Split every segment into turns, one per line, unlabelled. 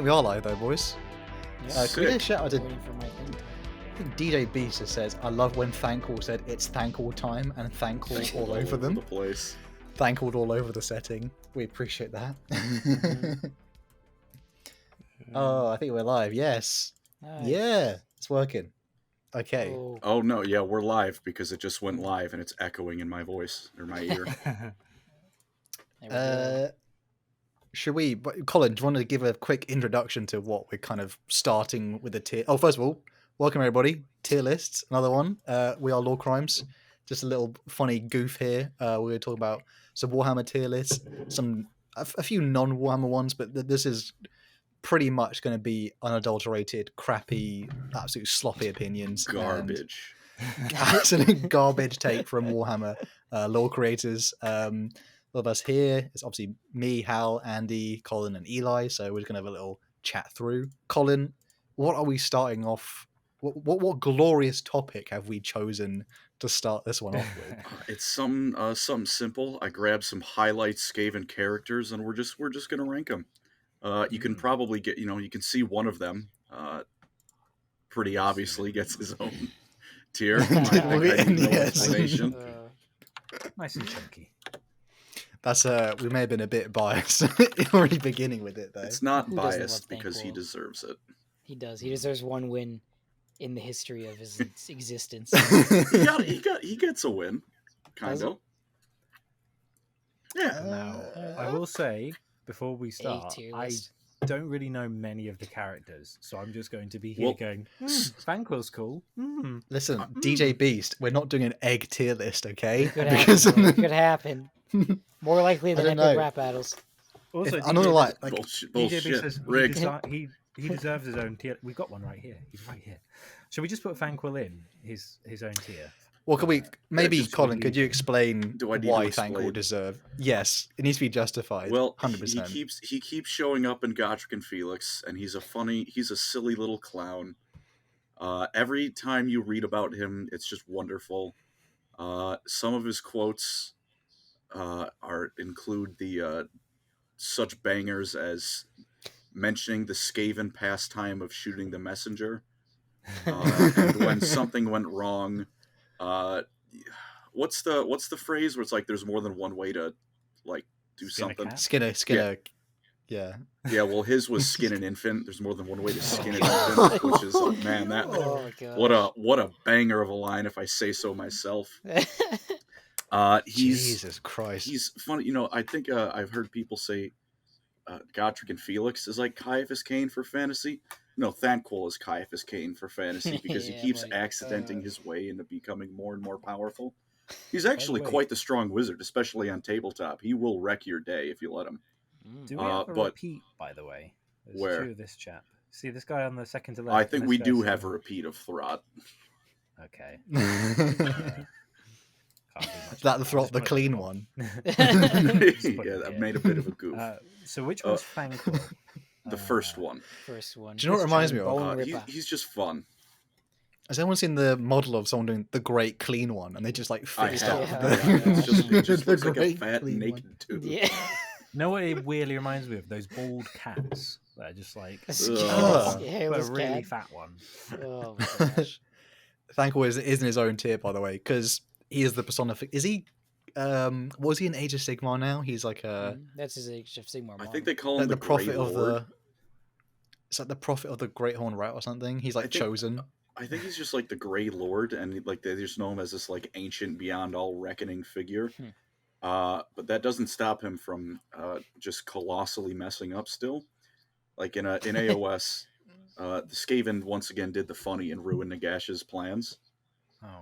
think we are live though, boys.
Yeah.
Can we do a shout out to
Waiting for my thing.
I think DJ Beast just says, I love when Thankful said it's Thankful time and Thankful all over them.
The place.
Thankful all over the setting. We appreciate that. Oh, I think we're live. Yes.
Nice.
Yeah, it's working. Okay.
Oh no, yeah, we're live because it just went live and it's echoing in my voice or my ear.
There we go.
Should we, Colin, do you want to give a quick introduction to what we're kind of starting with the tier? Oh, first of all, welcome everybody. Tier lists, another one. We are Lorecrimes. Just a little funny goof here. We're going to talk about some Warhammer tier lists, a few non-Warhammer ones, but this is pretty much going to be unadulterated, crappy, absolute sloppy opinions.
Garbage.
Absolute garbage take from Warhammer lore creators. Of us here, it's obviously me, Hal, Andy, Colin, and Eli. So we're just gonna have a little chat through. Colin, what are we starting off? What glorious topic have we chosen to start this one off with?
It's something simple. I grabbed some highlight SKAVEN characters and we're just gonna rank them. You can probably get, you can see one of them. Pretty obviously gets his own tier. I think I need no explanation.
Nice and chunky.
That's we may have been a bit biased already beginning with it though.
It's not
Who doesn't
biased
love
because he
Thankful?
deserves it.
He does. He deserves one win in the history of his existence.
He gets a win, kind
Does
of. Yeah.
Now, I will say, before we start,
tier
I
list.
don't really know many of the characters, so I'm just going to be here
Well,
going, Thanquil's cool.
Listen, DJ Beast, we're not doing an egg tier list, okay?
Could happen. Could happen. More likely than
don't
epic
know.
rap battles.
Also,
I'm not gonna lie, like,
Bullshit.
DJ B says
Rigged.
he deserves his own tier. We've got one right here. He's right here. Should we just put Thanquil in his own tier?
well, can we maybe,
just
Colin?
really-
Could you explain
Do I need to
why
explain?
Thankful deserve? Yes, it needs to be justified.
Well,
100%.
he keeps showing up in Godric and Felix, and he's a silly little clown. Every time you read about him, it's just wonderful. Some of his quotes include the such bangers as mentioning the SKAVEN pastime of shooting the messenger, and when something went wrong. What's the phrase where it's like there's more than one way to like do
Skin a
something?
cat?
Skinner. Yeah.
Yeah, well, his was skin an infant. There's more than one way to skin an infant, which is man, that
Oh my god.
what a banger of a line if I say so myself.
Jesus Christ.
He's funny. I think I've heard people say Godric and Felix is like Caiaphas Cain for fantasy. No, Thankful is Caiaphas Cain for fantasy because
Yeah,
he keeps
buddy.
accidenting his way into becoming more and more powerful. He's actually
way-
quite the strong wizard, especially on tabletop. He will wreck your day if you let him.
Do we have a
but-
repeat, by the way? There's
Where?
two of this chap. See this guy on the second to left?
I think
and
we
this
do
guy's
have a
on-
repeat of Throt.
Okay.
That the Throt, the clean one.
Yeah,
it
I've
here.
made a bit of a goof.
So which one's Thankful?
The first one.
First one.
Do you know what it reminds me of?
Bone
He,
ripper.
he's just fun.
Has anyone seen the model of someone doing the great clean one and they just like
I
fixed
have.
up
Yeah.
the,
It just
the
looks like a
great
fat
clean
naked
one?
dude.
Yeah.
No, what it weirdly reminds me of those bald cats that are just like
A
Ugh.
hairless
a really
cat.
fat one.
Oh my gosh.
Thankful is in his own tier, by the way, because he is the personification. Is he? Was he in Age of Sigmar now? He's like a
That's his Age of Sigmar.
I
model.
think they call him
like the
the
prophet
Grey
of
Lord.
the. It's like the prophet of the Great Horn Rat or something. He's like
I think-
chosen.
I think he's just like the Grey Lord, and like they just know him as this like ancient, beyond all reckoning figure. But that doesn't stop him from just colossally messing up. Still, like in AOS, the SKAVEN once again did the funny and ruined Nagash's plans.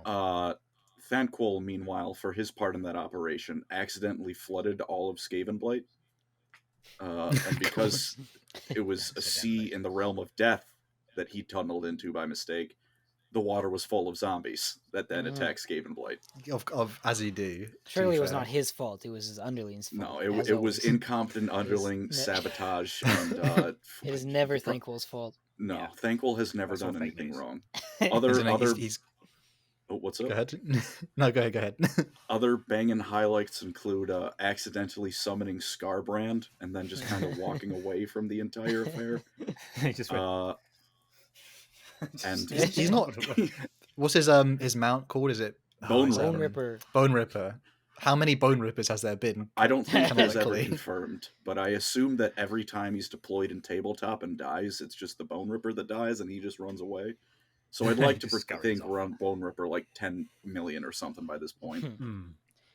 Oh.
Thankful, meanwhile, for his part in that operation, accidentally flooded all of Skavenblight. And because it was a sea in the realm of death that he tunneled into by mistake, the water was full of zombies that then attacked Skavenblight.
Of as he do. to
Surely
be
it was
fair.
not his fault. It was his underling's fault.
No,
as
it was
always.
incompetent underling
ne-
sabotage. And,
It is never Thankful's fault.
No,
Yeah.
Thankful has never
That's all
done
fake
anything
news.
wrong.
He's,
Other Oh, what's
Go
up?
ahead. No, go ahead. Go ahead.
Other banging highlights include accidentally summoning Scarbrand and then just kind of walking away from the entire affair.
He just went.
And
He's not. What's his mount called? Is it
Bone
it's,
Ripper.
Bone Ripper.
Bone Ripper. How many Bone Rippers has there been?
I don't think there's ever
Canonically.
confirmed, but I assume that every time he's deployed in tabletop and dies, it's just the Bone Ripper that dies and he just runs away. So I'd like to
Just scurries
think
off.
we're on Bone Ripper like 10 million or something by this point.
Hmm.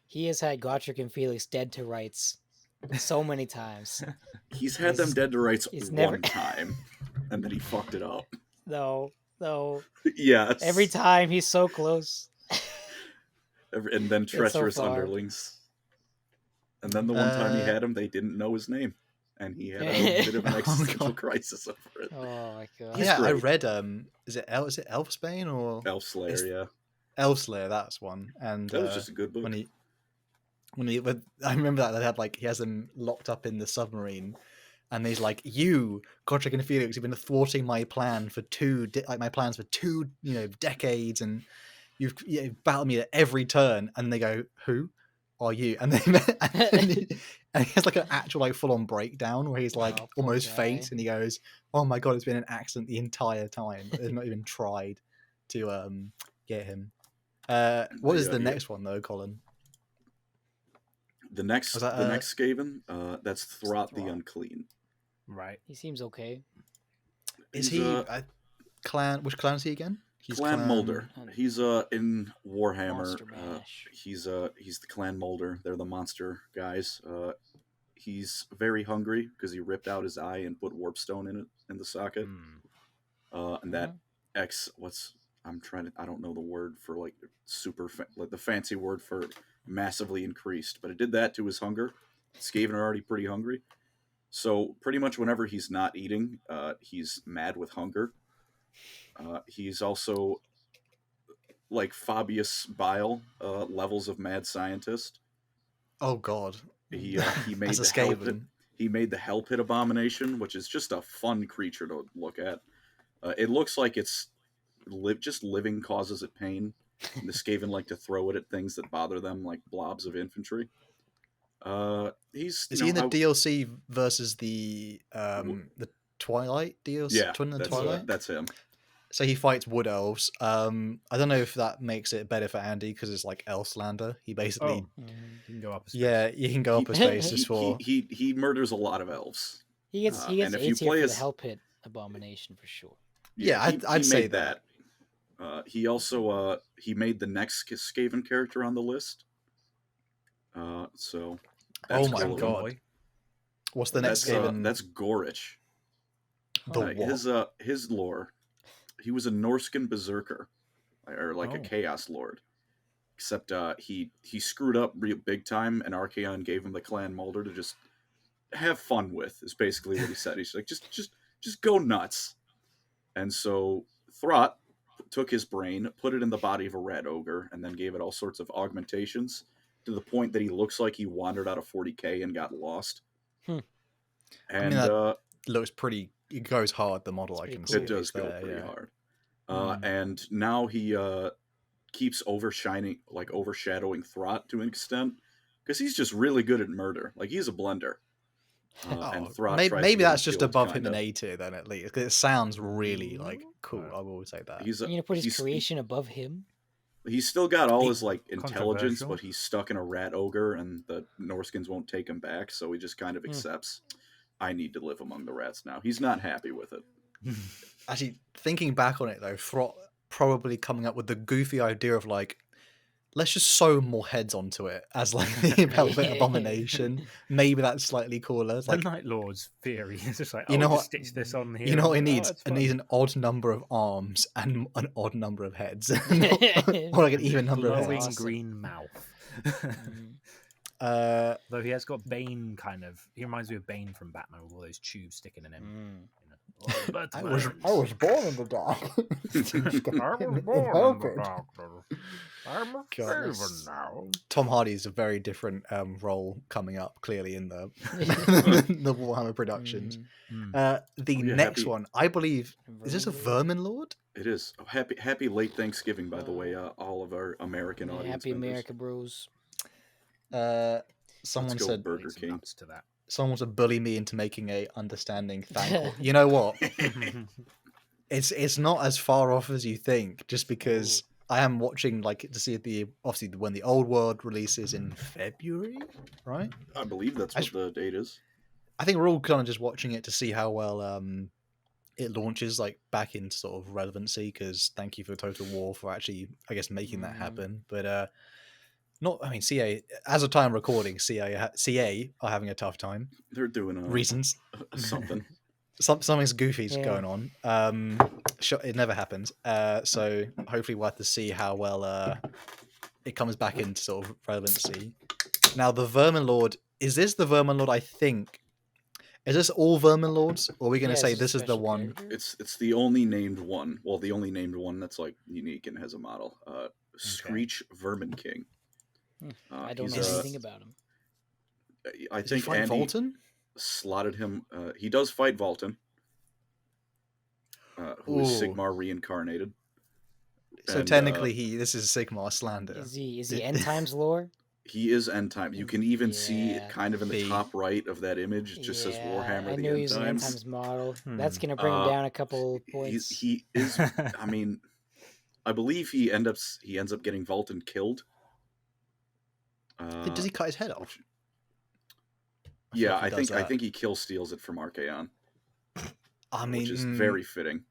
He has had Gotrek and Felix dead to rights so many times.
He's had them dead to rights
he's
one
never-
time, and then he fucked it up.
No.
Yes.
Every time he's so close.
And then
so
treacherous
far.
underlings. And then the one time he had him, they didn't know his name. And he had a bit of an
Oh,
existential
God.
crisis over it.
Oh my god.
He's
Yeah, I
great.
read. Is it Elfsbane or
Elf Slayer,
It's-
yeah.
Elfslayer? That's one. And
That was just a good book.
when I remember that they had like he has them locked up in the submarine, and he's like, "You, Godric and Felix, have been thwarting my plan for my plans for 2 decades, and you've battled me at every turn." And they go, "Who are you?" And he has like an actual like full on breakdown where he's like
Oh, poor
almost
guy.
faint, and he goes, "Oh my god, it's been an accident the entire time. They've not even tried to get him." What is the next one though, Colin?
The next
Was that,
the next Skaven, that's Throt the
Throt.
Unclean.
Right.
He seems okay.
Is
He's,
he clan? Which clan is he again? He's
Clan Mulder.
Clan-
He's in Warhammer.
Monster Mash.
He's the Clan Mulder. They're the monster guys. He's very hungry because he ripped out his eye and put warpstone in the socket.
Hmm.
And that I don't know the word for like like the fancy word for massively increased, but it did that to his hunger. Skaven are already pretty hungry. So pretty much whenever he's not eating, he's mad with hunger. He's also like Fabius Bile levels of mad scientist.
Oh god.
He made
As a
the Hell Pit,
Skaven.
he made the Hell Pit Abomination, which is just a fun creature to look at. It looks like it's just living causes it pain. And the Skaven like to throw it at things that bother them, like blobs of infantry. Is
he in the DLC versus the Twilight DLC?
Yeah,
Twin and
that's,
Twilight?
that's him.
So he fights wood elves. I don't know if that makes it better for Andy because it's like Elfslander. He basically,
Oh, you can go up a space.
yeah, you can go up a space just for.
He murders a lot of elves.
He gets
and if you
A tier
play
for
as-
the Hell Pit Abomination for sure.
Yeah, I'd say that.
He also he made the next Skaven character on the list. So that's
Oh my
cool.
God. What's the next
That's
Skaven?
that's Gorich.
The what?
His lore. He was a Norscan berserker, or like a chaos lord. Except he screwed up real big time, and Archaon gave him the Clan Mulder to just have fun with. Is basically what he said. He's like, just go nuts. And so Throt took his brain, put it in the body of a rat ogre, and then gave it all sorts of augmentations to the point that he looks like he wandered out of 40k and got lost.
Hmm.
And
I mean, that looks pretty. It goes hard. The model I
pretty
can
cool.
see.
it does go
there,
pretty
yeah.
hard. And now he keeps overshadowing Throt to an extent because he's just really good at murder. Like he's a blender. And Throt tries to
Maybe
get
that's just
killed,
above him
kinda.
in A tier then at least. 'Cause it sounds really like cool. I will say that.
He's
You gonna put his
he's-
creation above him?
He's still got all his like intelligence,
Controversial.
but he's stuck in a rat ogre, and the Norskins won't take him back. So he just kind of accepts, I need to live among the rats now. He's not happy with it.
Actually, thinking back on it though, Throt probably coming up with the goofy idea of like, let's just sew more heads onto it as like the Velvet Abomination. Maybe that's slightly cooler. It's
The
like,
Night Lord's theory is just like,
You know
just
what-
stitch this on here.
you know what he
and-
needs?
it's
It
fine.
needs an odd number of arms and an odd number of heads, or like an even number of
glowing
heads.
Awesome.
green mouth.
Mm.
Though he has got Bane kind of. He reminds me of Bane from Batman with all those tubes sticking in him.
Mm.
You know? But
I was born in the dark.
I'm a
God,
Skaven now.
Tom Hardy's a very different role coming up, clearly, in the the Warhammer productions. The
yeah,
next
happy-
one, I believe, is this a Vermin Lord?
It is. Oh, happy late Thanksgiving, by the way, all of our American audience
Happy
members.
America, bros.
Someone
Let's go
said
Burger King.
Nuts to that.
someone wants to bully me into making a understanding thankful. You know what? It's not as far off as you think, just because I am watching like to see obviously when the old world releases in February, right?
I believe that's what the date is.
I think we're all kind of just watching it to see how well it launches like back into sort of relevancy. Because thank you for Total War for actually, I guess, making that happen. But CA as of time recording, CA are having a tough time.
They're doing
Reasons.
something.
Something's goofy's going on. It never happens. So hopefully we'll have to see how well it comes back into sort of relevancy. Now the Vermin Lord, is this the Vermin Lord? I think. Is this all Vermin Lords, or are we going to say this is the one?
It's the only named one. Well, the only named one that's like unique and has a model. Screech Vermin King.
I don't know anything about him.
I
Does he
think
fight
Andy
Volton?
slotted him. He does fight Volton, who is Sigmar reincarnated.
So
and,
technically, this is Sigmar slander.
Is he end times lore?
He is end time. You can even see kind of in the top right of that image. It just says Warhammer.
I
the
knew
end
he was an end
times.
times model. That's gonna bring him down a couple points.
He is. I mean, I believe he ends up getting Volton killed.
Does he cut his head off?
Yeah, I think he steals it from Archaon.
I mean,
which is very fitting.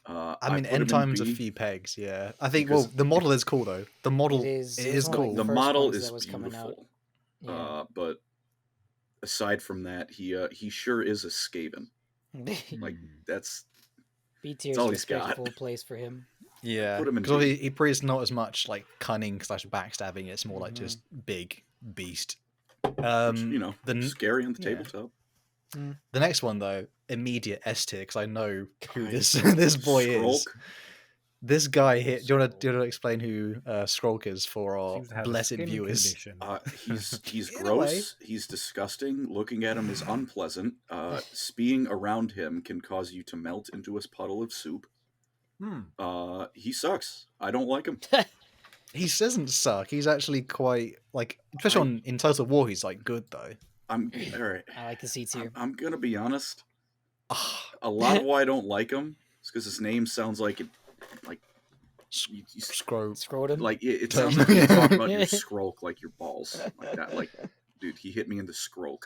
end times a few pegs. Yeah, I think. Well, the model is cool though. The model is cool.
The model is beautiful. But aside from that, he sure is a Skaven. Like that's
B tier
all
is a
he's got.
respectable place for him.
Yeah,
Put him in
because he plays not as much like cunning / backstabbing. It's more like just big beast.
Which, scary on the tabletop.
The next one though, immediate S tier, because I know who this boy is. This guy here. Do you want to explain who Skrulk is for our blessed viewers?
He's gross. He's disgusting. Looking at him is unpleasant. Speeing around him can cause you to melt into a puddle of soup. He sucks. I don't like him.
He doesn't suck. He's actually quite like, especially in Total War. He's like good though.
All right.
I like the C tier.
I'm gonna be honest. A lot of why I don't like him is because his name sounds like it, like
Scrotum.
Like it sounds like you talk about your scroll, like your balls, like that. Like, dude, he hit me in the scroll.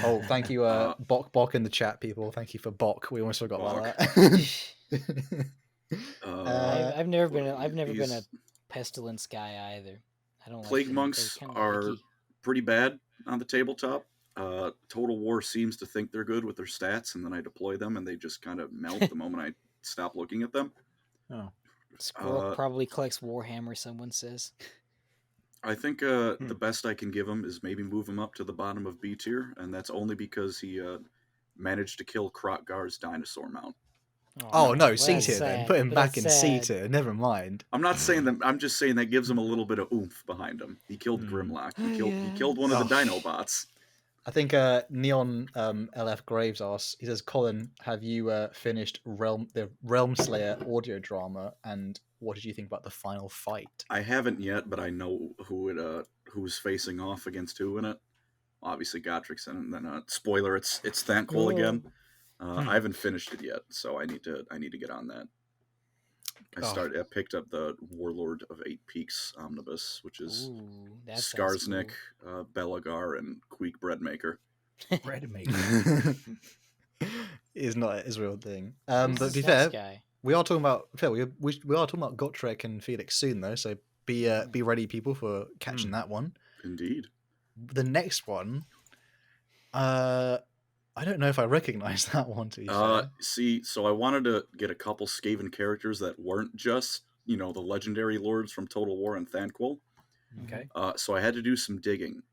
Oh, thank you, Bok in the chat, people. Thank you for Bok. We almost forgot about that.
I've never been a pestilence guy either. I don't.
Plague
like
monks are pretty bad on the tabletop. Total War seems to think they're good with their stats, and then I deploy them, and they just kind of melt the moment I stop looking at them.
Oh.
Squirrel probably collects Warhammer, someone says.
I think the best I can give him is maybe move him up to the bottom of B tier, and that's only because he managed to kill Krotgar's dinosaur mount.
Oh no, C tier then. Put him back in C tier. Never mind.
I'm not saying that. I'm just saying that gives him a little bit of oomph behind him. He killed Grimlock. He killed one of the Dinobots.
I think Neon LF Graves asks. He says, "Colin, have you finished the Realm Slayer audio drama? And what did you think about the final fight?"
I haven't yet, but I know who's facing off against who in it. Obviously, Gotrikson, and then spoiler, it's Thanquol again. I haven't finished it yet, so I need to get on that. I picked up the Warlord of Eight Peaks omnibus, which is Skarsnik, cool. Belagar, and Queek Breadmaker.
Breadmaker
is not his real thing. But to be fair, we are talking about we are talking about Gotrek and Felix soon though, so be ready, people, for catching that one.
Indeed.
The next one, I don't know if I recognize that one. To be fair.
See, so I wanted to get a couple Skaven characters that weren't just, the legendary lords from Total War and Thanquol.
Okay.
So I had to do some digging.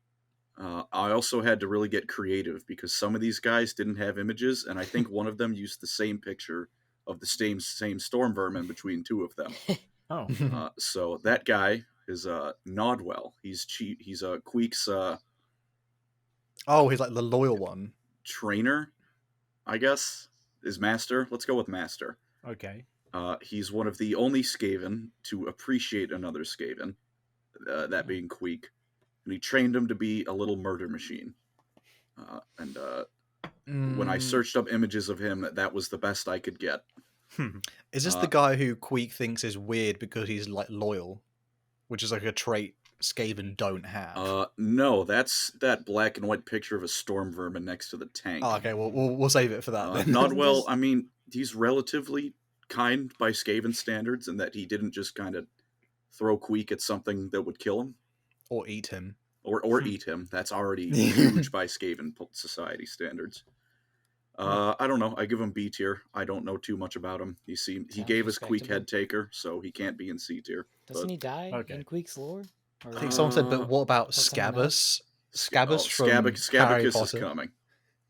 I also had to really get creative because some of these guys didn't have images, and I think one of them used the same picture of the same storm vermin between two of them.
Oh,
So that guy is Nodwell. He's Queek's
Oh, he's like the loyal one.
trainer, I guess, is master. Let's go with master.
okay.
He's one of the only Skaven to appreciate another Skaven, that being Queek. And he trained him to be a little murder machine. When I searched up images of him, that was the best I could get.
Is this the guy who Queek thinks is weird because he's like loyal, which is like a trait Skaven don't have?
No, that's that black and white picture of a storm vermin next to the tank.
Oh, okay, well, we'll save it for that then.
Nodwell, I mean, he's relatively kind by Skaven standards in that he didn't just kind of throw Queek at something that would kill him.
Or eat him.
Or eat him. That's already huge by Skaven society standards. I don't know. I give him B tier. I don't know too much about him. He gave us Queek head taker, so he can't be in C tier.
Doesn't he die in Queek's lore? Or...
I think someone said, but what about Scabbers? Scabbers from Harry
Scabbicus
Potter.
is coming.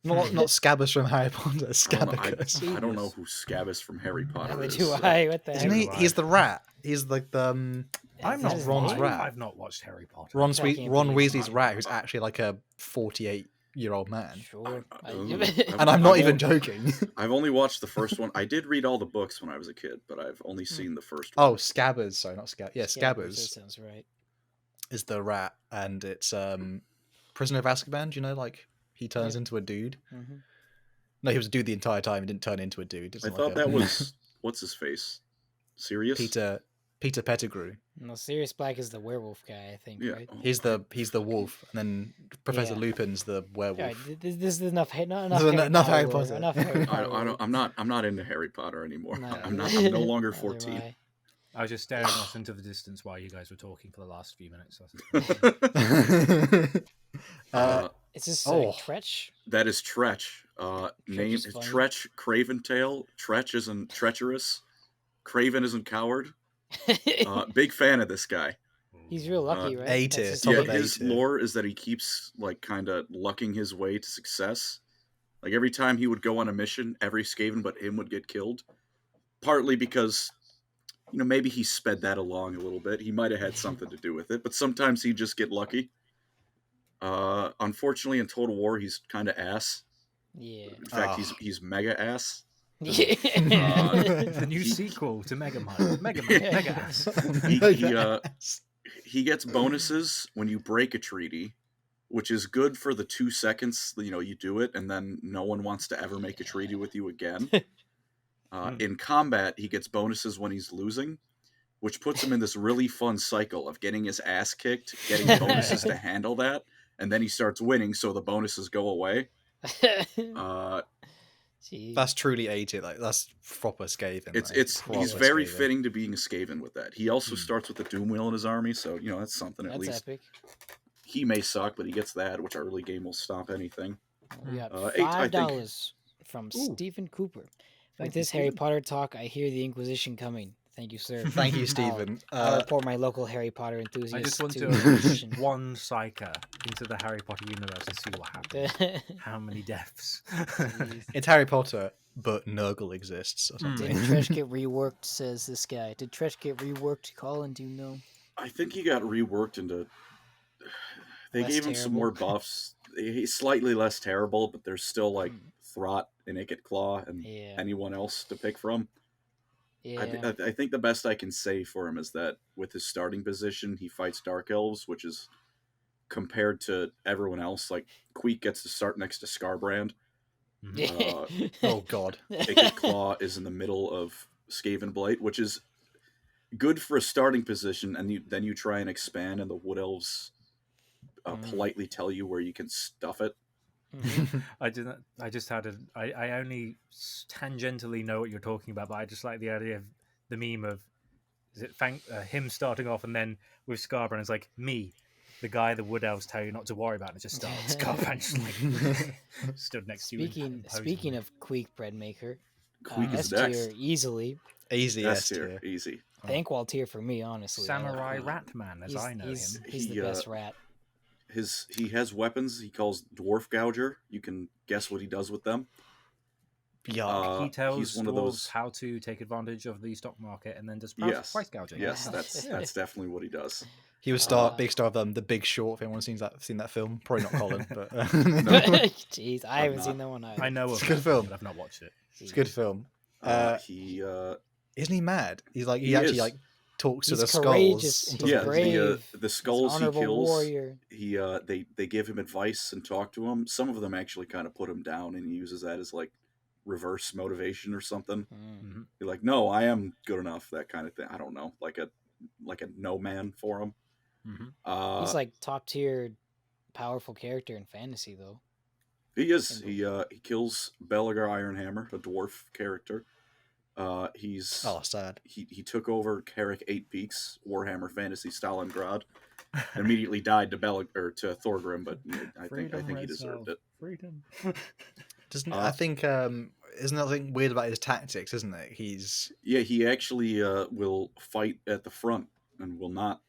Not Scabbers from Harry Potter. Scabbicus.
I don't know who Scabbus from Harry Potter is.
Do I? What the
Isn't
heck?
he? He's the rat. He's like the.
I'm not
Ron's rat.
I've not watched Harry Potter.
Ron Weasley's rat, who's actually like a 48-year-old man.
Sure.
And I'm not even joking.
I've only watched the first one. I did read all the books when I was a kid, but I've only seen the first one.
Oh, Scabbers. Sorry, not Scabbers. Yeah, Scabbers.
That sounds right.
Is the rat, and it's Prisoner of Azkaban. Do you know, like he turns into a dude?
Mm-hmm.
No, he was a dude the entire time. He didn't turn into a dude.
I thought that was what's his face? Sirius?
Peter Pettigrew.
No, Sirius Black is the werewolf guy, I think.
Yeah.
Right?
He's the wolf, and then Professor Lupin's the werewolf.
Right, this is enough.
Enough Harry Potter.
Enough Harry Potter.
I'm not into Harry Potter anymore.
No.
I'm no longer 14.
I was just staring off into the distance while you guys were talking for the last few minutes.
Is this Tretch?
That is Tretch. Name is
funny.
Tretch Craventail. Tretch isn't treacherous. Craven isn't coward. Big fan of this guy.
He's real lucky, right?
A tier.
His lore is that he keeps like kind of lucking his way to success. Like every time he would go on a mission, every Skaven but him would get killed. Partly because, maybe he sped that along a little bit. He might have had something to do with it, but sometimes he'd just get lucky. Unfortunately, in Total War, he's kind of ass.
Yeah.
In fact, he's mega ass.
Yeah.
The new sequel to Mega Ass.
He gets bonuses when you break a treaty, which is good for the 2 seconds you do it, and then no one wants to ever make a treaty with you again. In combat, he gets bonuses when he's losing, which puts him in this really fun cycle of getting his ass kicked, getting bonuses to handle that, and then he starts winning, so the bonuses go away.
That's truly A tier. Like that's proper Skaven.
He's very fitting to being a Skaven with that. He also starts with the Doom Wheel in his army, so that's something at least.
Epic.
He may suck, but he gets that, which early game will stop anything.
We got $5 from Stephen Cooper. Like this Harry Potter talk, I hear the Inquisition coming. Thank you, sir.
Thank you, Stephen.
I'll report my local Harry Potter enthusiast.
I just want to one psyker into the Harry Potter universe and see what happens. How many deaths?
It's Harry Potter, but Nurgle exists or something.
Did Tresh get reworked, says this guy. Did Tresh get reworked, Colin? Do you know?
I think he got reworked into... They gave him some more buffs. He's slightly less terrible, but there's still like Throt and Ikit Claw and anyone else to pick from.
Yeah.
I think the best I can say for him is that with his starting position, he fights Dark Elves, which is compared to everyone else. Like Queek gets to start next to Scarbrand.
Oh God!
Ikit Claw is in the middle of Skaven Blight, which is good for a starting position, and then you try and expand, and the Wood Elves politely tell you where you can stuff it.
I only tangentially know what you're talking about, but I just like the idea of the meme of him starting off and then with Scarbrand, it's like me, the guy the Wood Elves tell you not to worry about, and it just starts. Scarbrand just like stood next to you.
Speaking of Queek bread maker,
Queek is
S
next.
tier easily.
Easy
S tier, easy.
Thankwall tier for me, honestly.
Samurai Rat Man, as I know him.
He's the best rat.
he has weapons he calls Dwarf Gouger. You can guess what he does with them.
Yuck.
He tells
he's one of
dwarves
those.
how to take advantage of the stock market and then does price gouging.
Yes, that's definitely what he does.
He was big star of The Big Short. If anyone's seen that film, probably not Colin, but
Jeez, I haven't seen that one either.
I know of
it's a good film.
but I've not watched it.
It's a good film.
He
Isn't he mad? He's like he
He
actually
is.
like talks to
He's
the
courageous.
skulls.
He's
yeah,
brave.
the skulls he
honorable
kills.
warrior.
He they give him advice and talk to him. Some of them actually kind of put him down, and he uses that as like reverse motivation or something.
Mm-hmm.
You're like, no, I am good enough. That kind of thing. I don't know, like a no man for him.
Mm-hmm.
He's like top tier, powerful character in fantasy though.
He is. He kills Belagar Ironhammer, a dwarf character. He's
sad.
He took over Carrick Eight Peaks, Warhammer Fantasy Stalingrad, and immediately died to to Thorgrim, but I think he deserved it.
Freedom.
Doesn't I think isn't that something weird about his tactics? Isn't it?
He actually will fight at the front and will not.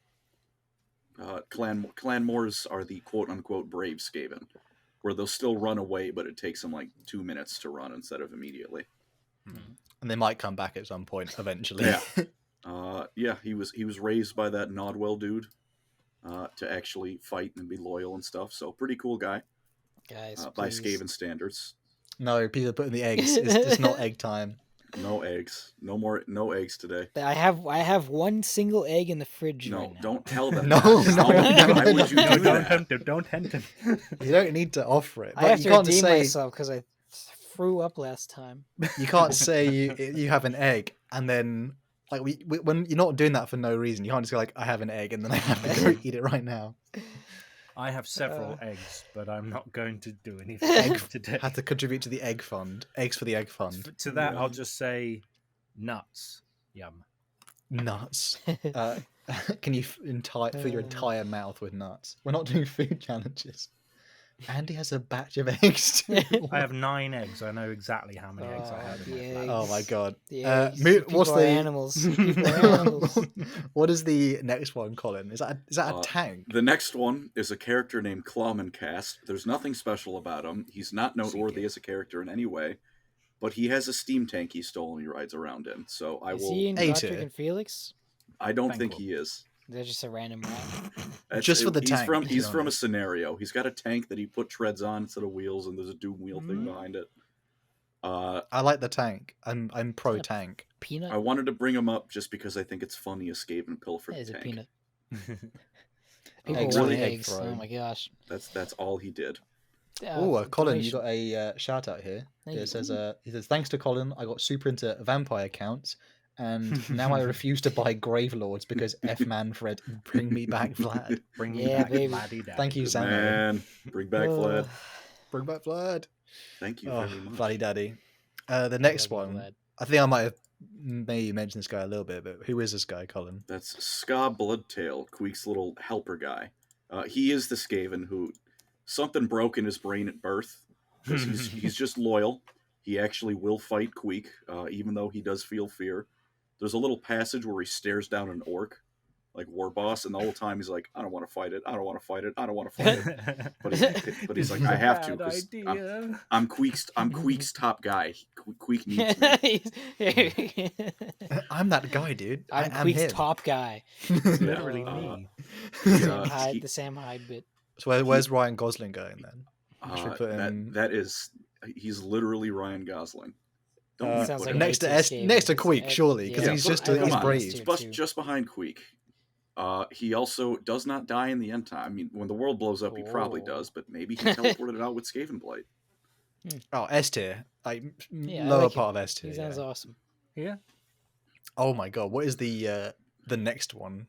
Clan Moors are the quote unquote brave Skaven, where they'll still run away, but it takes them like 2 minutes to run instead of immediately.
And they might come back at some point eventually.
Yeah. He was raised by that Nodwell dude to actually fight and be loyal and stuff. So pretty cool guy.
Guys,
by Skaven standards.
No, people are putting the eggs. It's not egg time.
No eggs. No eggs today.
I have one single egg in the fridge right now.
Don't tell them.
No,
Why would you do that?
Don't tempt him.
You don't need to offer it.
I have
you
to
can't
redeem
say
myself because I threw up last time.
you can't say you have an egg and then like we when you're not doing that for no reason. You can't just go like I have an egg and then I have to go eat it right now.
I have several eggs, but I'm not going to do anything today.
Had to contribute to the egg fund. Eggs for the egg fund.
To that, I'll just say nuts. Yum.
Nuts. Can you fill your entire mouth with nuts? We're not doing food challenges. Andy has a batch of eggs too.
I have 9 eggs. I know exactly how many eggs I have in my flat.
Oh my god.
What's the animals? People are animals.
What is the next one, Colin? Is that a tank?
The next one is a character named Clawmancast. There's nothing special about him. He's not noteworthy as a character in any way, but he has a steam tank he stole and he rides around in. So I will.
Is he in Patrick and Felix?
I don't think he is.
They're just a random rat.
Just for the tank.
He's from a scenario. He's got a tank that he put treads on instead of wheels, and there's a doom wheel thing behind it.
I like the tank. I'm pro tank.
Peanut.
I wanted to bring him up just because I think it's funny a Skaven pilfered
That is
tank.
a peanut.
Eggs
People want
really
eggs. Oh my gosh.
That's all he did.
Colin, you got a shout out here. It says he says thanks to Colin, I got super into vampire counts. And now I refuse to buy Grave Lords because F Manfred, bring me back Vlad.
Bring me back
baby.
Vladdy.
Thank you, Sam.
Man, bring back Vlad.
Bring back Vlad.
Thank you very much.
Vladdy Daddy. The next one,
Vlad.
I think I might have maybe mentioned this guy a little bit, but who is this guy, Colin?
That's Ska Bloodtail, Queek's little helper guy. He is the Skaven who something broke in his brain at birth because he's just loyal. He actually will fight Queek, even though he does feel fear. There's a little passage where he stares down an orc, like war boss, and the whole time he's like, "I don't want to fight it. I don't want to fight it. I don't want to fight it." But he's like, "I have to because I'm Queek's top guy. Queek needs me."
I'm that guy, dude.
I'm
am
Queek's
him.
top guy.
Literally me.
The Sam Hyde bit.
So where's Ryan Gosling going then? Should we put him...
He's literally Ryan Gosling.
Sounds like
next to Queek, surely, because he's brave.
Just behind Queek. He also does not die in the end time. I mean, when the world blows up, he probably does, but maybe he teleported out with Skaven Blight.
Oh, S tier, lower part of S tier.
He sounds awesome.
Yeah.
Oh my god, what is the next one?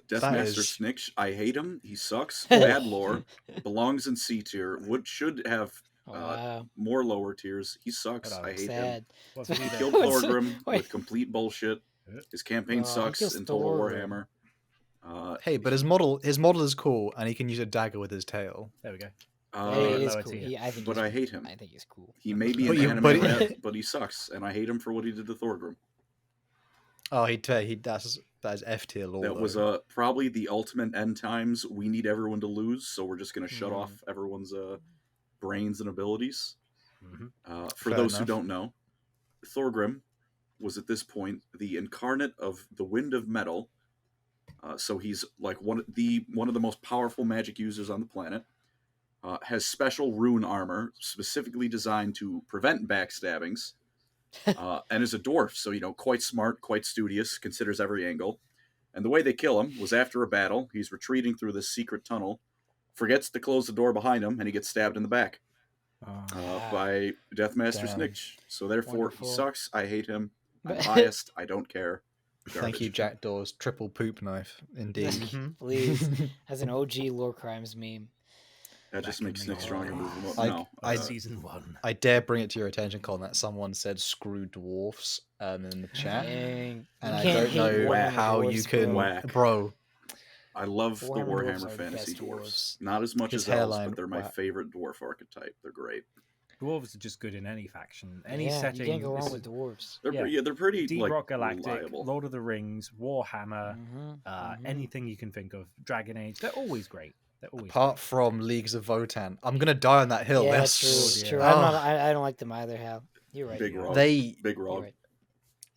Deathmaster Sniksh. I hate him. He sucks. Bad lore. Belongs in C tier. Should have more lower tiers. He sucks. I hate him. He killed Thorgrim with complete bullshit. His campaign sucks in Total Warhammer.
Hey, but his model is cool, and he can use a dagger with his tail.
There we go.
It is cool. I
hate him.
I think he's cool.
He may be an anime rat, but he sucks, and I hate him for what he did to Thorgrim.
Oh, he does. That is F tier lore.
That was probably the ultimate end times. We need everyone to lose, so we're just going to shut off everyone's brains and abilities. For
Fair
those who
enough.
don't know, Thorgrim was at this point the incarnate of the Wind of Metal. So he's like one of the most powerful magic users on the planet. Has special rune armor specifically designed to prevent backstabbings. And is a dwarf, so quite smart, quite studious, considers every angle. And the way they kill him was after a battle. He's retreating through this secret tunnel, forgets to close the door behind him, and he gets stabbed in the back by Deathmaster Snitch. So therefore, he sucks. I hate him. I'm biased. I don't care.
Thank you, Jackdaw's triple poop knife. Indeed.
Please, as an OG Lorecrimes meme.
That just makes Snitch stronger. Move him up.
Season 1.
I dare bring it to your attention, Colin, that someone said "screw dwarfs" in the chat,
Dang.
and I don't know how you can, bro.
I love the
Warhammer
Warhammer
dwarves are
fantasy
best
dwarves. Not as much
His
as elves,
hairline,
but they're my favorite dwarf archetype. They're great.
Dwarves are just good in any faction, any
Yeah,
setting.
you can't go wrong with dwarves.
They're pretty
Deep
like
Rock Galactic,
reliable.
Lord of the Rings, Warhammer, anything you can think of, Dragon Age. They're always great.
Apart from Leagues of Votan, I'm gonna die on that hill.
Yeah,
They're
true.
Oh.
I don't like them either, Hal. You're right.
Big Rog. Big Rog.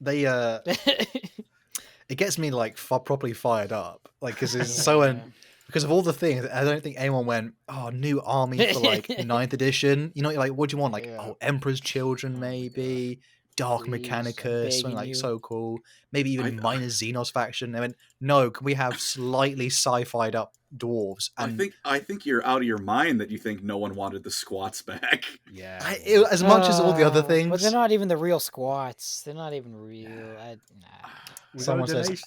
They it gets me like properly fired up, like because it's so because of all the things. I don't think anyone went, oh, new army for like 9th edition. You're like, what do you want? Like, Emperor's Children, maybe Dark Mechanicus, something like so cool. Maybe even minor Xenos faction. They went, no, can we have slightly sci-fi'd up dwarves? And
I think you're out of your mind that you think no one wanted the squats back.
Yeah.
As much as all the other things,
but they're not even the real squats. They're not even real.
Someone says,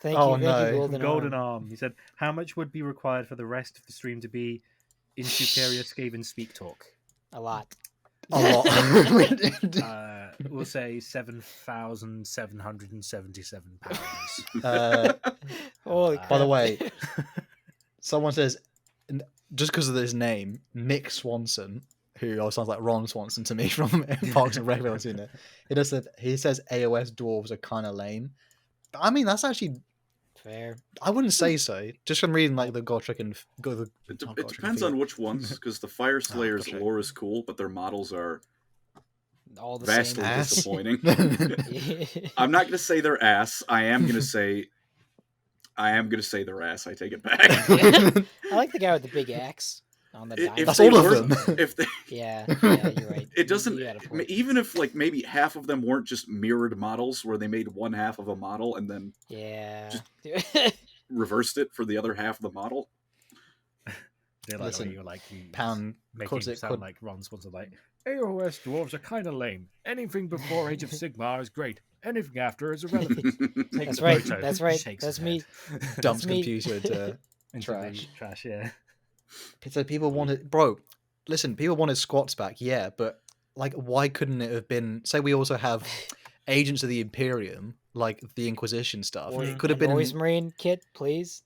thank
"Oh
you,
no,
Golden Arm." He said, "How much would be required for the rest of the stream to be in superior SKAVEN speak talk?"
A lot.
A lot.
We'll say £7,777.
Holy crap.
By the way, someone says, just because of his name, Mick Swanson, who sounds like Ron Swanson to me from Parks and Rec. He says AOS dwarves are kind of lame. I mean, that's actually
fair.
I wouldn't say so. Just from reading like the Gotrek and
it depends on which ones, because the Fire Slayer's lore is cool, but their models are
all the
vastly
same
disappointing. I'm not gonna say they're ass. I am gonna say they're ass. I take it back.
I like the guy with the big axe on the diamond.
That's all of them.
Yeah, you're right.
It doesn't. Even if like maybe half of them weren't just mirrored models, where they made one half of a model and then just reversed it for the other half of the model.
Listen, you
Pound
making it sound like Ron Swanson, like AOS dwarves are kind of lame. Anything before Age of Sigmar is great. Anything after is irrelevant.
That's right. That's right. That's me.
Dumps computer into trash.
Trash, yeah.
So people wanted, bro. Listen, people wanted squats back, yeah, but like, why couldn't it have been? Say we also have Agents of the Imperium, like the Inquisition stuff.
Or
it could have been
Noise Marine kit, please.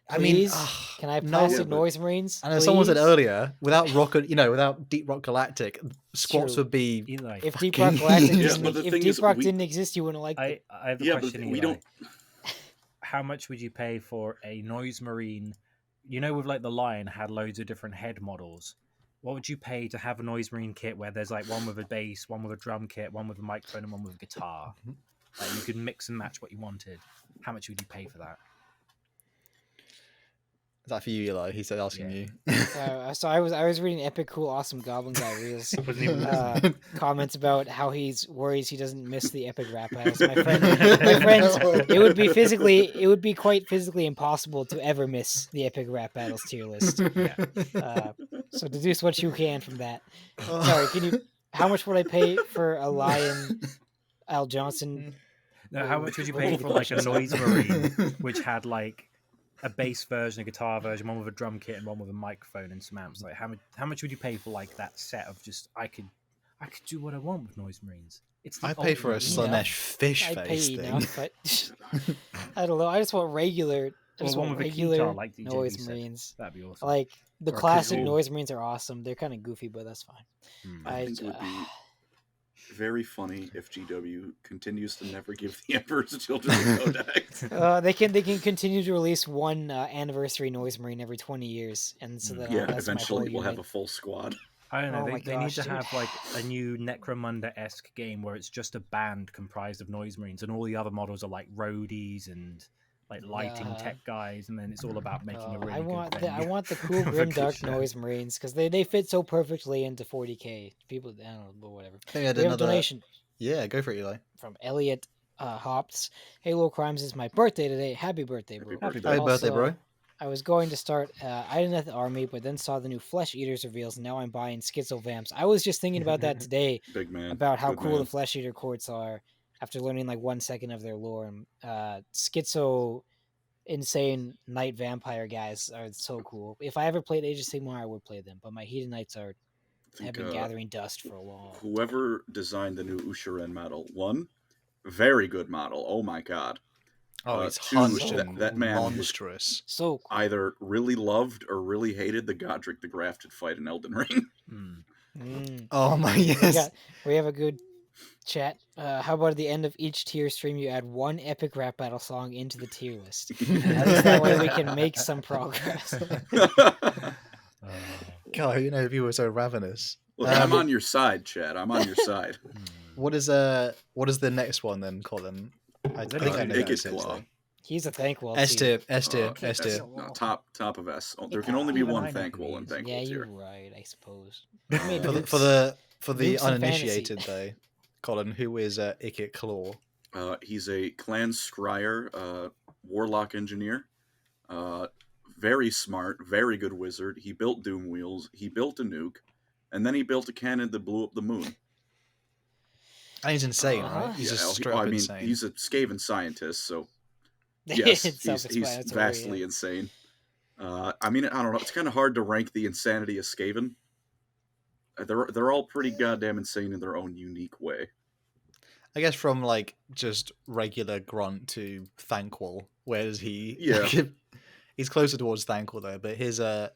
I mean,
can I have plastic Noise Marines?
And as someone said earlier, without without Deep Rock Galactic, squats would be.
If Deep Rock Galactic, if Deep Rock didn't exist, you wouldn't like it.
I have a question. We don't. How much would you pay for a Noise Marine? With like the Lion had loads of different head models. What would you pay to have a Noise Marine kit where there's like one with a bass, one with a drum kit, one with a microphone, and one with a guitar? Like you could mix and match what you wanted. How much would you pay for that?
Is that for you, Eli? He said asking you.
So I was reading Epic Cool Awesome Goblin Guy Reels comments about how he's worries he doesn't miss the epic rap battles. My friend, it would be quite physically impossible to ever miss the epic rap battles tier list. So deduce what you can from that. Sorry, how much would I pay for a Lion Al Johnson?
No, how much would you pay for like a Noise Marine, which had like a bass version, a guitar version, one with a drum kit and one with a microphone and some amps? Like how much would you pay for like that set of just I could do what I want with Noise Marines?
I pay for a Slanesh fish face thing.
Enough, but I don't know. I just want regular.
One with regular
a guitar,
like DJ
Noise
said.
Marines.
That'd be awesome.
Like the classic Noise Marines are awesome. They're kind of goofy, but that's fine.
I think it would be very funny if GW continues to never give the Emperor's Children a codex.
They can continue to release one anniversary Noise Marine every 20 years, and so that
Yeah,
that's
eventually
my
we'll
whole
have a full squad.
I don't know.
Oh my
They need
gosh,
to
dude.
have like a new Necromunda-esque game where it's just a band comprised of Noise Marines, and all the other models are like roadies and like lighting
Yeah.
tech guys, and then it's all about making a really
I
good
want
venue.
I want the cool
of a
grim
good
dark
show.
Noise Marines because they fit so perfectly into 40k. People, I don't know, but whatever.
I think we had
We have a
another.
donation
Yeah, go for it, Eli.
from Elliot Hops. Hey, Lorecrimes, is my birthday today. Happy birthday, bro.
Happy
Happy birthday,
Also,
bro.
I was going to start Iron at the Army, but then saw the new Flesh Eaters reveals, and now I'm buying Schizo Vamps. I was just thinking about that today,
Big man.
about how
Good
cool
man.
the Flesh Eater courts are after learning like 1 second of their lore. And Schizo insane night vampire guys are so cool. If I ever played Age of Sigmar, I would play them, but my Hedonites
I
have
think,
been gathering dust for a long
whoever designed the new Ushiren model, one, very good model. Oh my god.
Oh, it's
two,
hunched
so
and
that man was
monstrous.
so cool.
either really loved or really hated the Godric the Grafted fight in Elden Ring.
Mm.
Oh my
We
yes.
have a good chat. How about at the end of each tier stream, you add one epic rap battle song into the tier list? At least that way we can make some progress.
God, you know, people were so ravenous.
Look, I'm on your side, Chad. I'm on your side.
What is the next one then, Colin? I think I know
Naked
that essentially.
Claw.
He's a thankwall
S
too.
tier, S tier, S tier.
No, top of S. Oh, there
Yeah,
can only be
even
one
I know
thankful and
these.
thankful
Yeah,
tier.
you're right, I suppose. I mean,
For the
Nukes and
uninitiated though, Colin, who is Ikit Claw?
He's a clan scryer, warlock engineer. Very smart, very good wizard. He built doom wheels. He built a nuke, and then he built a cannon that blew up the moon.
And he's insane,
Uh-huh.
right? He's just
Yeah,
straight up insane.
he's a Skaven scientist, so yes,
It's
he's
self-explanatory,
vastly
yeah.
insane. I mean, I don't know. It's kind of hard to rank the insanity of Skaven. They're all pretty goddamn insane in their own unique way.
I guess from like just regular grunt to Thankwall, whereas he
Yeah.
he's closer towards Thankwall though. But his also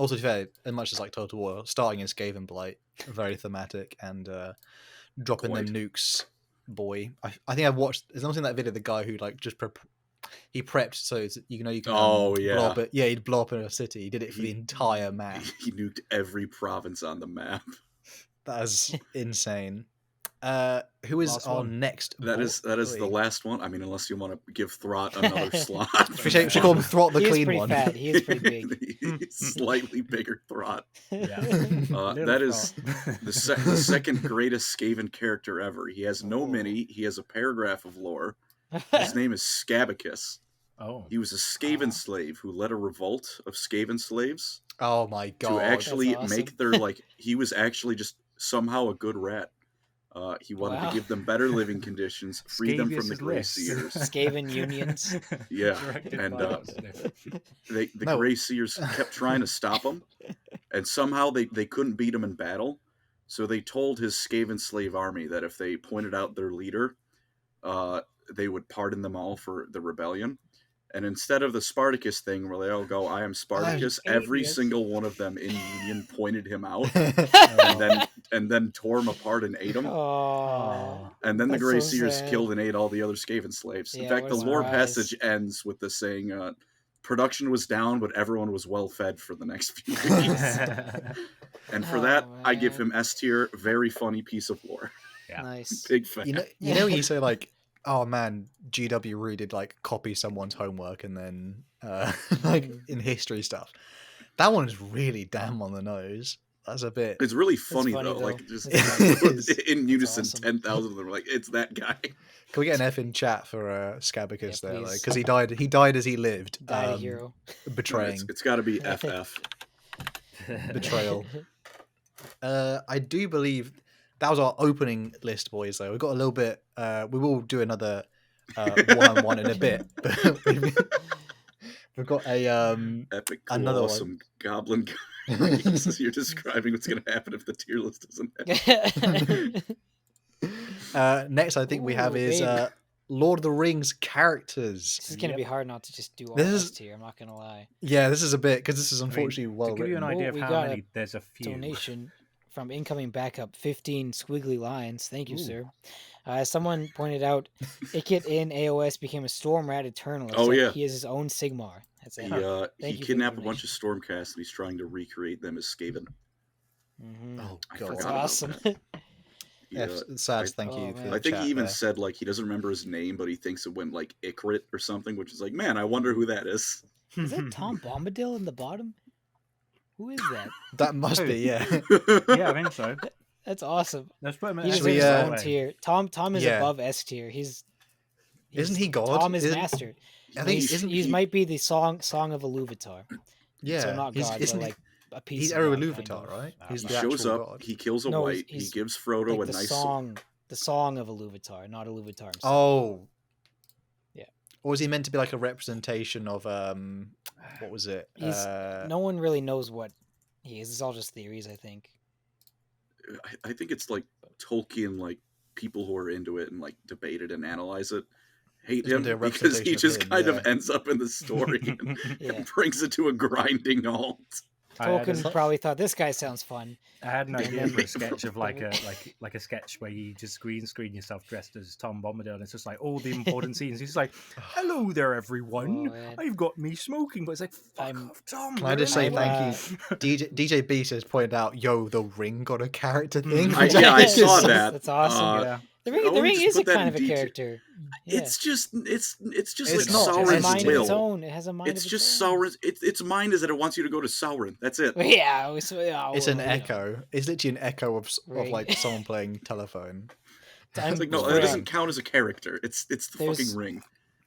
to be fair, as much as like Total War, starting in Skaven Blight, very thematic and dropping
Quite.
them nukes, boy. I think I've watched. There's not in that video the guy who like just he prepped so it's, you can
Oh,
blow
yeah.
up it. Yeah, he'd blow up in a city. He did it for the entire map.
He nuked every province on the map.
That is insane. Who is
Last
our
one.
next?
That is the
boy?
last one. I mean, unless you want to give Throt another slot.
Should call him Throt the
He is
Clean
pretty
One.
fat. He is pretty big.
Slightly bigger Throt.
Yeah.
That is the second greatest Skaven character ever. He has no mini. He has a paragraph of lore. His name is Scabicus.
Oh.
He was a Skaven slave who led a revolt of Skaven slaves
Oh my god!
to actually
That's awesome.
make their he was actually just somehow a good rat. He wanted
Wow.
to give them better living conditions, free them from the
Scabious
Grey
lists.
Seers.
Skaven unions.
Yeah,
Directed
and
by Oxnard.
the
No.
Grey Seers kept trying to stop him, and somehow they couldn't beat him in battle. So they told his Skaven slave army that if they pointed out their leader, they would pardon them all for the rebellion. And instead of the Spartacus thing where they all go, "I am Spartacus," every
Spartacus.
single one of them in Union pointed him out,
Oh.
and then tore him apart and ate him.
Oh,
And then the
That's
Grey
so
Seers
sad.
killed and ate all the other Skaven slaves. In
Yeah,
fact, the
what a
lore
surprise.
passage ends with the saying, production was down, but everyone was well fed for the next few weeks. And for
Oh,
that, I give
man.
him S tier. Very funny piece of lore.
Yeah.
nice.
Big fan.
you know, you say like, "Oh man, GW really did like copy someone's homework," and then like in history stuff. That one is really damn on the nose. That's a bit.
It's really funny,
funny,
though.
though.
Like just
It is.
in unison,
awesome.
10,000 of them are like, it's that guy.
Can we get an F in chat for Scabicus
Yeah,
there,
please.
because he died as he lived,
Died a hero.
betraying,
It's got to be FF.
betrayal. I do believe that was our opening list, boys. Though we've got a little bit. We will do another one in a bit, but we've got a
Epic,
Another one.
awesome goblin guy. You're describing what's going to happen if the tier list doesn't happen.
next. I think we have
Ooh,
is
baby.
Lord of the Rings characters.
This is gonna
Yep.
be hard not to just do all
This
this
is-
tier. I'm not gonna lie.
Yeah, this is a bit because this is
mean,
unfortunately well
to give you
written.
an idea
Oh,
of
we
how
got a
many, there's a few.
Donation. from incoming backup, 15 squiggly lines. Thank you,
Ooh.
sir. As someone pointed out, Ikit in AOS became a Storm Rat Eternal,
Oh,
except
yeah.
he is his own Sigmar. That's it.
He
you for
kidnapped
the
a bunch of Stormcasts and he's trying to recreate them as Skaven.
Oh
I
god,
That's
forgot about
awesome.
that.
Sad. Thank
Oh,
you for
man.
the
I think
chat
he even
there.
said like he doesn't remember his name, but he thinks it went like Ikrit or something, which is like, man, I wonder who that is.
Is that Tom Bombadil in the bottom? Who is that?
That must be, yeah.
Yeah, I think so.
That's awesome.
Let's put him
He
at
Should
deserves
we,
his own
way.
tier. Tom is
Yeah.
above S tier.
Isn't he God?
Tom is
Isn't-
master.
I think
He's,
isn't
he
he?
might be the song of Iluvatar.
Yeah,
So not God, but
isn't
like a piece
he's
of
Eru
God, kind
Iluvatar,
of.
right?
Ah,
He's
He
the
shows
actual
up,
god.
he kills a
No,
white, he
he's
gives Frodo
Like
a nice sword.
the song of Iluvatar, not Iluvatar himself.
Oh,
Yeah.
Or is he meant to be like a representation of what was it?
No one really knows what he is. It's all just theories, I think.
I think it's like Tolkien, like people who are into it and like debate it and analyze it, hate
He's meant to
him
be a
because he
representation of
just
him,
kind
yeah.
of ends up in the story and,
Yeah.
and brings it to a grinding halt.
Tolkien probably thought this guy sounds fun.
I had an
And
idea
then-
for a sketch of like a sketch where you just green screen yourself dressed as Tom Bombadil, and it's just like all the important scenes. He's like, "Hello there, everyone.
Oh, man.
I've got me smoking," but it's like, "Fuck
I'm-
off, Tom."
Can I just say
I'm,
thank you? DJ Beast has pointed out, yo, the ring got a character thing.
I saw
Yes,
that.
That's awesome.
Yeah,
The
oh,
ring
just
is a
put that
kind
in
of a
DJ.
character. Yeah.
It's just
It's
like
not,
It has a
Sauron's
mind of its
will.
own. It has a mind
It's
of
just
its own.
Sauron's. Its mind is that it wants you to go to Sauron. That's it.
Yeah,
It's an
well, you know.
echo. It's literally an echo of
Ring.
like someone playing telephone.
It's like no,
I'm-
that doesn't count as a character. It's the
There's-
fucking ring.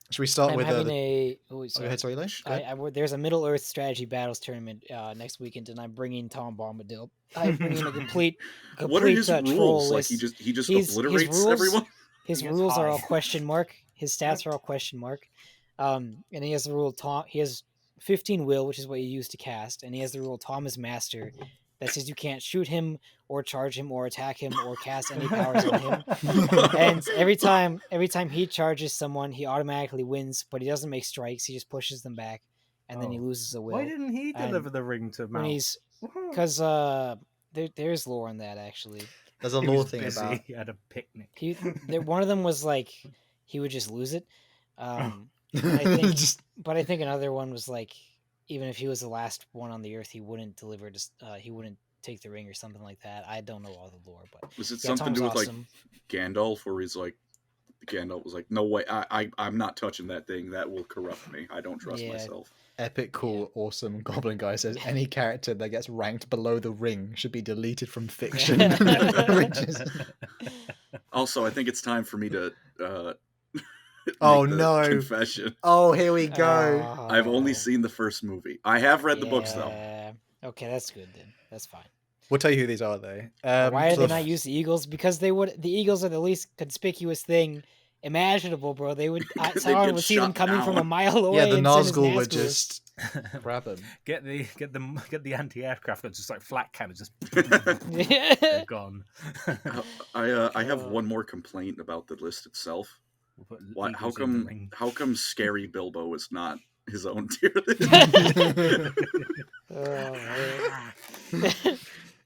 Should we start
I'm
with
having
the...
Oh,
Go
sorry.
ahead, sorry, Leish. Go ahead.
There's a Middle Earth strategy battles tournament next weekend, and I'm bringing Tom Bombadil. I'm bringing a complete
What are his
troll
rules? Like
list.
he just
His
obliterates
rules-
everyone.
His
He gets
rules are all
high.
question mark. His stats are all question mark. And he has the rule Tom. He has 15 will, which is what you use to cast, and he has the rule Tom is master. That says you can't shoot him or charge him or attack him or cast any powers on him. And every time he charges someone, he automatically wins, but he doesn't make strikes. He just pushes them back, and then he
Oh.
loses a will.
Why didn't he
And
deliver the ring to
when
Mount?
he's because there's lore on that actually.
There's a
He
law
was
thing
busy
about...
at a picnic.
One of them was like he would just lose it. I think,
Just-
but I think another one was like even if he was the last one on the earth, he wouldn't deliver. He wouldn't take the ring or something like that. I don't know all the lore, but
Was it
yeah,
something to do
Tom's
with
awesome.
like Gandalf, where he's like, Gandalf was like, "No way, I'm not touching that thing. That will corrupt me. I don't trust
Yeah.
myself."
Epic, cool, awesome Goblin Guy says any character that gets ranked below the ring should be deleted from fiction. Which is...
Also, I think it's time for me to
Oh,
make the
no.
confession.
Oh, here we go.
I've only
Oh,
seen the first movie. I have read the books though.
yeah. Okay, that's good then. That's fine.
We'll tell you who these are, though.
Why
so
did they
the
not use the Eagles? Because the Eagles are the least conspicuous thing imaginable, bro. They would
They'd
Sauron
get
would see them
shot
coming from a
down.
mile away.
Yeah, the
and send his
Nazgul would
Nazgul.
just grab them.
Get the anti-aircraft guns, just like flat cannons, just
Yeah.
they're gone.
I have one more complaint about the list itself.
We'll put
Why?
Eagles in the ring.
How come Scary Bilbo is not his own tier list?
Oh, man.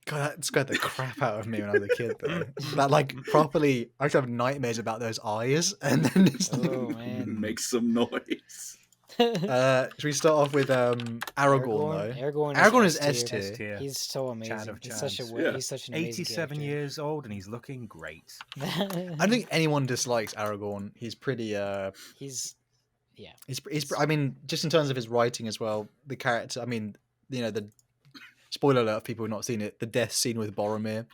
God, that scared the crap out of me when I was a kid, though. That, like, properly... I used to have nightmares about those eyes, and then just...
Oh, man.
Make some noise.
Should we start off with Aragorn, though? Aragorn is S tier.
S-tier.
He's so amazing.
Chad of
He's such a
Chads.
Yeah.
he's such an amazing
87
character.
years old and he's looking great.
I don't think anyone dislikes Aragorn. He's pretty...
He's
He's I mean, just in terms of his writing as well, the character... I mean, you know, the... Spoiler alert, if people who have not seen it, the death scene with Boromir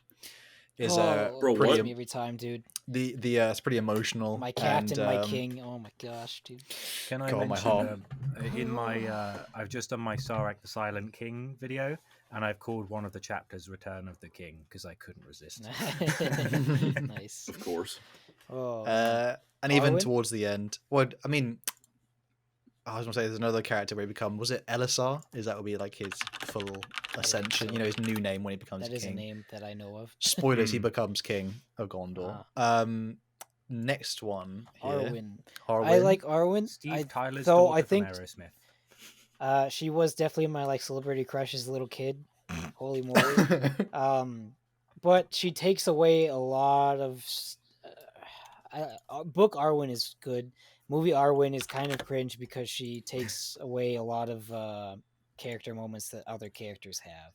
is
Bro,
it
what?
kills me every time, dude.
the it's pretty emotional.
My captain, my
and,
king. Oh my gosh, dude.
Can I
God, my
mention
heart.
in my I've just done my Sarek the Silent King video and I've called one of the chapters Return of the King because I couldn't resist.
Nice.
Of course.
Oh,
and even
Arwen?
towards the end, well, I mean, I was gonna say there's another character where he becomes, was it Elisar? Is that would be like his full ascension?
so.
You know, his new name when he becomes
that is a
king.
name that I know of.
Spoilers: he becomes king of Gondor. Next one, here,
Arwen.
Arwen.
I like Arwen.
Steve Tyler's
though
daughter
I think
from Aerosmith.
she was definitely my like celebrity crush as a little kid. Holy moly. but she takes away a lot of. Book Arwen is good. Movie Arwen is kind of cringe because she takes away a lot of character moments that other characters have.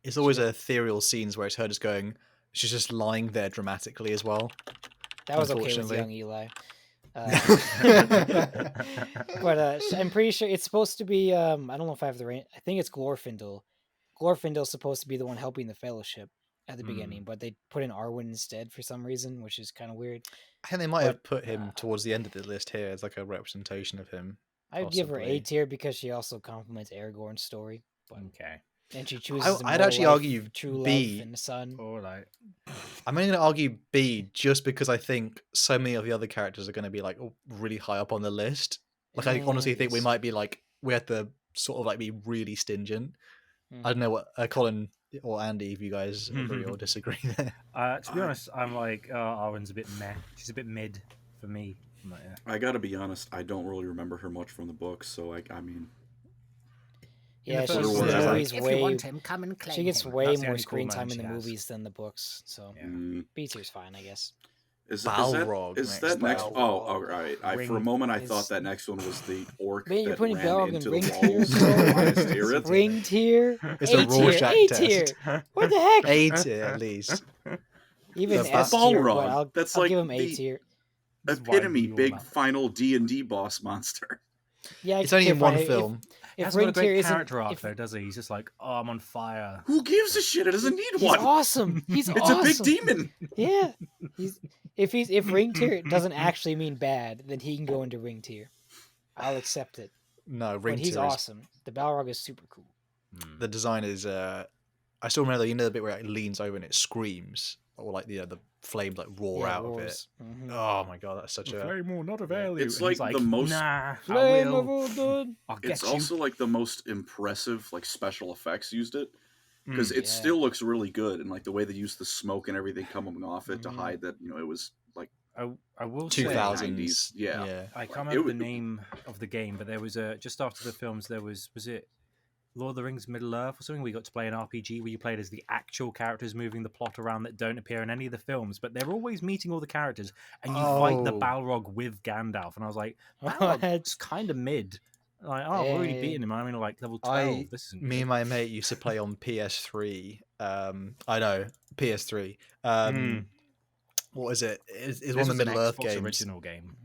It's always ethereal scenes where it's her just going. She's just lying there dramatically as well.
That was okay with
Unfortunately.
young Eli. But I'm pretty sure it's supposed to be. I don't know if I have the right. I think it's Glorfindel. Glorfindel's supposed to be the one helping the Fellowship at the beginning, but they put in Arwen instead for some reason, which is kind of weird.
I think they might have put him towards the end of the list here as like a representation of him.
I'd give her A
possibly.
tier because she also complements Aragorn's story. But,
Okay.
and she chooses.
I'd
more
actually
life,
argue
true
B.
love and the sun.
All right.
I'm only going to argue B just because I think so many of the other characters are going to be like really high up on the list. Like I honestly think we might be like we have to sort of like be really stingent. I don't know what Colin or Andy, if you guys agree or disagree there.
To be honest, I'm like Arwen's a bit meh. She's a bit mid for me. I'm like, yeah.
I gotta be honest, I don't really remember her much from the books, so I mean,
Yeah,
the
she's
first
in
one,
the
it's like,
movies
If
way.
you want him, come and claim
She gets
him.
way
That's the
more
only cool
screen
moment
time in
she
the
has.
movies than the books. So B tier's fine, I guess.
is
Balrog
that
next.
next?
Balrog.
Oh, all right. For a moment, I
Is-
thought that next one was the orc
Man, you're
that
putting
ran
Balrog in
into
ring
the
tier,
walls.
bro.
Minus Tirith.
Ring tier,
It's
A
a
tier,
Rorschach
A
test.
tier. What the heck?
A tier at least.
Even
The
S tier,
Balrog,
but I'll
that's
give
like
him A
the-
tier.
Epitome,
Why
big
Mjolnir?
final D&D boss monster.
Yeah,
It's only in one film.
He
If
hasn't got a
ring tier
great
isn't,
character arc
if,
though, does he? He's just like, oh, I'm on fire.
Who gives a shit? It doesn't need
he's
one.
awesome. He's
It's
awesome.
a big demon.
Yeah, if ring tier doesn't actually mean bad, then he can go into ring tier. I'll accept it.
No,
But
ring
he's
tier is
awesome. The Balrog is super cool.
the design is I still remember the bit where it leans over and it screams or like the flames like roar
Yeah,
out
roars.
of
Mhm.
it. Oh my god, that's such a
Flame will not avail you.
It's
And he's
like the most-
Nah,
Flame
I
of
will.
Odin.
I'll get
It's
you.
also like the most impressive like special effects used it because it
Yeah.
still looks really good and like the way they used the smoke and everything coming off it to
Mhm.
hide that it was like
I will say,
2000s.
yeah.
I can't
It
remember
wa-
the name of the game, but there was just after the films, there was it Lord of the Rings Middle Earth or something? We got to play an RPG where you played as the actual characters moving the plot around that don't appear in any of the films, but they're always meeting all the characters, and you fight the
Oh.
Balrog with Gandalf, and I was like,
What?
Balrog's kind of mid. Like, oh, I've already
Yeah.
beaten him. I'm in like level 12. This isn't
Me
good.
and my mate used to play on PS3. I know PS3. What is it? It's
This
one of
was
the
an
Middle Earth
Xbox
games.
original game.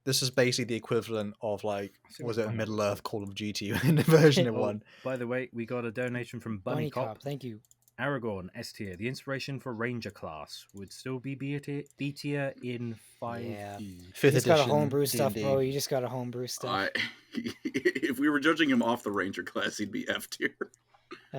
This is basically the equivalent of like
think
was
we'll
it
find out
Middle
what
Earth Call of Duty in the version it
Oh,
won.
by the way, we got a donation from Bunny
Bunny
Cop.
Cop, thank you.
Aragorn, S tier. The inspiration for Ranger class would still be B tier in 5e.
Yeah.
Fifth
You just got a
edition
homebrew stuff,
D&D.
bro. You just got a homebrew stuff.
If we were judging him off the Ranger class, he'd be F tier.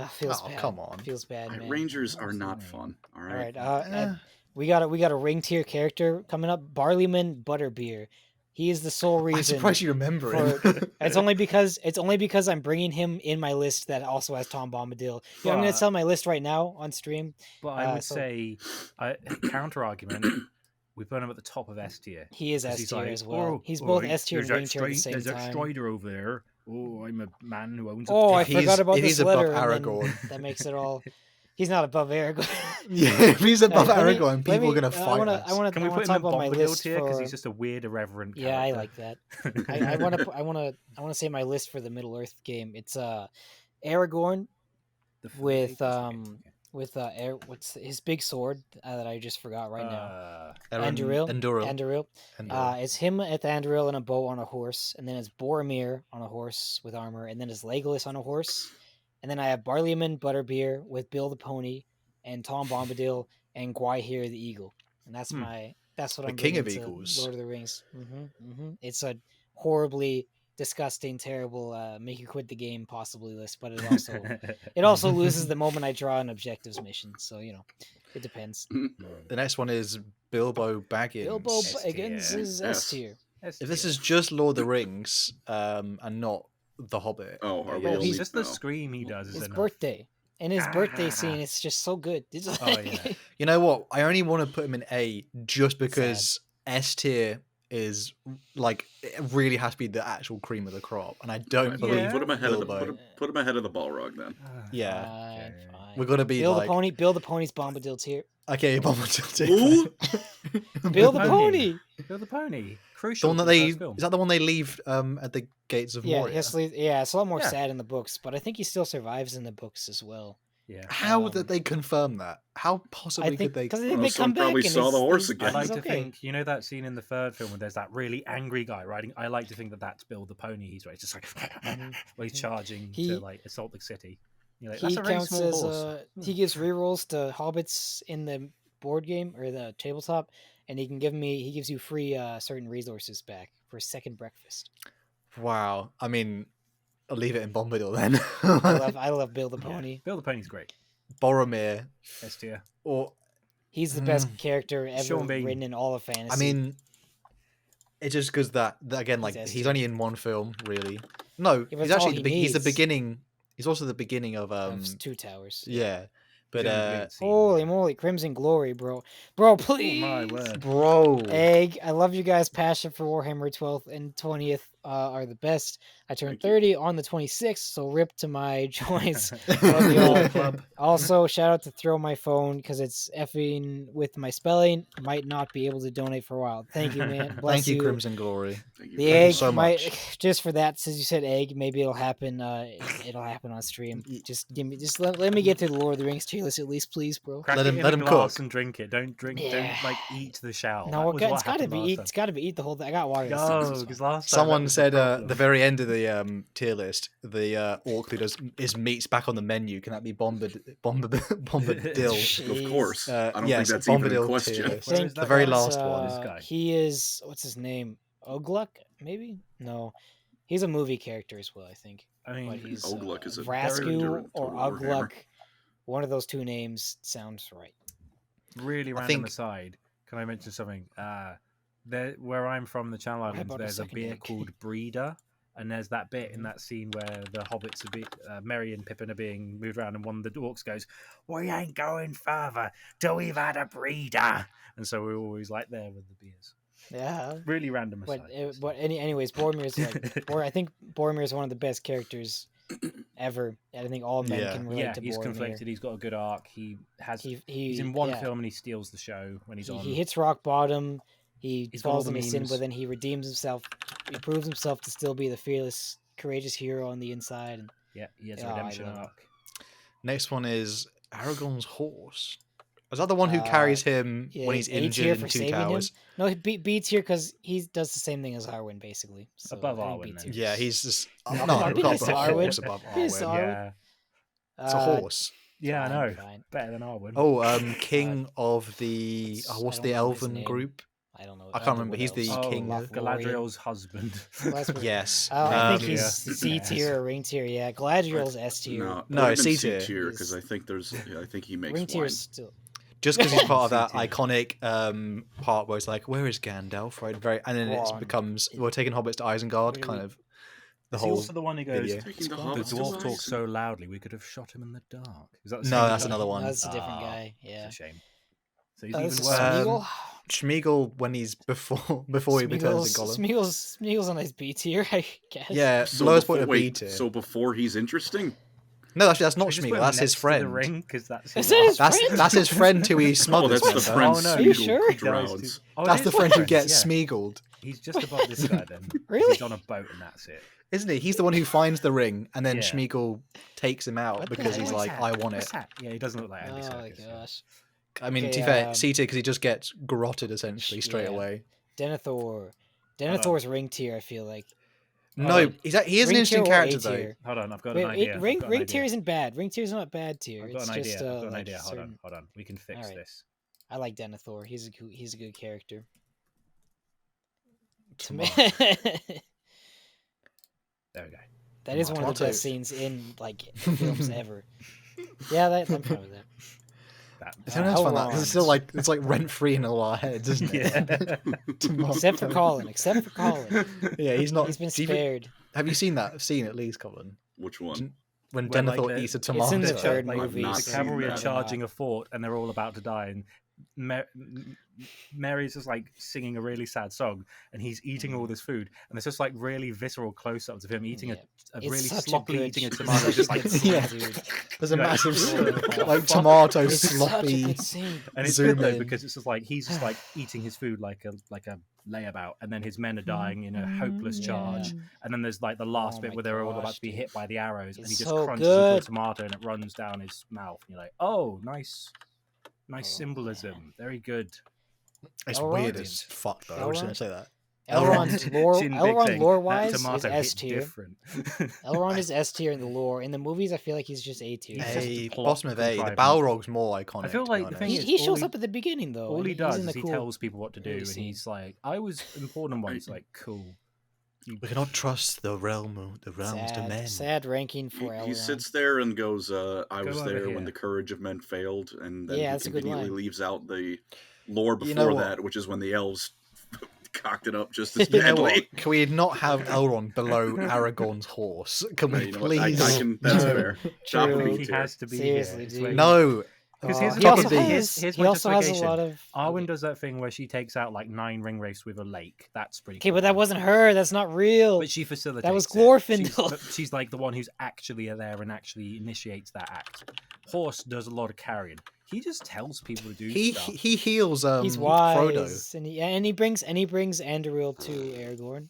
Feels
Oh,
bad.
come on.
Feels bad, man.
Rangers are not fun. All
All
right.
right. We got a ring tier character coming up. Barleyman Butterbeer. He is the sole
I'm
reason.
surprised you remember him.
It's only because I'm bringing him in my list that also has Tom Bombadil. Yeah, I'm gonna
But-
tell my list right now on stream.
But I would
so-
say, counter argument, we put him at the top of S tier.
He is
'Cause
S
he's
tier
like,
as well.
"Oh,
He's
oh,
both
hey,
S tier and ring tier at the same
There's that
time.
Strider over there. Oh, I'm a man who owns a
Oh, I
If he's-
forgot about
if
this
he's above
letter. and then
Aragorn.
That makes it all. He's not above Aragorn.
Yeah, if he's above
Let me-
Aragorn,
let
people
me-
are gonna
I
fight
wanna-
us.
I want
Can
to
we put him
talk
in
about my
Bombadil
list
tier because
for.
he's just a weird, irreverent
Yeah, I
character?
like that. I want to say my list for the Middle Earth game. It's Aragorn
The
with
Flames game.
what's his big sword that I just forgot right now.
Anduril.
Anduril.
Anduril.
It's him at the Anduril on a bow on a horse, and then it's Boromir on a horse with armor, and then it's Legolas on a horse, and then I have Barleyman Butterbeer with Bill the Pony, and Tom Bombadil and Gwaihir the Eagle, and that's what
The
I'm
King of
bringing to
Eagles.
Lord of the Rings. It's a horribly disgusting, terrible, make you quit the game possibly list, but it also loses the moment I draw an objectives mission. So it depends.
The next one is Bilbo Baggins.
Bilbo
S tier.
Baggins is
Yes.
S tier.
S
If this
tier.
is just Lord of the Rings, and not The Hobbit.
Oh, are we
Oh,
only-
he's
just the
no.
scream he does is
His
enough.
birthday. And his birthday scene is just so good. It's
Oh,
like,
yeah.
You know what? I only want to put him in A just because S tier is like it really has to be the actual cream of the crop, and I don't
Right,
believe
Yeah.
Put him ahead of the
Bilbo.
put him ahead of the Balrog then.
Yeah,
Fine,
Okay.
fine.
we're gonna be
Bill
like
the pony. Bill the pony's Bombadil tier.
okay, Bombadil
Who?
Bill the
Pony.
pony.
Bill the Pony.
The
Crucial.
one that
to the
they
first film.
is that the one they leave at the gates of
Yeah,
Moria?
yeah, it's a lot more
Yeah.
sad in the books, but I think he still survives in the books as well.
Yeah.
How did
Um,
they confirm that? How possibly
I think
could they?
because
I don't know,
they
someone
come back
probably
and
saw the horse
he's-
again.
I like
he's
to
okay.
think, you know that scene in the third film where there's that really angry guy riding. I like to think that that's Bill the Pony. He's right, just like well, he's charging
He-
to like assault the city. You're like,
He
that's a really
counts
small
as
horse.
he gives rerolls to hobbits in the board game or the tabletop, and he gives you free certain resources back for second breakfast.
Wow. I mean, I'll leave it in Bombadil then.
I love Bill the
Yeah.
Pony.
Bill the Pony's great.
Boromir,
S tier.
or
He's the best character ever
Sean Bean.
written in all of fantasy.
I mean, it's just because that again, like
S
he's
tier.
only in one film, really. No,
Yeah, but
he's
that's all
actually
he
he's the
needs.
beginning. He's also the beginning of
of Two Towers.
yeah, but
He's in the beginning scene,
Holy
yeah.
moly, Crimson Glory, bro,
Oh
please.
my word.
bro,
Egg, I love you guys' passion for Warhammer 12th and 20th are the best. I turned
Thank you.
30 on the 26th, so rip to my joints. Love you all.
Club.
Also, shout out to Throw My Phone because it's effing with my spelling. Might not be able to donate for a while. Thank you, man. Bless
thank you, Crimson Glory.
Thank you
The
very
Thank you
egg
so
might
much.
just for that, since you said egg, maybe it'll happen. It'll happen on stream. Just let me get to the Lord of the Rings tier list at least, please, bro.
Crack
Let
it
him-
in
let
a
him
glass
cook.
and drink it. Don't drink.
Yeah.
Don't like eat the shell.
No,
That was what
it's gotta
happened
be
last
eat.
time.
It's gotta be eat the whole thing. I got water.
No, because last time
Someone
that was
said
the
at the
problem.
very end of the tier list, the orc who does his meat's back on the menu. Can that be Bombadil?
Of course. I don't
yes,
think that's even a
Bombadil
question.
tier list.
Where is
The
that
very
guy?
last one.
This guy.
He is what's his name? Ogluk, maybe? No, he's a movie character as well. I think.
I
But
mean,
he's
Ogluk is a
Vrasku
character in
or
Total Warhammer.
Ogluk. One of those two names sounds right.
really
I
random
think-
aside. Can I mention something? There, where I'm from, the Channel Islands,
about a
there's a
second
beer
egg?
called Breeder, and there's that bit in that scene where the hobbits Merry and Pippin are being moved around, and one of the orcs goes, "We ain't going further till we've had a breeder," and so we're always like there with the beers.
Yeah.
Really random
But
aside.
anyways, Boromir's I think Boromir is one of the best characters ever. And I think all men
Yeah.
can relate
yeah,
to
he's
Boromir.
conflicted. He's got a good arc. He has. He's in
He
one
yeah,
film and he steals the show when he's on.
He hits rock bottom. He
He's got all
falls
the
into sin,
memes.
but then he redeems himself. He proves himself to still be the fearless, courageous hero on the inside. And
Yeah, he has
Yeah,
a
I
redemption
love him.
arc.
Next one is Aragorn's horse. Is that the one who
Uh,
carries him
yeah,
when he's
A tier
injured
for
in Two
saving him.
Towers?
No, B tier because he does the same thing as Arwen, basically. So
Above
I think
Arwen,
B
then.
tier.
Yeah, he's just
No,
no,
not
not
Penis
above
Arwen.
horse, above
Penis
Arwen.
Arwen.
Yeah,
It's a horse.
yeah, I know.
Fine.
Better than Arwen.
Oh, king of the
I
what's
don't
the
remember his
elven
name.
group?
I don't know.
I can't remember. He's the
oh,
king of-
Galadriel's husband.
Yes.
I think
Um,
he's
yeah.
C
Yes.
tier or ring tier. Yeah, Galadriel's S tier.
No,
No,
put him
it's
in
C tier.
because I think I think he makes
Ring tier
wine.
is still.
Just because he's part of that
C tier.
iconic part where it's like, where is Gandalf? Right, and then it
Ron.
becomes we're taking hobbits to Isengard,
Really?
kind of the
Is he
whole.
also the one who goes,
video.
Taking the
The
the
hobbits to
dwarf
Isengard.
talks so loudly we could have shot him in the dark. Is that the
No,
same
that's
guy?
another one.
No, that's a different
Ah,
guy. Yeah.
It's a shame. So he's
This
even
is
worse.
Smeagol.
Schmeagol when he's before he returns to Gollum.
Smeagol's on his B tier, I guess.
Yeah,
So
lowest
before,
point of B
wait,
tier.
so before he's interesting?
No, actually, that's not
Should we just put
Schmeagol.
him
That's his
next to
friend.
The ring, 'cause that's
Is
his
that his
arc.
friend?
That's his friend who he
Oh,
smothers.
that's the
remember?
friend
Oh, no.
Are you
Smeagol
sure?
drowns.
Oh,
That's
it
the
is
friend who
friend,
gets
yeah.
Smeagoled,
He's just above this guy then. 'cause
Really?
He's on a boat and that's it.
isn't he? He's the one who finds the ring, and then
Yeah.
Schmeagol takes him out
What the
because
hell
he's
is
like,
that?
I want
What's
it.
that? Yeah, he doesn't look like
Oh
Andy
my
Serkis. yeah.
gosh.
I mean,
Okay,
to be fair,
um,
C tier because he just gets garroted essentially straight
yeah.
away.
Denethor. Denethor's ring tier, I feel like.
No, he is an
Ring
interesting
tier or A
character though.
tier?
Hold on, I've got
Wait,
an idea.
ring
I've got an
ring
idea.
tier isn't bad. Ring tier's not bad tier.
I've got
It's
an
just
idea. I've got an
like
idea. Hold
certain...
on. We can fix
Alright.
this.
I like Denethor. He's a good character. To
Come
me,
on.
There we go.
that is
Come
one
on,
of the best
Tomato.
scenes in like films ever. Yeah, I'm fine with that.
It's nice fun that because it's still
Elrond.
like it's like rent free in all our heads, isn't it?
Yeah.
Except for Colin. Except for Colin.
Yeah, he's not.
He's been
do you even-
spared.
Have you seen that scene at least, Colin?
Which one?
When
When, like,
Denethor
the-
eats a
It's in
tomato.
the
The
third
like,
movie.
not
the
seen
cavalry are
that.
charging a fort and they're all about to die and Mary's just like singing a really sad song, and he's eating all this food, and there's just like really visceral close-ups of him eating a
It's
really
such a
sloppily
good
eating a
sh-
tomato,
such a
just like
good scene,
Yeah.
dude.
There's a
You're like,
massive
"Oh,
like
fuck."
tomato
It's such a
sloppy.
good scene.
And it's
Zoom
good though
in.
because it's just like he's just like eating his food like a layabout, and then his men are dying in a hopeless charge,
Yeah.
and then there's like the last
Oh
bit
my
where they're all about
gosh,
to be
dude.
hit by the arrows, and
It's
he just
so
crunches into a
good.
tomato and it runs down his mouth, and you're like, oh, nice
Oh,
symbolism, very good.
It's
Elrond?
weird as fuck though. I was gonna
Elrond?
say that.
Elrond's lore,
Shin Big
Elrond
saying,
lore
"That
wise is
tomato hit
S tier.
different."
Elrond is S tier in the lore. In the movies, I feel like he's just A tier.
He's just
A
a plot
bottom of A. The
contrivance.
Balrog's more iconic.
I feel
to be
like the thing
honest.
is,
He
all
shows
he-
up at the beginning though.
all
and
he
he's
does
in the
is he
cool-
tells people what to do,
early
and
scene.
he's like, "I was important once." Like, cool.
We cannot trust the realms to men.
Sad ranking for Elrond.
He sits there and goes, "I was
over
there
here."
when the courage of men failed," and then
Yeah,
he
that's a good
conveniently
line.
leaves out the lore
You know
before
what?
that, which is when the elves cocked it up just as
You know what?
badly.
Can we not have Elrond below Aragorn's horse? Can
No,
we
you know what? I
please?
can. That's
No.
fair. Top of
True.
the
He
meat tier.
has to be
Seriously,
here. It's
dude.
like-
No.
Because here's
he
the
also
thing,
has,
here's
he
my
also has a
justification.
lot of.
Arwen does that thing where she takes out like 9 ring wraiths with a lake. That's pretty
Okay,
cool.
but that wasn't her. That's not real.
But she facilitates.
That was
it.
Glorfindel.
But she's like the one who's actually there and actually initiates that act. Horse does a lot of carrying. He just tells people to do
He
stuff.
heals
He's
Frodo.
wise, and he brings Anduril to Aragorn,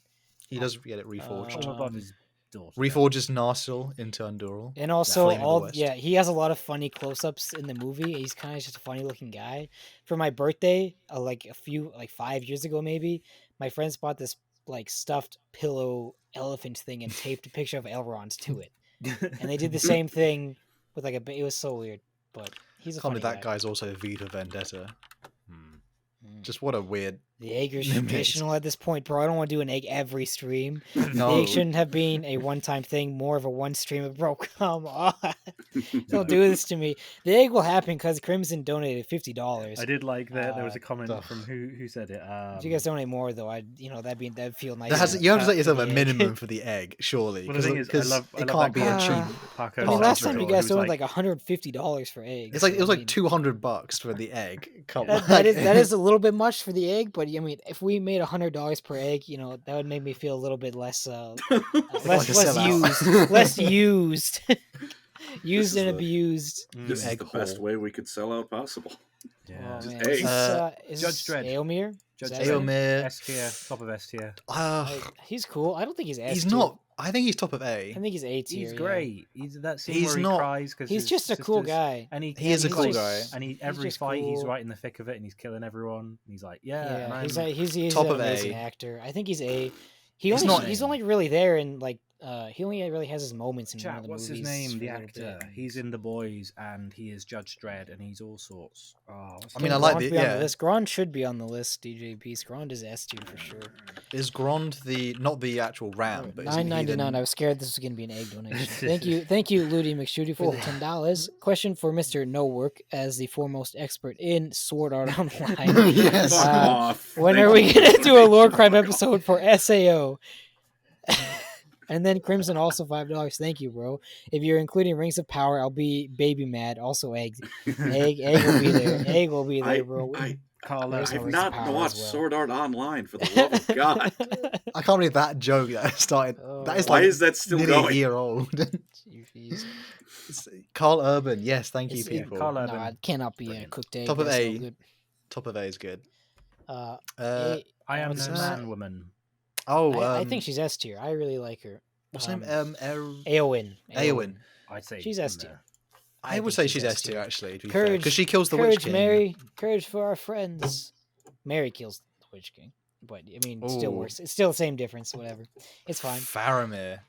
He does get it reforged.
From above his daughter.
Reforges Narsil into Anduril.
and also
Flame of the
all
West.
he has a lot of funny close-ups in the movie. He's kind of just a funny-looking guy. For my birthday, like 5 years ago maybe, my friends bought this like stuffed pillow elephant thing and taped a picture of Elrond to it, and they did the same thing with like it was so weird, but he's a
Can't
funny
believe that
guy.
guy's also Vita Vendetta.
Mm.
Just what a weird.
The egg is
Limit.
traditional at this point, bro. I don't want to do an egg every stream. The
No.
egg shouldn't have been a one-time thing, more of a one stream. Bro, come on. Don't do this to me. The egg will happen because Crimson donated $50.
I did like that. There was a comment
ugh.
from who said it.
If you guys donate more, though, that'd feel nice.
That has, you have to set yourself a
the egg.
minute for the egg, surely.
Well, the thing is, I love
it
that
can't be a
part.
cheap.
Paco
I mean,
Oh,
last
that's
time you
cool.
guys
He was
donated like $150 for eggs.
It's like it was
I
like
mean,
$200 for the egg. Come
that,
on.
that is a little bit much for the egg, but I mean, if we made $100 per egg, that would make me feel a little bit less
Like a
less
sellout.
used, less used, used
is
and
the-
abused.
This is
Egg
the best
hole.
way we could sell out possible.
Yeah.
Oh,
Just
man.
eggs.
Is
Judge
this
Dredd.
Aelmir?
Judge
Is that
Dredd.
his name?
Aelmir.
S tier, top of S tier.
He's cool. I don't think he's S
He's
tier.
not. I think he's top of A.
I think he's A tier.
He's
yeah.
great. He's that scene
He's
where he
not-
cries because
He's just a cool guy.
And
He is a
he's
cool
just-
guy.
And every
just
fight he's
cool.
right in the thick of it, and he's killing everyone. And he's like, yeah, and
Yeah,
I'm,
he's
Top
an
of A.
amazing actor. I think he's A.
He's not
He's
A.
only really there in like he only really has his moments in one
Chat,
of the
what's
movies.
his name?
for
The
a little
actor.
bit.
He's in The Boys, and he is Judge Dredd, and he's all sorts. Oh, what's
I
his
mean,
name?
I like
Grond
the-
be on
yeah.
the list. Grond should be on the list. DJP. Grond is S tier for sure.
Is Grond not the actual ram, but isn't he
$9.99.
the-
I was scared this was gonna be an egg donation. Thank you, Ludi McShooty for the $10. Question for Mr. No Work as the foremost expert in Sword Art Online.
Yes.
Fuck off.
When
Thank
are we
you.
gonna do a lore
Fuck
crime
off.
episode for SAO? And then Crimson also $5. Thank you, bro. If you're including Rings of Power, I'll be baby mad. Also egg will be there. Egg will be there, bro.
Carl
There's no
I've
Rings of
not
Power as
watched
well.
Sword Art Online, for the love of God.
I can't believe that joke that started. That is
Why
like
is that still
nearly a
going?
year old.
Jeez.
It's Carl Urban, yes, thank you,
It's-
people.
Carl
No,
Urban.
it cannot be a
Brilliant.
cooked egg.
Top of
That's no
A.
good.
Top of A is good.
Uh,
I am
what's
no
his
man,
name?
woman.
Oh,
I think she's S tier. I really like her.
what's her
um,
name?
Eowyn.
Eowyn.
I'd say
She's
in
S tier.
there.
I would
think
say she's S tier actually.
Courage,
because she kills the Witch
Courage,
King.
Mary. Courage for our friends. Mary kills the Witch King. But, I mean, it still
Ooh.
works. It's still the same difference. Whatever. It's fine.
Faramir.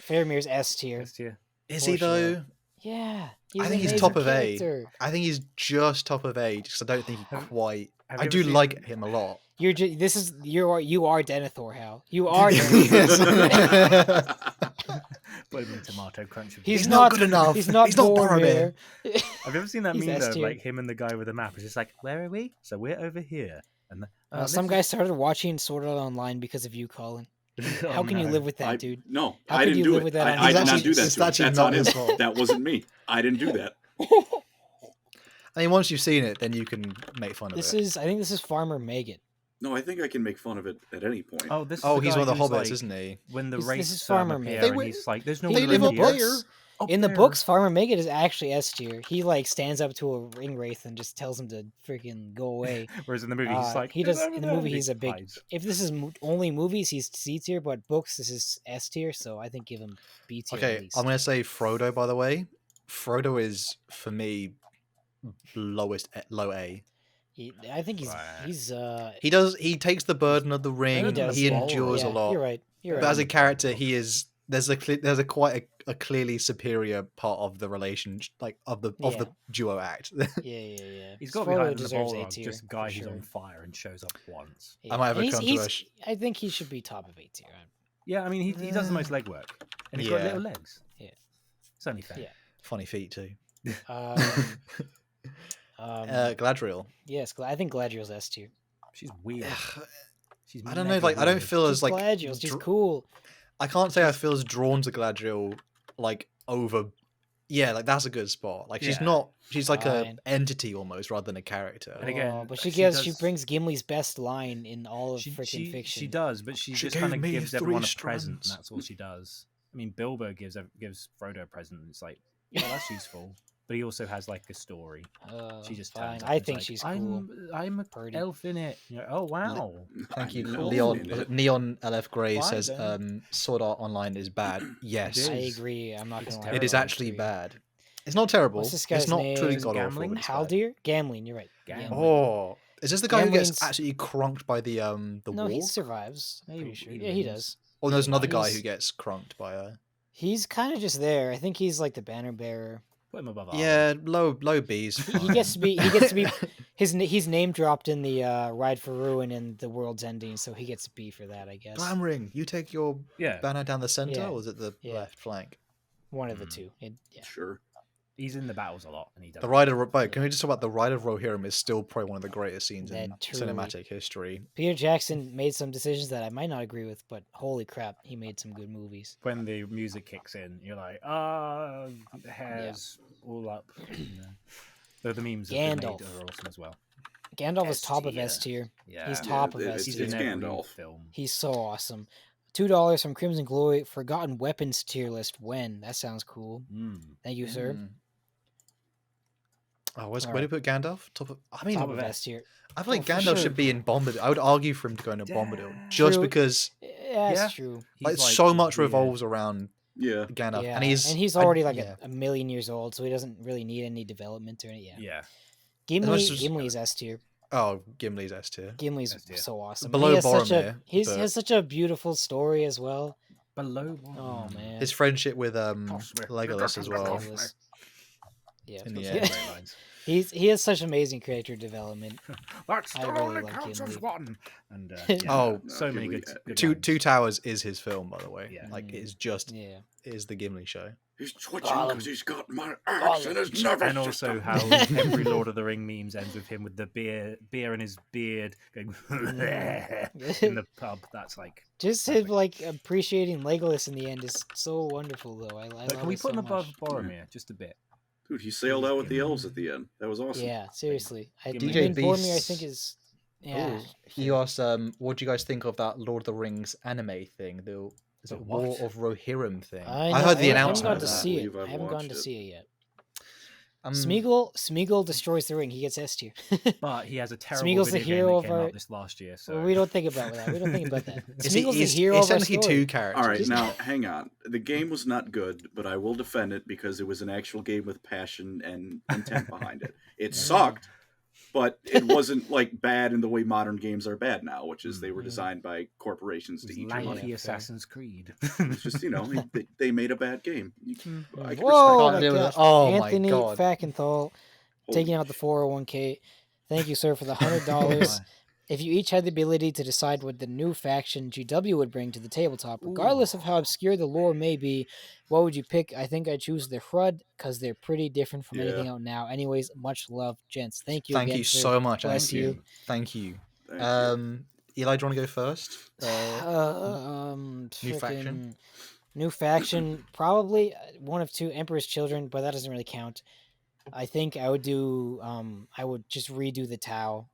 Faramir's S tier.
S tier.
Is
For
he
sure.
though?
Yeah.
I
an
think he's
amazing
top of A.
character.
I think he's just top of A, just 'cause I don't think he
Have-
quite.
have
I
you
do
ever seen-
like him a lot.
You are Denethor, Hal. You are
Yes.
Denethor.
Put him in tomato crunch.
He's
not good enough.
He's not
He's not
Boromir.
Have you ever seen that
He's
meme
S
though?
tier.
Like him and the guy with the map. It's just like, where are we? So we're over here. And
Some guy started watching Sword Art Online because of you, Colin.
Oh,
How can you live with that, dude?
No,
How
I
could
didn't
you
do
live
it.
with that on
I
his
did not
actually-
do that
it's
to him.
actually
That's
not
on
his
him.
fault.
That wasn't me. I didn't do that.
I mean, once you've seen it, then you can make fun of
This
it.
is, I think this is Farmer Maggot.
No, I think I can make fun of it at any point.
Oh, this.
Oh,
is the
he's
guy
one of the
who's
hobbits,
like,
isn't he?
When the
This is
wraiths
Farmer
appear,
Maggot.
and he's like, "There's no
They
one
live
in
up
here."
there.
Up
In the
there.
books, Farmer Maggot is actually S tier. He like stands up to a ring wraith and just tells him to freaking go away.
Whereas in the movie, he's like,
he
"It's
does
over
in the
there,"
movie.
and he
He's a big.
hides.
If this is only movies, he's C tier, but books, this is S tier. So I think give him B tier at
Okay,
least.
I'm gonna say Frodo. By the way, Frodo is for me low A.
I think
Right.
He takes the burden of the ring.
he does.
He
yeah,
endures
yeah,
a lot.
You're right. You're
But
right.
as a character, he is there's a quite a clearly superior part of the relation, like of the
Yeah.
duo act.
Yeah.
He's got to be
Frodo
higher than the
deserves A
Balrog,
tier,
just a guy
for
who's
sure.
on fire and shows up once.
I might have
And
a
he's-
controversial.
I think he should be top of A tier.
Yeah, I mean, he does the most legwork, and he's got
Yeah.
little legs.
Yeah.
It's only fair.
Yeah.
Funny feet too. Galadriel.
Yes, I think Galadriel's S tier.
She's weird. She's
I don't know.
mega
Like I don't
weird.
feel
She's
as like
Galadriel. She's
dr-
cool.
I can't say I feel as drawn to Galadriel like over. Yeah, like that's a good spot. Like she's
Yeah.
not. She's like
Fine.
an entity almost rather than a character.
And again,
Oh, but
she
she
does-
brings Gimli's best line in all of
She,
freaking
she,
fiction.
she does, but she
She
just
gave
kind of
me
gives
3
everyone a present, and
strands.
that's all she does. I mean, Bilbo gives Frodo a present, and it's like, well, that's useful. But he also has like a story. She just
fine.
turns up
I
and is
think
like,
she's cool.
I'm a
Pretty.
elf in it. You're like, oh wow.
Thank you,
No,
Leon.
in it.
Neon LF Grey
Why
says
then?
Sword Art Online is bad. Yes,
I
is.
agree. I'm not
It's
gonna lie.
it is
I
actually
agree.
bad. It's not terrible.
What's this
It's
guy's
not
name?
truly
Is it
god awful.
Gamling?
but it's bad.
Haldir? Gamling, you're right.
Gamling.
Oh, is this the guy who gets
Gamling's-
absolutely crunked by the
No,
wall?
he survives.
He-
Pretty sure.
he
Yeah, he
wins.
does.
Or there's another guy
He's-
who gets crunked by a.
He's kind of just there. I think he's like the banner bearer.
Put him above Arwen.
Yeah, low B's.
He gets to be. He gets to be. He's name dropped in the Ride for Ruin and the World's Ending, so he gets a B for that, I guess.
Glam Ring, you take your
Yeah.
banner down the center,
Yeah.
or is it the
Yeah.
left flank?
One of the
Mm.
two. Yeah.
Sure.
He's in the battles a lot, and he does.
The Ride of can we just talk about the Ride of Rohirrim is still probably one of the greatest scenes in
That truly-
cinematic history.
Peter Jackson made some decisions that I might not agree with, but holy crap, he made some good movies.
When the music kicks in, you're like, hairs all up. You know. Though the memes that they made
Gandalf.
are awesome as well.
Gandalf is
S
top of
tier.
S tier.
Yeah,
He's top of
it-
S
it's-
tier.
He's
it's
in every
Gandalf.
film.
He's so awesome. $2 from Crimson Glory Forgotten Weapons tier list. When? That sounds cool.
Mm.
Thank you, sir.
Mm. Oh, where do
Alright.
you put Gandalf? Top of. I mean,
Top of S tier.
I feel like
Oh, for
Gandalf
sure.
should be in Bombadil. I would argue for him to go into Bombadil just
True.
because
Yeah, that's true.
like,
He's
so much
weird.
revolves around
Yeah.
Gandalf,
Yeah,
and he's
already like
yeah.
a million years old, so he doesn't really need any development or any. Yeah.
Yeah.
Gimli,
as-
Gimli's S tier.
Oh, Gimli's S tier.
Gimli's
S tier.
so awesome.
Below
he has such a
Boromir,
he
but-
has such a beautiful story as well.
Below one.
Oh man,
His friendship with
Toss me.
Legolas as well.
Legolas. Yeah,
In the
Those
end.
are great lines.
he has such amazing character development.
That
I
still
really
only
like
counts as
Gimli.
one. And
Oh,
so many
Gimli,
good. good
Two
lines.
Towers is his film, by the way.
Yeah.
Like it's just
Yeah,
is the Gimli show.
He's twitching
Gollum.
because he's got my axe in his nervous
And also
system.
how every Lord of the Ring memes ends with him with the beer in his beard going in the pub. That's like.
just him like appreciating Legolas in the end is so wonderful though. I
But
love
can we
it
put
so
him above
much.
Boromir just a bit?
Dude, he sailed out with the elves at the end. That was awesome.
Yeah, seriously.
Gimli.
DJ
Boromir, I
Beast-
think is yeah.
Ooh, he asked, "What do you guys think of that Lord of the Rings anime thing? The is
The
it War
what?
of Rohirrim thing?
I,
I heard the
I
announcement.
haven't gone to
of that.
see
I
it.
believe
I
I've
haven't gone
watched
to
it.
see it yet.
Um,
Smeagol destroys the ring. He gets S tier.
But he has a terrible
Smeagol's the
video game
hero
that
of
came
our-
out this last year. So
Well, we don't think about that. We don't think about that.
is he,
Smeagol's
he's,
the hero
he's
of our
technically
story.
two characters.
All right, now hang on. The game was not good, but I will defend it because it was an actual game with passion and intent behind it. It sucked, but it wasn't like bad in the way modern games are bad now, which is they were designed by corporations to eat your
lanky
money.
fair.
Assassin's Creed.
It's just they made a bad game. I can
Whoa,
Can't
my
deal with
gosh.
it. Oh my
Anthony
God.
Fackenthal taking out the 401k. Thank you, sir, for the $100. If you each had the ability to decide what the new faction GW would bring to the tabletop, regardless of how obscure the lore may be, what would you pick? I think I'd choose the Hrud because they're pretty different from anything out now. Anyways, much love, gents. Thank you.
Thank
again,
you
sir.
so much,
Bless
Anthony.
you.
Thank you.
Thank you.
Eli, do you want to go first?
New
faction?
New faction, probably one of two Emperor's Children, but that doesn't really count. I think I would do. I would just redo the Tau,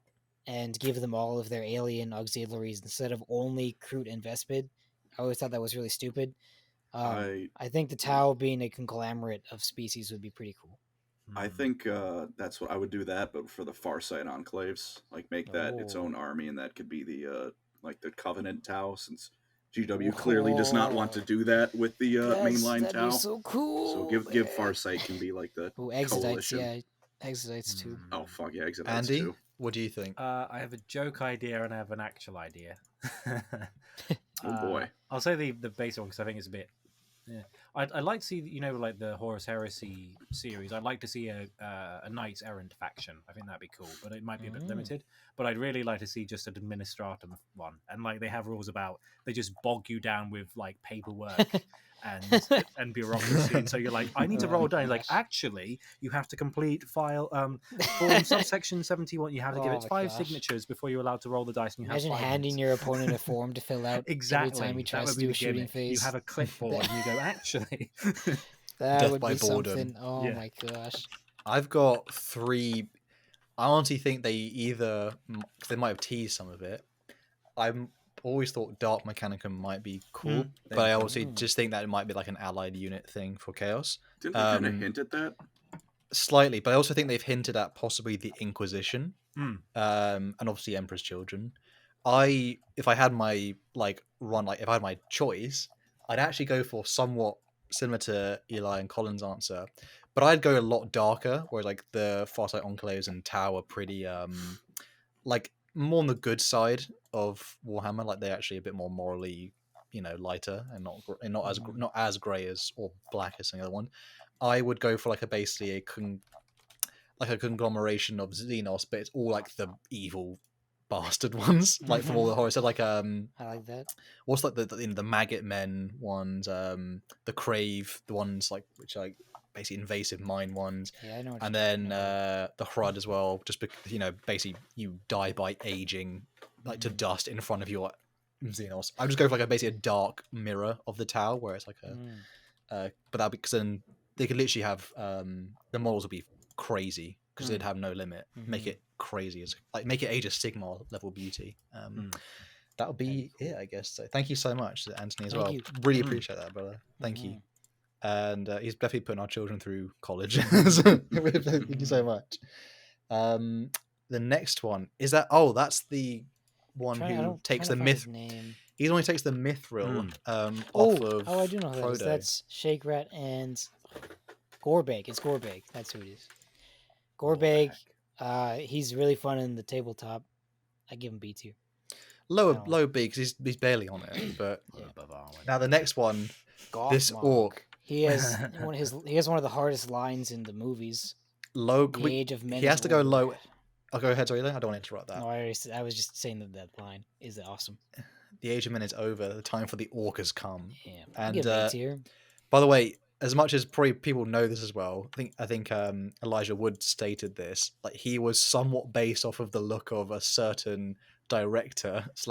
and give them all of their alien auxiliaries instead of only Kroot and Vespid. I always thought that was really stupid. I think the Tau being a conglomerate of species would be pretty cool.
I think that's what I would do that, but for the Farsight enclaves, like make that its own army, and that could be the like the Covenant Tau, since GW clearly does not want to do that with the mainline
that'd
Tau.
be so cool.
So give Farsight can be like the coalition.
Yeah, Exodites too.
Oh fuck yeah, Exodites
Andy,
too.
what do you think?
I have a joke idea and I have an actual idea.
Oh boy.
I'll say the basic one because I think it's a bit. Yeah, I'd like to see, you know, like the Horus Heresy series. I'd like to see a Knights Errant faction. I think that'd be cool, but it might be a bit limited. But I'd really like to see just an Administratum one, and like they have rules about they just bog you down with like paperwork and bureaucracy, and so you're like, I need to roll down. Like, actually, you have to complete form subsection 71. You have to give it 5 signatures before you're allowed to roll the dice. And you
Imagine
have 5
handing
minutes.
your opponent a form to fill out
Exactly.
every time he
That
tries
would
to
be
do
the
a shooting
gimmick.
phase.
You have a clipboard and you go, actually.
That
Death
would
by
be
boredom.
something. Oh
Yeah.
my gosh.
I've got 3. I honestly think they either, because they might have teased some of it. I've always thought Dark Mechanicum might be cool, but I also just think that it might be like an allied unit thing for Chaos.
Didn't they kind of hint at that?
Slightly, but I also think they've hinted at possibly the Inquisition, and obviously Emperor's Children. If I had my if I had my choice, I'd actually go for somewhat similar to Eli and Colin's answer, but I'd go a lot darker, where like the Farsight Enclaves and Tau are pretty like more on the good side of Warhammer. Like they're actually a bit more morally, lighter and not as grey as or black as the other one. I would go for like a conglomeration of Xenos, but it's all like the evil bastard ones, like from all the horror. So like
I like that.
what's like the Maggot Men ones, the Crave, the ones like which are like basically invasive mind ones.
Yeah, I know.
And then the Hrud as well, just because basically you die by aging like to dust in front of your Xenos. I would just go for like basically a dark mirror of the Tau, where it's like but that'll be because then they could literally have the models would be crazy because they'd have no limit. Make it crazy as make it Age of Sigmar level beauty. That would be it, I guess. So thank you so much, Anthony, as well.
you.
Really appreciate that, brother. Thank you. And he's definitely putting our children through college. Thank you so much. The next one is that. Oh, that's the one who takes the myth. He's only takes the mithril off of.
Oh, I do know who that is.
Frodo.
That's Shake Rat and Gorbag. It's Gorbag. That's who it is. Gorbag. He's really fun in the tabletop. I give him B tier.
Low B because he's barely on it. But now the next one, this orc.
He has one of the hardest lines in the movies. Age of Men.
He has to go low. I'll go ahead, sorry, I don't want to interrupt that.
No, I was just saying that line is awesome.
The Age of Men is over. The time for the orc has come.
Yeah,
and by the way, as much as probably people know this as well, I think Elijah Wood stated this. Like he was somewhat based off of the look of a certain director /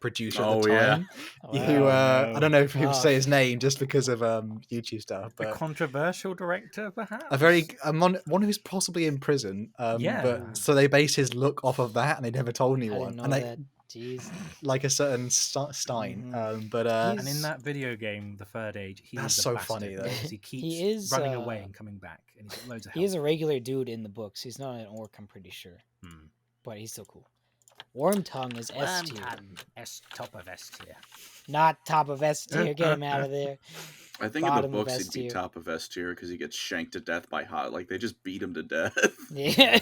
producer at the time. Who I don't know if people say his name just because of YouTube stuff, but
a controversial director, perhaps.
One who's possibly in prison. But so they based his look off of that, and they never told anyone.
Jeez.
Like a certain Stein, but
and in that video game, The Third Age,
that's so funny though.
He keeps running away and coming back, and he's got loads of help.
He is a regular dude in the books. He's not an orc, I'm pretty sure, but he's still cool. Wormtongue is S tier.
Top of S tier.
Not top of S tier. Get him out of there.
I think in the books he'd be top of S tier because he gets shanked to death by like they just beat him to death.
Yeah.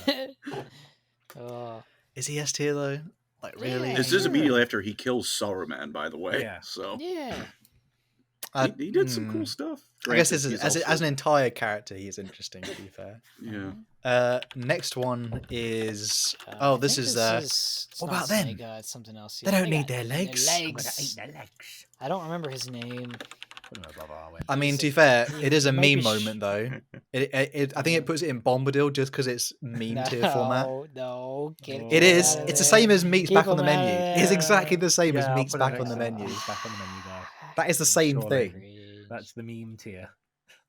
Is he S tier though? Like really?
Yeah, this is immediately after he kills Saruman, by the way. Yeah. So
yeah,
he did some cool stuff.
I guess as an entire character, he is interesting. To be fair.
Yeah.
Next one is this is what about them?
It's something else.
They don't need their legs.
I don't remember his name.
I mean, to be fair, it is a meme moment though. I think it puts it in Bombadil just because it's meme tier format.
No,
it is. It's the same as Meat's back on the menu. It's exactly the same as Meat's back on the menu.
Back on the menu, guy.
That is the same thing.
That's the meme tier.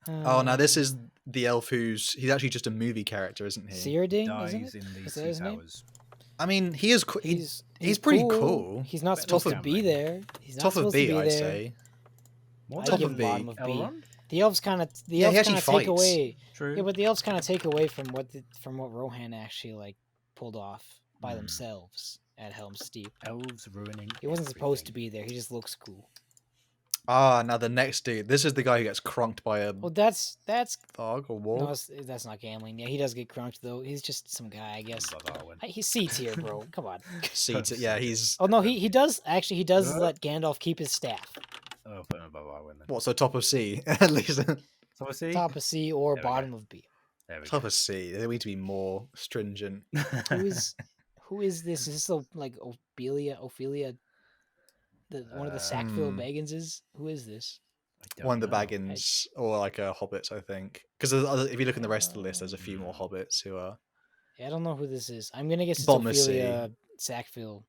Oh, now this is the elf he's actually just a movie character, isn't he?
Searading, isn't
Dies
it?
in the
Is that
Sea
his name?
Towers.
I mean, he is. He's pretty cool.
He's not
But
supposed to
top
be
of-
there. He's not
Top of
supposed
B,
to be
I'd
there.
say.
More
I'd
Top
give
of
him
B.
bottom of B.
Elrond?
The elves kind of
Yeah, he actually
take
fights.
away.
True.
Yeah, but the elves kind of take away from what Rohan actually like pulled off by
Hmm.
themselves at Helm's Deep.
Elves ruining.
He wasn't supposed to
everything.
be there. He just looks cool.
Ah, now the next dude. This is the guy who gets crunked by a
Well, that's
dog or
no,
wolf.
that's not gambling. Yeah, he does get crunked though. He's just some guy, I guess.
Love Arwen.
He's C tier, bro. Come on.
Yeah, he's
Oh no, he does actually. He does
Uh.
let Gandalf keep his staff.
Oh, put him above Arwen then.
what's the top of C at least.
So we'll see.
Top of C or
There we go.
bottom of B.
There we
Top
go.
of C. They need to be more stringent.
Who is this? Is this like Ophelia? One of the Sackville
Hmm.
Bagginses? Who is this?
I don't
One of the
know.
Baggins or like hobbits, I think. Because if you look in the rest of the list, there's a few more hobbits who are.
Yeah, I don't know who this is. I'm gonna guess it's
Bottom of C.
Ophelia Sackville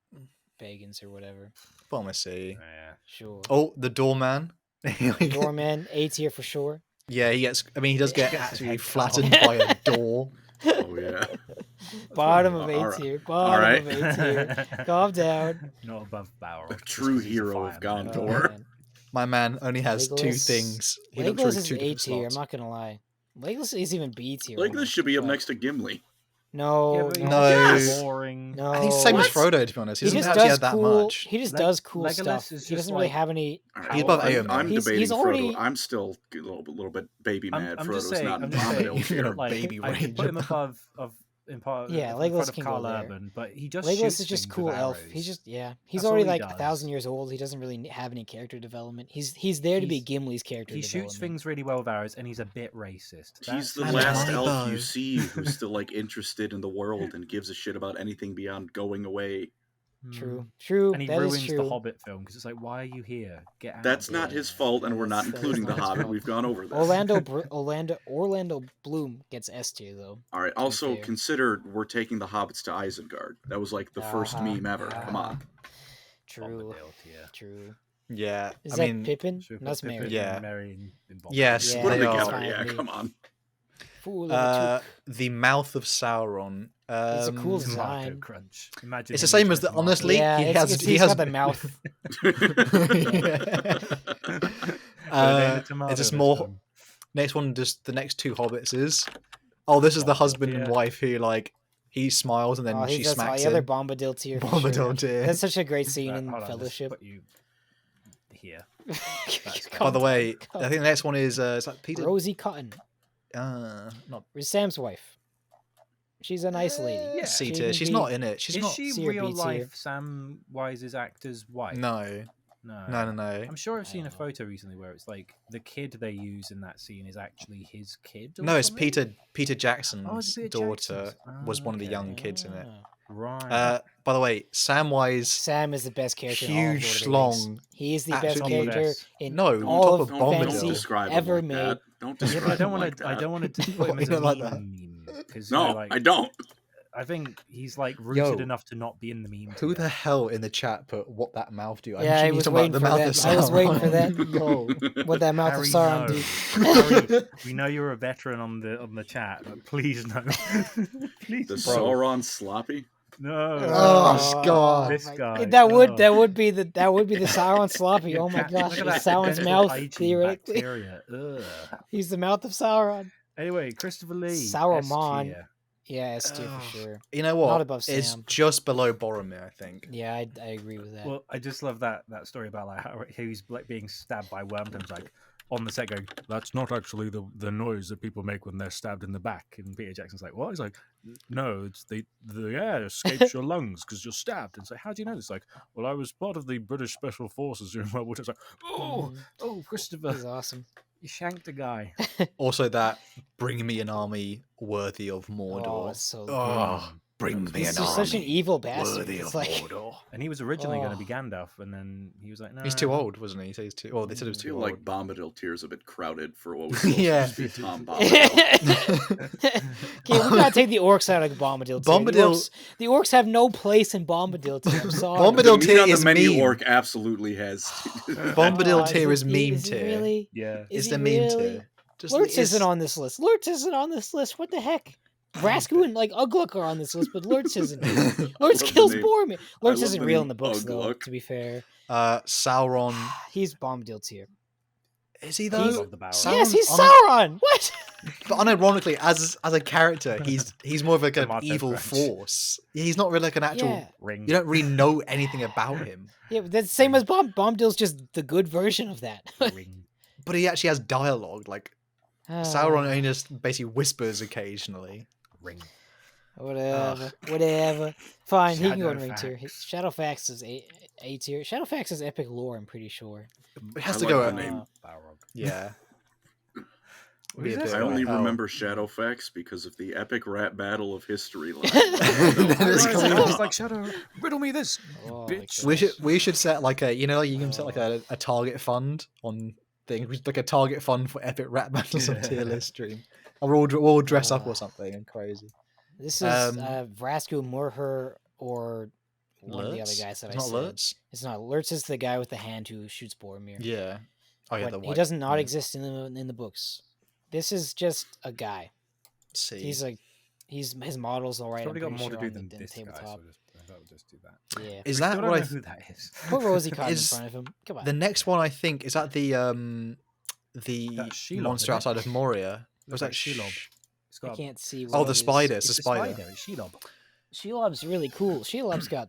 Baggins or whatever.
Bottom of C.
Yeah.
Sure.
Oh, the doorman.
Doorman, A tier for sure.
Yeah, he gets. I mean, he does get
Gets his
actually
head cut
flattened
off.
by a door.
Oh yeah.
Bottom of A
Alright.
tier. Bottom
Alright.
of A tier. Calm down.
Not above Balrog.
A
just
true
'cause he's a
hero of
fireman.
Gondor.
Oh,
Door.
man.
My man only has two
Legolas-
things. He looks
Legolas
through
is
two
A
different
tier. I'm
slots.
not gonna lie. Legolas is even B tier.
Like this should be up
but-
next to Gimli.
No,
Yeah, but he's
No.
just boring.
no.
I think it's the same as
What?
Frodo, to be honest. He
He
doesn't
just
actually
does
have that
cool.
much.
He just
Le-
does cool
Legolas
stuff.
is
He
just
doesn't really
like-
have any.
Alright,
He's above
I'm,
Eomer.
I'm
He's
debating
already-
Frodo. I'm still a little bit baby mad.
I'm
Frodo's
just saying.
not
I'm just
Bombadil
saying,
tier.
you know,
like,
baby
I could put him
range.
above in part.
Yeah,
in
Legolas
front of
can
Carl
go there.
Urban, but he just
Legolas
shoots
is just
things
cool
with
elf.
arrows.
He's just He's
That's all
already
he
like
does.
1,000 years old. He doesn't really have any character development. He's there to be
He's-
Gimli's character
He
development.
shoots things really well with arrows, and he's a bit racist.
He's
That's
the
And
last
my
elf you
bow.
see who's still like interested in the world and gives a shit about anything beyond going away.
True, true.
And he
that is
ruins
true.
the Hobbit film because it's like, why are you here? Get out.
That's
of
not
here.
his fault, and we're not
That is
including the
not his
Hobbit.
fault.
We've gone over this.
Orlando Bloom gets S tier though.
All right. Also,
fair.
consider we're taking the Hobbits to Isengard. That was like the first
Uh-huh,
meme ever. Come on.
True,
Bombadil tier.
true.
Yeah,
Is
I
that
mean,
Pippin?
Should we
That's
put Pippin
Mary.
Yeah.
and Merry in Bombadil?
Yes,
Yeah,
Put them
they
that's
are.
together.
fine
Yeah,
with me.
come on.
Fool of a took.
The mouth of Sauron.
It's a cool
Um,
design.
Tomato crunch. Imagine
It's the
him
same
eating
as
a
the-
tomato.
honestly,
Yeah,
he
it's,
has-
it's,
he
he's
has-
got the mouth.
But tomato
it's just
this
more.
time.
Next one, just the next two hobbits is. Oh, this is the
Bombadil
husband and
tier.
wife who like he smiles and then
Oh,
she
he does.
smacks
Yeah, they're
him.
Bombadil tier. For
Bombadil
sure.
tier.
That's such a great scene
Right,
in
hold on, let's
Fellowship.
put you here.
By the way,
Calm
I think the next one is like Peter.
Rosie Cotton,
Not
Sam's wife. She's a nice lady.
Yeah.
C
She
tier.
can
She's
be-
not in it. She's
Is
not.
she
C or B
real
tier.
life Sam Wise's actor's wife?
No,
No.
no.
I'm sure I've
I
seen a
don't know.
photo recently where it's like the kid they use in that scene is actually his kid. Or
No, it's
something?
Peter Jackson's
Oh, it's Peter
daughter
Jackson's.
was one of the
Okay.
young kids in it.
Ah.
Right.
By the way, Samwise,
Sam is the best character. in all of
huge
Lord of the
schlong.
Rings. He is the best
Absolutely
character
best.
in
No,
all
top
of
of
Don't
fantasy
describe him
ever
like
made.
that. Don't
Yeah,
describe
but I don't
him
want
like
to. I
that.
don't want to put him as a
You don't like
meme because
No,
like,
I don't.
I think he's like rooted
Yo,
enough to not be in the meme.
Who
together.
the hell in the chat put what that mouth do?
Yeah, I was waiting for that. I was waiting for that. What that mouth of
Harry,
Sauron
no.
do?
Harry, we know you're a veteran on the chat, but please no. Please,
The
bro.
Sauron sloppy.
No.
Oh, God.
This
my-
guy.
That would
Oh.
the Sauron sloppy. Oh my
Look
gosh,
at
it's
that
Sauron's
dental
mouth
hygiene
theoretically.
bacteria. Ugh.
He's the mouth of Sauron.
Anyway, Christopher Lee.
Sauron.
S tier.
Yeah, S tier
Ugh.
for sure.
You know what?
Not above
It's
Sam.
just below Boromir, I think.
Yeah, I agree with that.
Well, I just love that story about like how he's like being stabbed by wormtongues, like on the set going, "That's not actually the noise that people make when they're stabbed in the back." And Peter Jackson's like, "What?" He's like, "No, it's the air escapes your lungs because you're stabbed." And it's like, "How do you know this?" Like, "Well, I was part of the British Special Forces during World War II." It's like, "Oh,
Mhm.
Christopher,
He's awesome.
you shanked a guy."
Also, that bring me an army worthy of
Oh,
Mordor.
it's so
Oh, bring me
He's
an
just
army
such an evil bastard.
worthy
It's
of
like,
Mordor.
And he was originally going to be
Oh.
Gandalf, and then he was like, "No,
He's too old, wasn't he? He said he's too. Oh, they said he was
I
too
feel
old.
like Bombadil tier's a bit crowded for what was supposed
Yeah.
to be Tom Bombadil.
okay, we gotta take the orcs out of Bombadil. tier.
Bombadil-
The orcs have no place in Bombadil. tier, I'm sorry.
Bombadil
The
tier
meat on the
is
menu
meme.
orc absolutely has.
Bombadil
Oh,
tier is
it-
meme
is it
tier.
Really?
Yeah,
Is
It's
he
the meme
really?
tier.
Lurtz isn't on this list. Lurtz isn't on this list. What the heck? Rasku and like Ugluk are on this list, but Lurtz isn't. Lurtz kills Boromir. Lurtz isn't real in the books, though. To be fair,
Sauron.
He's Bombadil tier.
Is he though?
Yes, he's Sauron. What?
But unironically, as a character, he's more of like an evil force. He's not really like an actual.
Ring.
You don't really know anything about him.
Yeah, but that's the same as Bombadil's just the good version of that.
Ring.
But he actually has dialogue. Like Sauron only just basically whispers occasionally.
Ring.
Whatever. Fine, he can go in ring
Shadowfax.
tier. Shadowfax is A tier. Shadowfax is epic lore, I'm pretty sure.
It has
I
to
like
go
the
at
name.
Balrog.
Yeah.
What is
Be a
this?
bit
I only
like,
remember Shadowfax because of the epic rap battle of history.
Then it's coming up.
It's like Shadow. Riddle me this,
Oh,
bitch.
my
We should set like a you can set like a target fund on things like a target fund for epic rap battles on tier list stream. And we'll all dress up or something and crazy.
This is Vrasku, Morher, or one of the other
Lurtz?
guys that
It's
I
not
said.
Lurtz?
It's not. Lurtz is the guy with the hand who shoots Boromir.
Yeah. Oh yeah,
But
the white.
he does not
yeah.
exist in the books. This is just a guy.
See.
His model's all right.
Probably
I'm
got more to
pretty
do
sure
than
on the
this guy,
tabletop.
so I'll just do that.
Yeah.
Is
We
that
still
what
don't
I?
know who that is.
Put Rosie Cotton in
Is
front of him. Come on.
The next one I think is that the
That's Shelob,
monster
isn't it?
outside of Moria. Was
Looks
that
like Shelob. It's
I
got
can't see.
Oh,
what
the
it is.
spider.
it's
It's
a
a spider.
It's Shelob.
Shelob's really cool. Shelob's got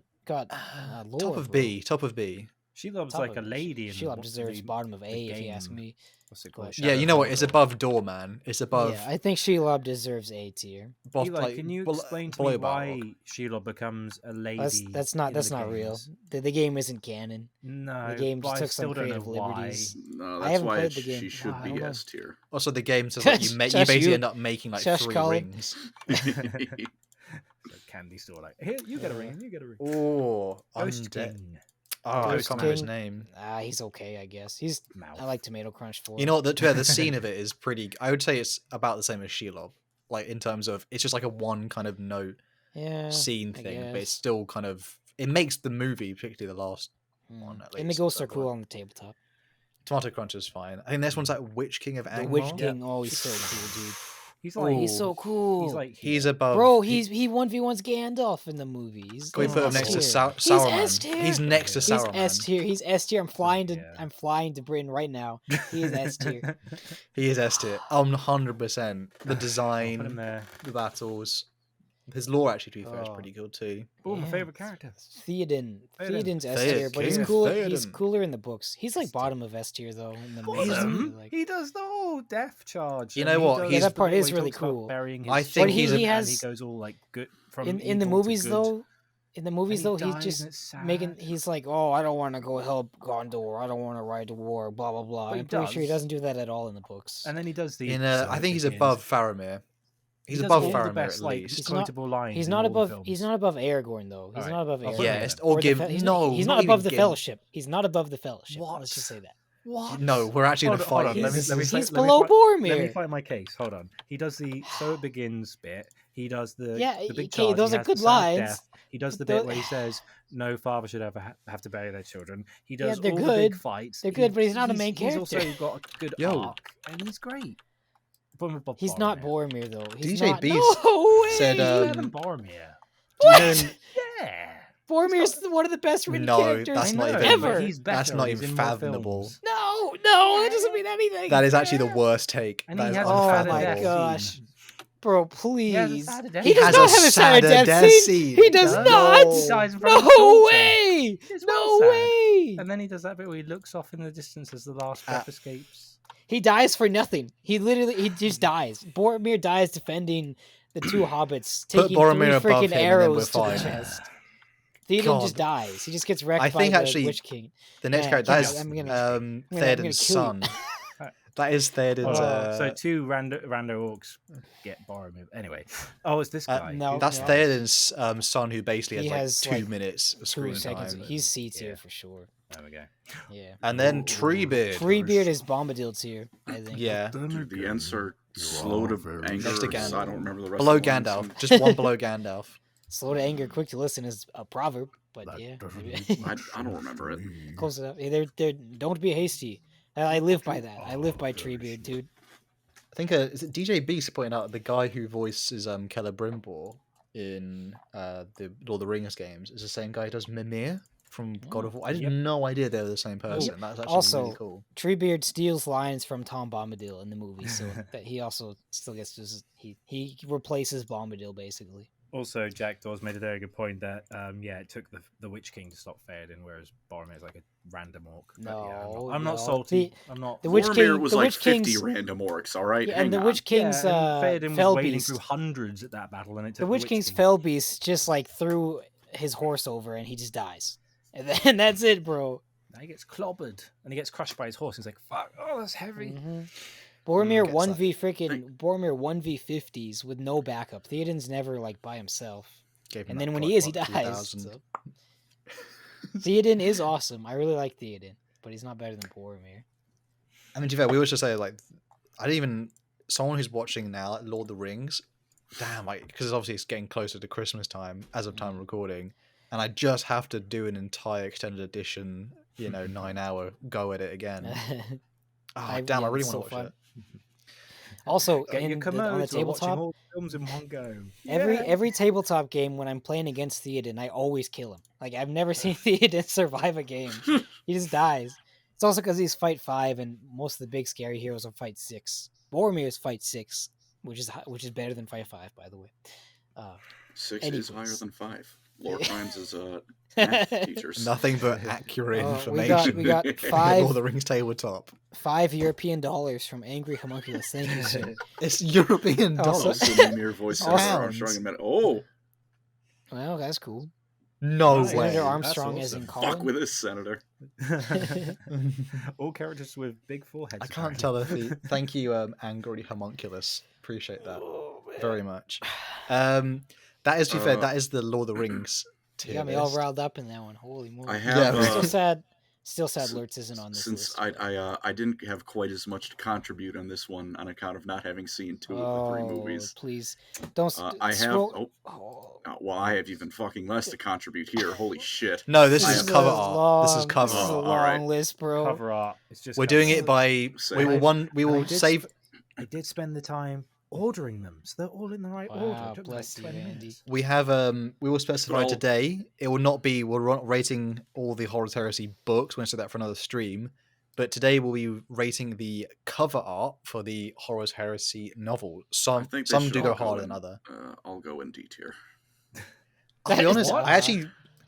lore.
Top of
bro.
B. Top of B.
Shelob's
Top
like a
of-
lady. In
Shelob
the-
deserves
the-
bottom of A if you ask
game.
me.
What's it called?
Yeah, you know what? It's
Shadow
above Doorman. It's above.
Yeah, I think Shelob deserves A tier.
above,
Eli,
like,
can you
Bul-
explain to
Boy
me
Balrog.
why Shelob becomes a lady?
That's not
in the
real.
games?
The game isn't canon.
No,
The game
but
just
I
took some
still don't know
creative
why.
liberties.
No,
I
that's
haven't
why
played the game.
she should
I
be
don't know.
S tier.
Also, the game says like you
Shush
basically
you.
end up making like
Shush,
3
Colin.
rings.
The candy store, like here, you get a ring, and you get a ring.
Oh,
Ghost
undead.
King.
Oh, I
Ghost
can't remember his
King.
name.
He's okay, I guess.
Mouth.
I like Tomato Crunch 4.
You know what? The scene of it is pretty. I would say it's about the same as Shelob. Like in terms of it's just like a one kind of note
yeah,
scene
I
thing, but it's
guess.
still kind of it makes the movie, particularly the last one. At
And the
least,
ghosts are
but,
cool on the tabletop.
Tomato Crunch is fine. I think this one's like Witch King of
The
Angmar.
Witch King, oh, he's so cool, dude.
He's
Oh,
like
he's so cool.
He's like
He's
here.
above.
Bro, he 1v1s Gandalf in the movies.
Can we put him next to
S
Sauron?
tier.
He's next to
He's
Sauron.
S tier. He's S tier. I'm flying to
Yeah.
Britain right now. He is S tier.
He is S tier. 100%. The
Put him
design,
there.
the battles. His lore, actually, to be fair, is
Oh.
pretty good too.
Oh, my
Yeah.
favorite character.
Theoden.
Theoden.
Theoden's S
Theoden,
tier, but he's
King of
cooler. He's
Theoden.
cooler in the books. He's like bottom of S tier though. In the movies.
Bottom?
Like,
He does the whole death charge.
You
and
know
he
what?
does
Yeah,
that
the
part
bit
is
where he
really
talks about
cool.
burying his
I think
But he
children, and
has-
he goes all like good from
in the
evil to
movies
good.
though. In the movies
And
though,
he
he's
dies,
just
and it's
making.
sad.
He's like, oh, I don't want to go help Gondor. I don't want to ride to war. Blah blah blah.
But he
I'm pretty sure he
does.
doesn't do that at all in the books.
And then he does the.
In
so
I
it
think he's
begins.
above Faramir. He's
He does
above
all the
Faramir
best,
at
like,
least.
He's not-
quotable lines.
He's
in
not
all the
above.
films.
He's not above Aragorn though. He's
Alright,
not above
I'll put
Aragorn.
him
Yeah,
there.
it's or
the
give
Fe- he's
no.
He's
not
not above
even
the
Gim-
Fellowship. He's not above the Fellowship.
What?
Let's just say that.
What? No, we're actually in a
Hold
fight.
on,
here.
let me
He's
find-
below
Let me
Boromir.
find my case. Hold on. He does the so it begins bit. He does the
Yeah,
the big
okay,
charge.
those
he
are
has
good
the sad
lines.
death. He does the
Tho-
bit where he says no father should ever have to bury their children. He does
they're
all the big
good.
fights.
They're good, but he's not a main
He's also
character.
got a good
Yo.
arc, and he's great. Put him above
He's not
Boromir.
Boromir though. He's
DJ
not.
Beast
No way.
said,
He's better than Boromir.
What?
Then-
Yeah.
Boromir's one of the best written
No,
characters
that's not
I know,
even-
but
ever.
He's better.
That's not
he's
even
in more
fathomable.
films.
No, that doesn't mean anything.
That is actually the worst take.
And
That
he
is
has
Oh
a
my
unfathomable.
gosh. Bro,
He has a
please.
sad death
He
He
does
has
not
a
have a
sadder
sad death
death
scene.
scene.
He does
No.
not.
He dies in front of the
No
altar.
way.
It's
No
well sad.
way.
And then he does that bit where he looks off in the distance as the last breath escapes.
He dies for nothing. He just dies. Boromir dies defending the two hobbits,
Put
taking
Boromir
three
above
freaking
him and then
arrows to
we're
the
fine.
chest. Theoden
God.
just dies. He just gets wrecked
I
by
think
the
actually
Witch King.
The next
Yeah,
character,
I'm
that is
gonna- I'm gonna
Theoden's
kill you.
son. That is Theoden's.
So two rando orcs get Boromir. Anyway, it's this guy.
no.
That's
no.
Theoden's son, who basically
He
has
has,
like 2
like,
minutes of
2
screen
seconds.
time.
He's C tier
Yeah.
for sure.
There we go.
Yeah.
And then Treebeard.
Treebeard is Bombadil tier, I think.
Yeah,
Dude, the ends are slow to anger.
Next to
or
Gandalf.
I don't remember the rest.
below
of the lines.
Gandalf. Just one below Gandalf.
Slow to anger, quick to listen is a proverb, but yeah.
I don't remember it.
Close enough. They're don't be hasty. I live by that. I live by Treebeard, dude.
I think is it DJ Beast pointing out the guy who voices Celebrimbor in the Lord of the Rings games is the same guy who does Mimir from God of War. I had
Yep.
no idea they were the same person. That's actually
Also,
really cool.
Treebeard steals lines from Tom Bombadil in the movie, so that he also still gets to he replaces Bombadil basically.
Also, Jack Dawes made a very good point that it took the Witch King to stop Theoden, whereas Boromir is like a random orc. But
No,
I'm not
no.
salty. I'm not.
The Witch
Boromir
King
was
the
like
Witch
50
King's,
random orcs, all right?
yeah,
Hang
and the
on.
Witch King's
and Theoden was
Fell
wading
Beast.
through hundreds at that battle, and it took
The Witch King's
King.
Fell Beast just like threw his horse over and he just dies, and then that's it, bro.
Now he gets clobbered, and he gets crushed by his horse. He's like, "Fuck! Oh, that's heavy."
Mm-hmm. Boromir
gets
Boromir 1v50s with no backup. Theoden's never like by himself.
Gave him
And
that
then when
God,
he is, he
what,
dies.
2000?
So. Theoden is awesome. I really like Theoden, but he's not better than Boromir.
I mean, to be fair, we always just say like, I didn't even someone who's watching now like Lord of the Rings. Damn, like because obviously it's getting closer to Christmas time as of time of recording, and I just have to do an entire extended edition, 9-hour go at it again. Oh, damn, I really
it's
want to
so
watch
fun.
it.
Also,
Get your
on the
Komodo watching
tabletop,
all the films in one go.
every tabletop game when I'm playing against Theoden, I always kill him. Like I've never seen Theoden survive a game. He just dies. It's also because he's fight 5, and most of the big scary heroes are fight 6. Boromir's fight 6, which is better than fight 5, by the way.
6 is higher
anyways.
than 5. Lorecrimes is math teachers.
Nothing but accurate
we
information.
got
Lord
5
of the Rings tabletop.
European dollars from Angry Homunculus. Thank you, sir.
It's European
Also-
dollars.
Also, Mimir voice
Pounds.
Armstrong and Met. Oh,
Well, that's cool.
No
Nice.
way.
Senator
That's
Armstrong as in
awesome.
Colin.
fuck with this, Senator.
All characters with big foreheads.
I can't tell if he. Thank you, Angry Homunculus. Appreciate that very much. That is to be fair. That is the Lord of the Rings
You
tier
got me all
list.
riled up in that one. Holy moly!
I have.
Yeah.
Still sad.
s-
Lurtz isn't on this
Since
list.
I didn't have quite as much to contribute on this one on account of not having seen 2 of the 3 movies.
Please don't.
I have.
scroll-
Well, I have even fucking less to contribute here. Holy shit!
No, this
I
is
have-
cover art. This is cover
This is a
Oh,
art.
long
alright.
list, bro.
Cover art. It's just
We're
cover
doing
art.
it by.
Same.
We will
I did
save.
I did spend the time ordering them, so they're all in the right order.
Wow,
It took me
bless
like
you,
20
Andy.
minutes.
We have. We will specify
Well-
today. It will not be. We're not rating all the Horror Heresy books. We're going to do that for another stream. But today we'll be rating the cover art for the Horrors Heresy novel.
I
Some
think they
some
should
do
all
go harder
in-
than other.
I'll go in D tier.
I'll be
That is
honest.
what?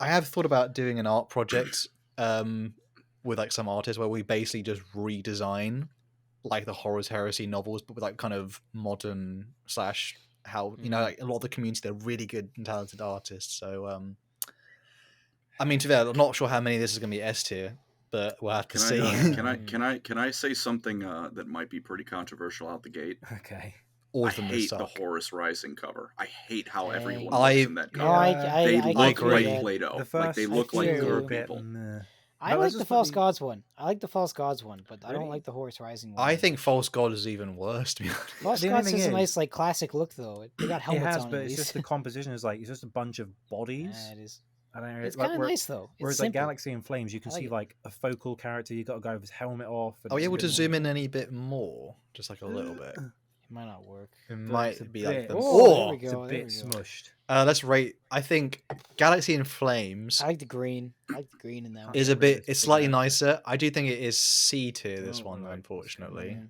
I have thought about doing an art project with like some artists where we basically just redesign like the Horrors Heresy novels, but with like kind of modern / how like a lot of the community, they're really good and talented artists. So I mean, to be fair, I'm not sure how many of this is going to be S tier, but we'll have to see.
Can I say something that might be pretty controversial out the gate?
Okay.
All
I
of them
hate the
suck.
Horus Rising cover. I hate how
Dang.
everyone
I-
looks in that
No,
cover.
I
They
I
look
agree
like
that.
Play-Doh.
The
Like they
first
look like
few-
good
a bit
people.
meh.
I
But
like
let's
the
just
False
let me-
Gods one. I like the False Gods one, but I don't
Really?
like the Horus Rising one.
I think False God is even worse, to be honest.
False
The only
Gods
thing
has a
is-
nice like classic look though. They got
It
helmets
has,
on
but
at
it's
least.
just the composition is like it's just a bunch of bodies.
It is.
I don't know.
It's
like,
kind of
where-
nice though. It's
Whereas like
simple.
Galaxy in Flames, you can
I like
see
it.
like a focal character. You got a guy with his helmet off. And
Are we
it's a
able
bit
to
more-
zoom in any bit more? Just like a little bit.
It might not work.
It
it's a
might be like
bit-
the...
Oh, there we
It's
go.
a
there
bit
we go.
smushed.
Let's rate. I think Galaxy in Flames
I like the green. I like the green in that one.
is a
Really,
bit.
it's
It's
big
slightly
ad.
nicer. I do think it is C tier. This
Oh,
one,
right.
unfortunately.
Mm.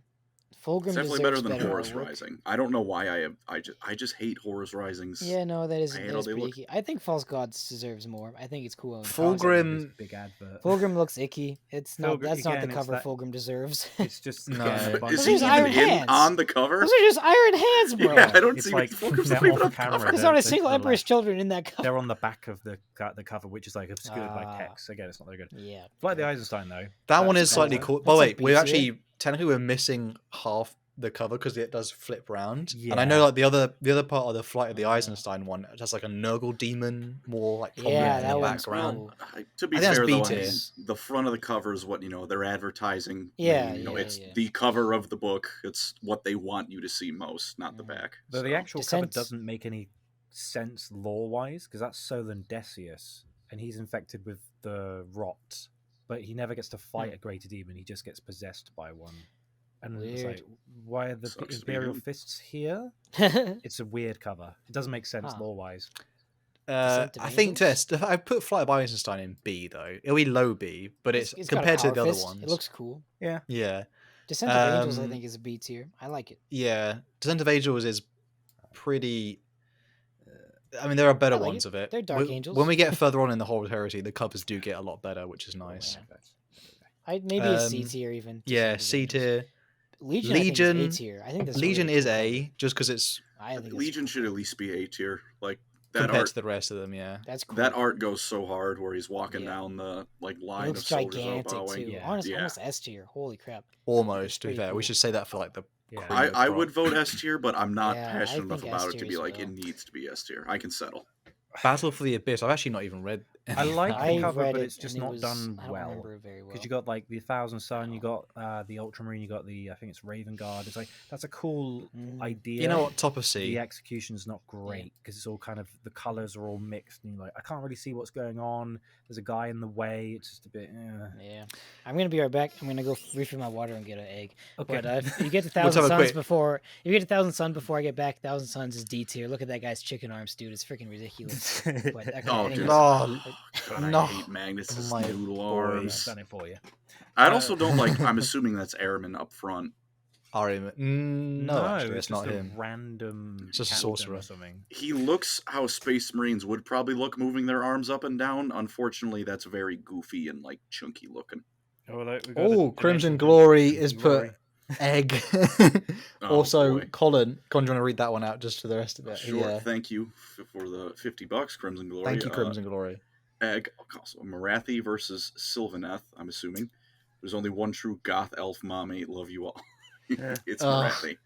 Fulgrim
It's definitely
deserves
better than Horus
artwork.
Rising. I don't know why I just hate Horus Risings.
Yeah, no, that is
I hate
that
how
is
they
pretty
look.
icky. I think False Gods deserves more. I think it's cool. and
Fulgrim-
positive.
This big advert.
Fulgrim looks icky. It's not.
Fulgrim-
That's not the
again, it's
cover
that-
Fulgrim deserves.
It's just
No.
again, a bunch
Is
Those
he
are
of
just
even
iron
in
hands.
on the cover?
Those are just iron hands, bro.
Yeah, I don't
It's
see
like
Fulgrim's
they're
not even
off
on
camera,
cover.
There's
they're-
not a
they're
single
to the
Emperor's
left.
Children in that cover.
They're on the back of the cover, which is like obscured by
Ah.
text. Again, it's not very good.
Yeah.
Like the Eisenstein though.
That one
That's
is slightly
better.
cool.
That's
But
like
wait, we're
B tier.
actually technically we're missing half the cover because it does flip round. And I
Yeah.
know like the other part of the Flight of the Eisenstein one it has like a Nurgle demon more like prominent
Yeah,
in
that
the
one's
background.
cool.
To be
I think that's
fair,
B
though, I
tier.
mean, the front of the cover is what they're advertising.
Yeah,
it's
yeah.
the cover of the book. It's what they want you to see most, not the
Mhm.
back.
But the
So,
actual cover
Descent-
doesn't make any sense lore-wise because that's Solon Decius, and he's infected with the rot, but he never gets to fight a greater demon. He just gets possessed by one. And it's
Weird.
like, why are the
Sucks to be
Imperial
him.
Fists here? It's a weird cover. It doesn't make sense
Huh.
lore-wise.
Descent of
I think
Angels?
I put Flight of Eisenstein in B though. It'll be low B, but it's
got a
compared to
power
the other
fist.
ones.
It looks cool.
Yeah.
Yeah,
Descent of Angels, I
Um,
think, is a B tier. I like it.
yeah. Descent of Angels is pretty. I mean, there are better
I like
ones
it.
of it.
They're Dark Angels.
When we get further on in the Horde of Heresy, the covers do get a lot better, which is nice.
Yeah. Maybe a C
Um,
tier even.
Yeah,
Descent of
C
Angels.
tier.
Legion,
Legion-
I think, is A tier. I think that's
Legion
really
is
cool
A
cover.
just because it's
I think that's
Legion
cool.
should at least be A tier. Like that
compared
art.
to the rest of them. Yeah.
That's cool.
That art goes so hard where he's walking
Yeah.
down the like
It
line
looks
of soldiers all
gigantic
bowing.
too.
Yeah.
Almost S tier. Holy crap.
Almost. To be
pretty
fair, we
cool.
should say that for like the.
Yeah.
Cream
I
of
would
crop.
vote S tier, but I'm not
Yeah, I
passionate enough
think
about
S
it to
tier
be
as
like
well.
it needs to be S tier. I can settle.
Battle for the Abyss. I've actually not even read.
I like
I
the cover,
read
but
it
it's just
and it
not
was-
done
I don't
well.
remember it very well.
Because you got like the Thousand Sun, you got the Ultramarine, you got the I think it's Raven Guard. It's like that's a cool
Mhm.
idea.
You know what? Top of C.
The execution's not great because it's all kind of the colors are all mixed, and you're like, I can't really see what's going on. There's a guy in the way. It's just a bit.
Yeah, I'm gonna be right back. I'm gonna go refill my water and get an egg.
Okay.
But you get to
We'll
Thousand
have a
Suns
quick-
before you get to Thousand Sun before I get back. Thousand Suns is D tier. Look at that guy's chicken arms, dude. It's freaking ridiculous. But that
Oh,
anyways,
dude.
Oh,
God,
No.
I hate Magnus's
My
noodle
boy.
I've
arms.
done it for you.
I also don't like. I'm assuming that's Airman up front.
Arim. No, actually, it's not
just a
him.
random.
It's just a
captain
sorcerer.
or something.
He looks how Space Marines would probably look moving their arms up and down. Unfortunately, that's very goofy and like chunky looking.
Oh, look, we got a
Oh,
donation
Crimson
from
Glory
Crimson
is
Glory.
put egg.
Oh,
Also,
boy.
Colin, do you want to read that one out just for the rest of it?
Sure.
Yeah.
Thank you for the $50, Crimson Glory.
Thank you, Crimson Glory.
Egg. Also, Marathi versus Sylvaneth. I'm assuming there's only one true goth elf mommy. Love you all.
Yeah.
It's
Ugh,
Marathi.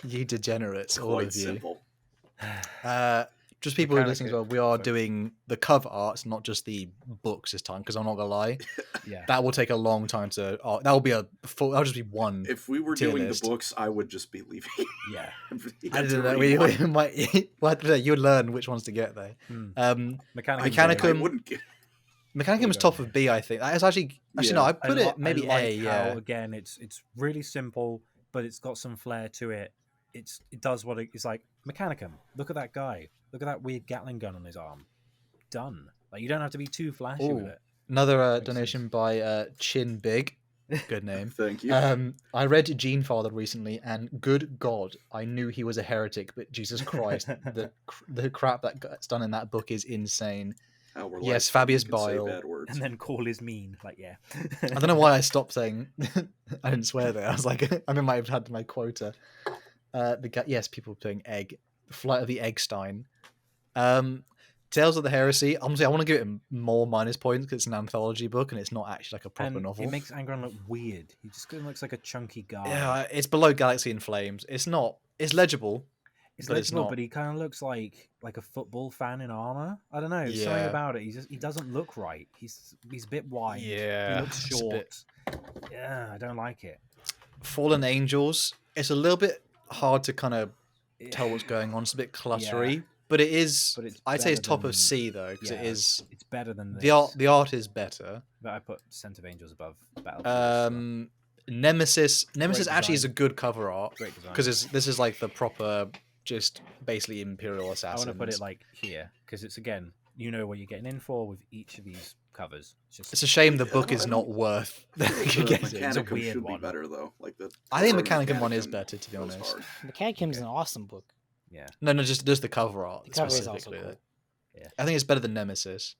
You degenerates, all
Quite
of you.
simple.
Just people who are
Mechanica-
listening as well, we are
sorry.
doing the cover arts, not just the books this time, because I'm not gonna lie,
Yeah.
that will take a long time to. That will be a full. That'll just be one.
If we were
Tier
doing
list.
the books, I would just be leaving.
Yeah.
I didn't know. We might. You would learn which ones to get there.
Hmm.
Mechanicum-
I wouldn't get.
Mechanicum is
go
top of B, I think. It's actually no.
Yeah.
I put it maybe
like
A. Yeah.
how, again, it's really simple, but it's got some flair to it. It does what it's like. Mechanicum. Look at that guy. Look at that weird Gatling gun on his arm. Done. Like you don't have to be too flashy with
Ooh.
it.
Another
Makes
donation by Chin Big. Good name.
Thank you.
I read Gene Father recently, and good God, I knew he was a heretic. But Jesus Christ, the crap that's done in that book is insane.
How we're
yes,
like,
Fabius
you can say
Bile.
bad words.
And then call is mean. Like yeah.
I don't know why I stopped saying. I didn't swear there. I was like, I might have had my quota. Yes, people playing egg. Flight of the Eggstein. Tales of the Heresy. Honestly, I want to give it more minus points because it's an anthology book and it's not actually like a proper
And
novel.
it makes Angron look weird. He just kind of looks like a chunky guy.
Yeah, it's below Galaxy in Flames. It's not. It's legible.
It's
but it's
legible,
not.
but he kind of looks like a football fan in armor. I don't know. There's something
Yeah.
about it. He doesn't look right. He's a bit wide.
Yeah,
He looks
it's a
short.
bit-
Yeah, I don't like it.
Fallen Angels. It's a little bit hard to kind of tell what's going on. It's a bit cluttery,
Yeah.
but it is.
But it's
I'd say it's
better
top
than-
of C though, because it
yeah,
is.
It's better than this.
The art is better.
But I put Scent of Angels above Battle.
Nemesis
Great
actually is a
design.
good cover art
Great design.
because this is like the proper, just basically Imperial
I
Assassins.
want to put it like here because it's again, you know what you're getting in for with each of these covers. It's just
It's a shame the
Yeah,
book
I
is
don't-
not worth.
The
getting.
It's a
Mechanicum
weird
should be
one.
better though. Like the.
I think
cover of
Mechanicum one is
Mechanicum
better, to be
goes
honest.
hard.
Mechanicum's an awesome book.
yeah.
No, just the cover art.
The cover is also
specifically,
cool.
though.
Yeah.
I think it's better than Nemesis.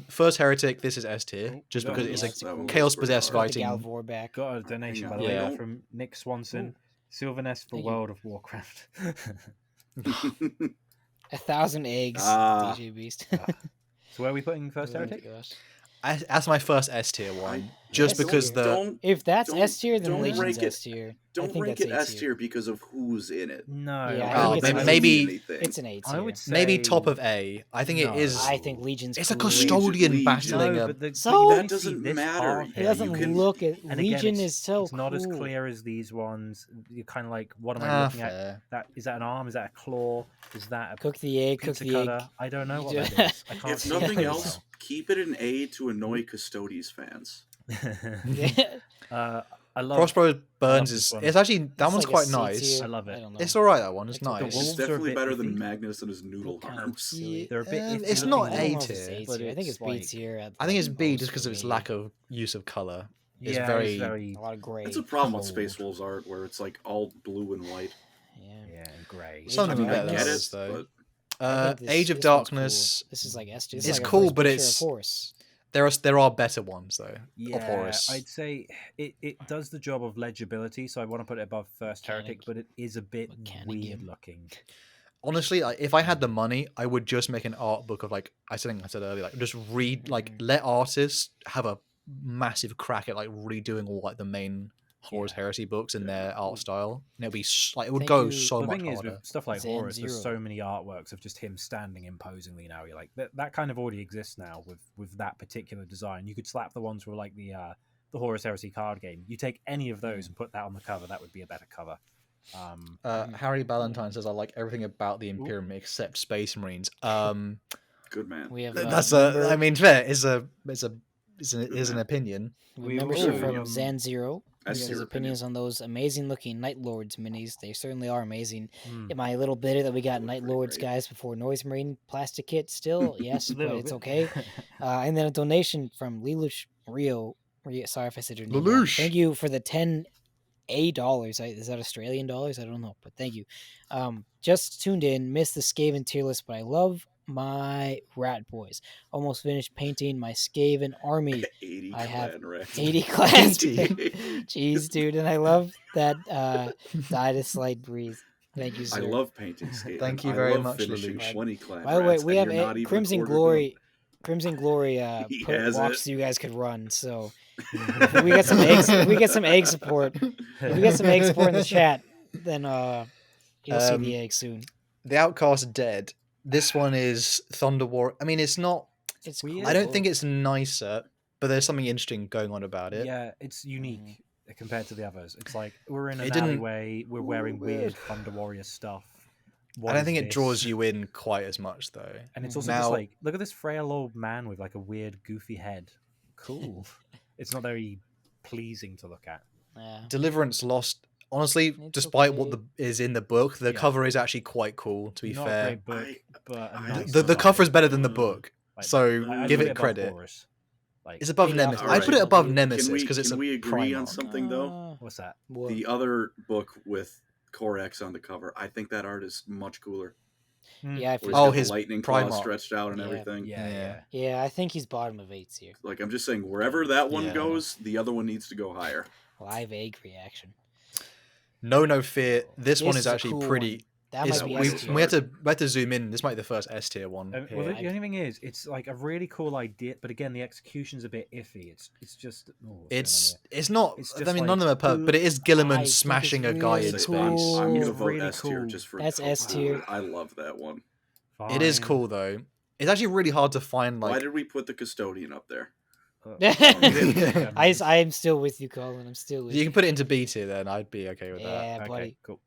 First Heretic, this is S tier,
Oh,
just
we got
because
it.
it's
Yeah,
a
it's cool.
chaos
pretty
possessed
hard.
Got the
fighting.
Galvor back.
Got a donation by the
Yeah.
way from Nick Swanson. Sylvanest for
Thank you.
World of Warcraft.
1,000 eggs.
Ah.
DJ Beast.
So where are we putting First
Oh my
Heretic?
gosh.
That's my first S tier one, just
Yes,
because
okay.
the
don't
If that's
Don't-
S tier, then
don't
Legion's
rank it-
S tier.
don't
think
rank
that's
it
A
S
tier.
tier because of who's in it.
No.
Yeah,
I think it's maybe-
It's an A tier.
I would say
maybe top of A. I think
No.
it is.
I think Legion's
It's a
cool.
custodian
Legion.
battling
No,
a.
but the,
So-
but you
That
don't see
doesn't
this
matter.
part
It
here.
doesn't
You can-
look at
And again,
Legion
it's-
is so
It's not as
cool.
clear as these ones. You're kind of like, what am I
Ah,
looking at?
fair.
That is that an arm? Is that a claw? Is that a
Cook the egg, cook
pizza
the egg.
cutter? I don't know
You
what
do-
that is. I can't
If
see
nothing
it.
else, keep it an A to annoy Custodes fans.
Yeah.
I love
Crossbow Burns
this
is
one.
it's actually that
It's
one's
like a
quite
C
nice.
tier.
I love it.
I don't know.
It's all right. That one. It's
It's okay.
nice.
The wolves
It's
are a
definitely
bit
better than
iffy.
Magnus and his noodle
Kind of
arms.
silly.
They're a bit iffy
It's
looking
not
I
A
don't know if it's
tier,
A
but
tier. I think
it's
it's B
like-
tier.
I think it's B
most
just because
for
of its
me.
lack of use of color. It's
Yeah,
very-
it's very
A lot of gray.
That's a problem with
cold.
Space Wolves art, where it's like all blue and white.
Yeah.
and grey.
Some
I
of
mean,
them
I
are better
get
than
it,
others, though.
but
I think
Age of
this one's
Darkness.
Cool. This is like S tier.
It's
This is like a
cool,
first
but
picture
it's-
of Horus.
There are better ones though of
Yeah,
Horus.
I'd say it does the job of legibility, so I want to put it above First Heretic,
Mechanic.
but it is a bit
Mechanic,
weird
yeah.
looking.
Honestly, if I had the money, I would just make an art book of like I said earlier, like just read like let artists have a massive crack at like redoing all like the main Horus
Yeah.
Heresy books in
Yeah.
their art style. And it'll be like it would
Thank
go
you-
so
The
much
thing is,
harder.
with stuff like
Zan
Horus, there's
Zero.
so many artworks of just him standing imposingly now. You're like, that kind of already exists now with that particular design. You could slap the ones for like the Horus Heresy card game. You take any of those and put that on the cover, that would be a better cover.
Harry Ballantyne says I like everything about the Imperium except Space Marines.
good man.
We have
That's
remember,
I mean, fair. It's an opinion.
remember
also,
from Zan Zero.
That's
His
your
opinions on those amazing looking Night Lords minis. They certainly are amazing.
Hmm.
Am I a little bitter that we got
Look
Night
pretty
Lords
great.
guys before Noise Marine plastic kit? Still, yes, but
Little
it's
bit.
okay. And then a donation from Lelouch Rio. Sorry if I said your name wrong.
Lelouch.
Thank you for the $10 Is that Australian dollars? I don't know, but thank you. Just tuned in, missed the Skaven tier list, but I love my rat boys. Almost finished painting my Skaven army.
80
I have
clan rats.
80 clans.
80.
Jeez, dude, and I love that Died a Slight Breeze. Thank you, sir.
I love painting Skaven.
Thank you
I
very
love
much,
finishing
Lelouch.
20 clan
By the way,
rats,
we
and
have
you're not
a
even
Crimson
quarter
Glory.
done.
Crimson Glory
He
put
has
walks
it.
you guys could run. So if we get some eggs, if we get some egg support, if we get some egg support in the chat, then you'll see the egg soon.
The Outcast Dead. This one is Thunder War. I mean, it's not.
It's
weird.
cool.
I don't think it's nicer, but there's something interesting going on about it.
Yeah, it's unique compared to the others. It's like we're in an
It didn't-
alleyway, we're wearing
weird.
weird Thunder Warrior stuff.
I
What
don't
is
think it draws
this?
you in quite as much though.
And it's also
Now-
just like, look at this frail old man with like a weird, goofy head. Cool. It's not very pleasing to look at.
Yeah.
Deliverance Lost. Honestly,
It's
despite what
okay.
is in the book, the
Yeah.
cover is actually quite cool. To be
Not
fair,
a great book,
I-
but a
I-
nice
the
design.
cover is better than the
Mm.
book,
Like,
so
I
give
put
it
above
credit.
Horus. Like,
It's above
Maybe
Nemesis.
after
I put it
Alright.
above
Can
Nemesis
we-
because it's
can
a
we agree on
Primarch.
something, though?
what's that?
What?
The other book with Corex on the cover, I think that art is much cooler.
Yeah, I
Where
feel
he's
Oh,
got the
his
lightning claw
Primarch.
stretched out and
Yeah.
everything.
Yeah,
Yeah.
yeah.
yeah, I think he's bottom of 8 here.
Like, I'm just saying, wherever that one
Yeah.
goes, the other one needs to go higher.
Live egg reaction.
No fear. This one
This
is
is a
actually
cool
pretty.
one. That
It's,
might be
we-
S tier.
we had to zoom in. This might be the first S tier one.
Well,
here.
the only thing is, it's like a really cool idea, but again, the execution's a bit iffy. It's just. Oh,
It's not.
It's
I
just
mean, none of
like,
them are perfect, but it is Gilliman
I think
smashing a
it's
guy
really
in
Say,
space.
I'm
It's
gonna vote
really
S tier
cool.
just for
That's S tier.
I love that one.
It is cool though. It's actually really hard to find
Why
like.
did we put the custodian up there?
I am still with you, Colin. I'm still with
You
you.
can put it into B tier then. I'd be okay with that.
Yeah,
Okay,
buddy.
cool.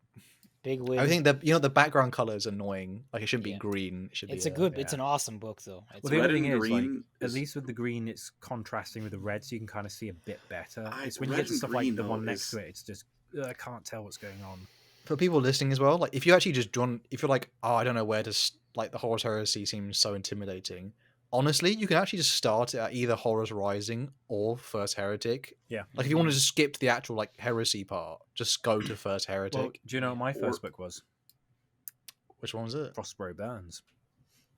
Big win.
I think the background color is annoying. Like it shouldn't
Yeah.
be green. It should
it's
be
a good.
yeah.
It's an awesome book, though. It's
Well, the
Red
other thing
and
is, like,
green
at
is-
least with the green, it's contrasting with the red, so you can kind of see a bit better.
I-
It's when you
red
get to
and
stuff like
green,
the
though,
one next
is-
to it, it's just I can't tell what's going on.
For people listening as well, like if you actually just drawn, if you're like, oh, I don't know where to like the Horus Heresy seems so intimidating. Honestly, you can actually just start it at either Horus Rising or First Heretic.
Yeah.
Like if you want to just skip the actual like heresy part, just go to First Heretic.
Well, do you know what my
Or-
first book was?
Which one was it?
Frostbro Burns.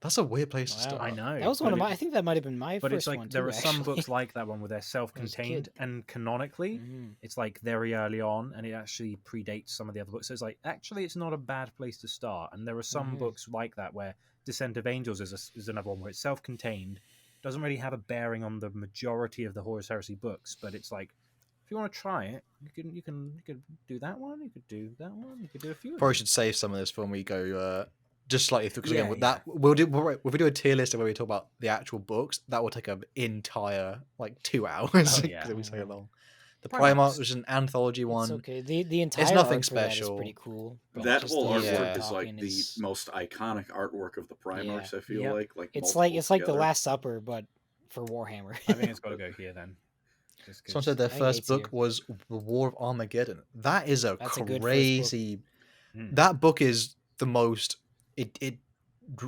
That's a weird place to
Wow.
start.
I know.
that was
but
one of
it-
my. I think that might have been my
But
first
it's like
one.
there
too,
are some
actually.
books like that one where they're self-contained
kid.
and canonically
Mhm.
it's like very early on and it actually predates some of the other books. So it's like actually it's not a bad place to start. And there are some
Mhm.
books like that where Descent of Angels is another one where it's self-contained, doesn't really have a bearing on the majority of the Horus Heresy books, but it's like if you want to try it, you could do that one, you could do that one, you could do a few. of
Probably
them.
should save some of this for when we go just slightly through. Because again,
Yeah,
with
yeah.
that we'll do. If we do a tier list where we talk about the actual books, that will take an entire like 2 hours because
yeah.
it'll be so long. The
Primarchs.
Primarch, which is an anthology
It's
one.
okay. The entire
nothing
art for that is
special.
pretty cool. but
That
just
whole
the
Yeah.
artwork is like
talking
the
is-
most iconic artwork of the Primarchs. I feel
Yep.
like
It's
multiple
like the
together.
Last Supper, but for Warhammer.
I think it's got to go here then. Just
Someone
'cause-
said their
I think
first
A tier.
book was The War of Armageddon. That is a
That's a good first book.
crazy.
Mm.
That book is the most. It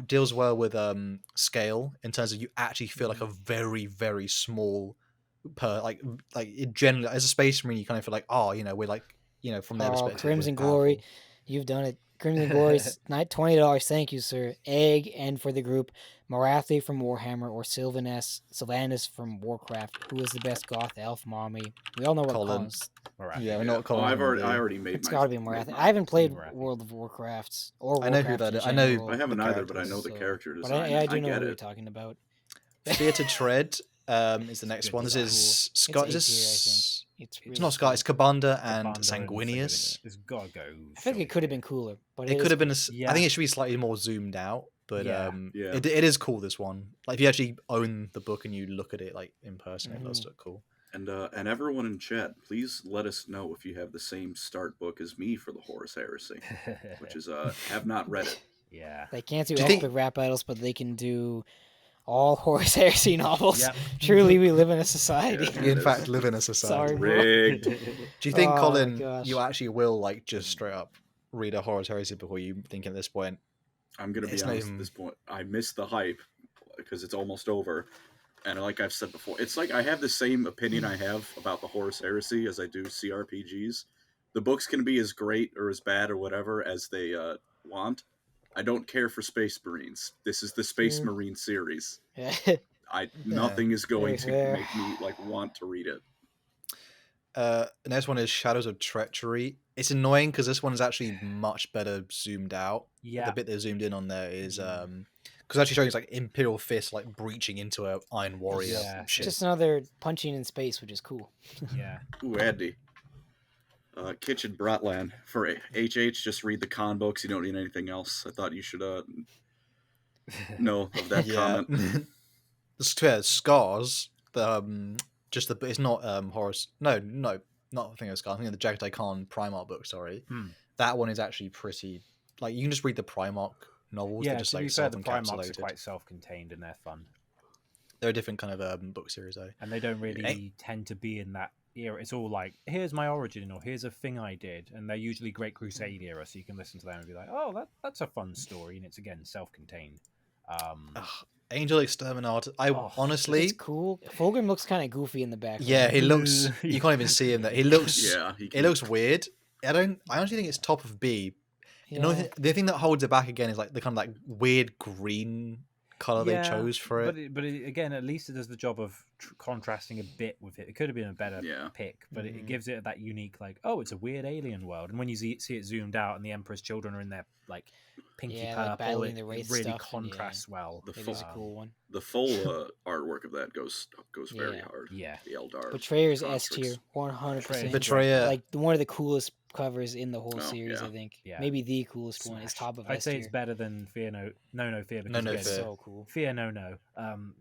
deals well with scale in terms of you actually feel like a very very small like it generally as a space marine you kind of feel like we're like from their
Oh,
perspective
Crimson
we're
Glory,
powerful.
you've done it. Crimson Glory's $20. Thank you, sir. Egg and for the group, Marathi from Warhammer or Sylvanas from Warcraft. Who is the best goth elf mommy? We all know what
Colin.
Colin's.
Marathi.
Yeah, we're
Yeah.
not calling
I already made
It's
my.
got to be
made
Marathi.
mine.
I haven't played
Marathi.
World of Warcraft or
I know
Warcraft
who that
in
is. I know
general.
I haven't
the
either, but I know
characters,
the
so-
character
But
design.
I do know
get
what you're
it.
talking about.
Fear to Tread is the next
Good
one. This
design.
is
It's
Scott.
A
Is
tier, I
this?
think. It's
It's not Scott.
cool.
It's Kabanda and
Kabanda
Sanguinius.
It's gotta go.
I think it could have been cooler, but
It
is
could have been.
cool.
I think it should be slightly more zoomed out, but
Yeah.
Yeah.
it is cool. This one, like if you actually own the book and you look at it like in person, it does look cool.
And everyone in chat, please let us know if you have the same start book as me for the Horus Heresy, which is have not read it.
Yeah.
They can't do
Do you think-
epic rap battles, but they can do all Horus Heresy novels.
Yep.
Truly, we live in a society.
Yeah.
We in fact live in a society.
Sorry, bro.
Rigged.
Do you think,
Oh my
Colin,
gosh.
you actually will like just straight up read a Horus Heresy before you think at this point?
I'm gonna be
It's not
honest
even-
at this point. I missed the hype because it's almost over, and like I've said before, it's like I have the same opinion I have about the Horus Heresy as I do CRPGs. The books can be as great or as bad or whatever as they want. I don't care for Space Marines. This is the Space Marine series. Nothing is going to
Fair.
make me like want to read it.
The next one is Shadows of Treachery. It's annoying because this one is actually much better zoomed out.
Yeah.
The bit they zoomed in on there is because actually showing it's like Imperial Fist like breaching into a Iron Warrior
Yeah.
shit.
Just another punching in space, which is cool.
Yeah.
Ooh, Andy. Kitchen Bratland for HH. Just read the con books. You don't need anything else. I thought you should know of that comment.
Scars. Just the it's not Horus. No, not I think it's Scars. I think the Jagdai Khan Primarch book. Sorry, that one is actually pretty. Like you can just read the Primarch novels.
Yeah.
They're just
To be
like
fair, the Primarchs are
self-encapsulated.
quite self-contained and they're fun,
They're a different kind of book series though.
and they don't really tend to be in that era. It's all like, here's my origin, or here's a thing I did, and they're usually Great Crusade era, so you can listen to them and be like, oh, that's a fun story, and it's again self-contained.
Angel Exterminator. Honestly,
It's cool. Fulgrim looks kind of goofy in the background.
yeah, he looks. You can't even see him. That he looks.
Yeah,
It looks weird. I honestly think it's top of B.
Yeah.
The thing that holds it back again is like the kind of like weird green color they chose for it.
But again, at least it does the job of contrasting a bit with it. It could have been a better pick, but it gives it that unique, like, oh, it's a weird alien world. And when you see it zoomed out and the Emperor's children are in their like pinky
like
purple,
battling
it
the wraith
really
stuff, and
contrasts well.
The
It is a cool one.
The full artwork of that goes very
Yeah.
hard.
Yeah.
The Eldar.
Betrayer's S
constructs.
tier, 100%.
Betrayer.
Like one of the coolest covers in the whole
Oh,
series.
yeah.
I think.
Yeah.
Maybe the coolest one. It's top of
I'd
S
say
tier.
it's better than Fear No Fear. Because
No
again,
Fear.
So cool.
Fear No.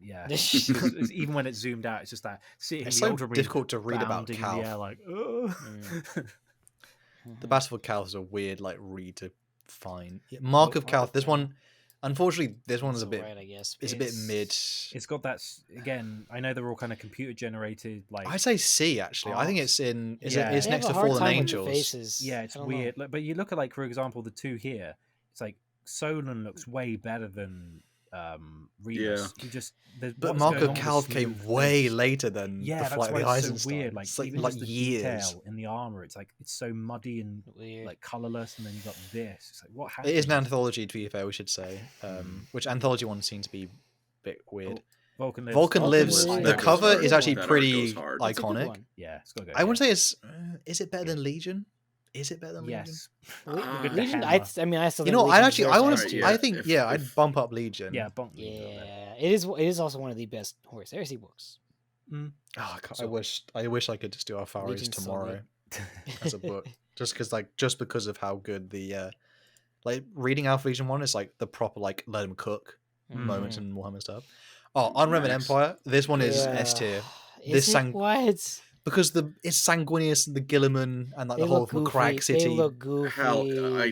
Yeah. It's even when it's zoomed out, it's just that seeing
It's
the
so
Ultramarines
difficult to read about
bounding in the air,
Calth.
like, oh.
The Battle for Calth is a weird like read to find. Mark of Calth. This one, unfortunately, this one is a bit.
Alright, I guess.
It's a bit mid.
It's got that again. I know they're all kind of computer generated. Like
I say C actually. I think
art.
it's in. It's
Yeah.
it's
They
next
have
to
a hard
Fallen
time with the
Angels.
faces.
yeah,
I
it's
don't know.
weird. Like, but you look at like for example the two here. It's like Solon looks way better than Remus. You just
But Mark of Calth came way later than
Yeah,
the
that's
Flight of
why
the
it's so
Eisenstein.
weird. Like
It's like,
even
like
just the
years.
detail in the armor, it's like it's so muddy and
Weird.
like colorless, and then you got this. It's like what happened?
It is an anthology, to be fair, we should say. Which anthology ones seem to be a bit weird.
Vulcan lives.
Vulcan Lives.
Lives.
The
That
cover
goes hard.
is actually
That art
pretty
goes hard.
It's a good
iconic.
one.
Yeah, it's got to go.
I would say it's. Is it better than Legion? Is it better than Legion?
yes.
Le-
Ah.
Legion,
Hammer.
I mean, I still.
You
think
know, I
Legion
actually,
deserves
I want
S
to.
tier.
yeah,
I think,
if-
I'd
if-
bump up Legion.
Yeah, bonk Legion a little bit.
Yeah, it is also one of the best Horus Heresy books.
Oh, I
So-
wish I could just do Alpharis
Legion's so
tomorrow
good.
as a book, just because of how good the like reading Alpha Legion one is like the proper like let him cook moments
Mhm.
in Warhammer stuff. Oh, on Remnant
Nice.
Empire, this one is
Yeah.
S tier
Is
This
it?
sang-
What?
because it's sanguineous and the Gilliman and like
They
the whole
look goofy.
Macragge City.
They look goofy.
Hell,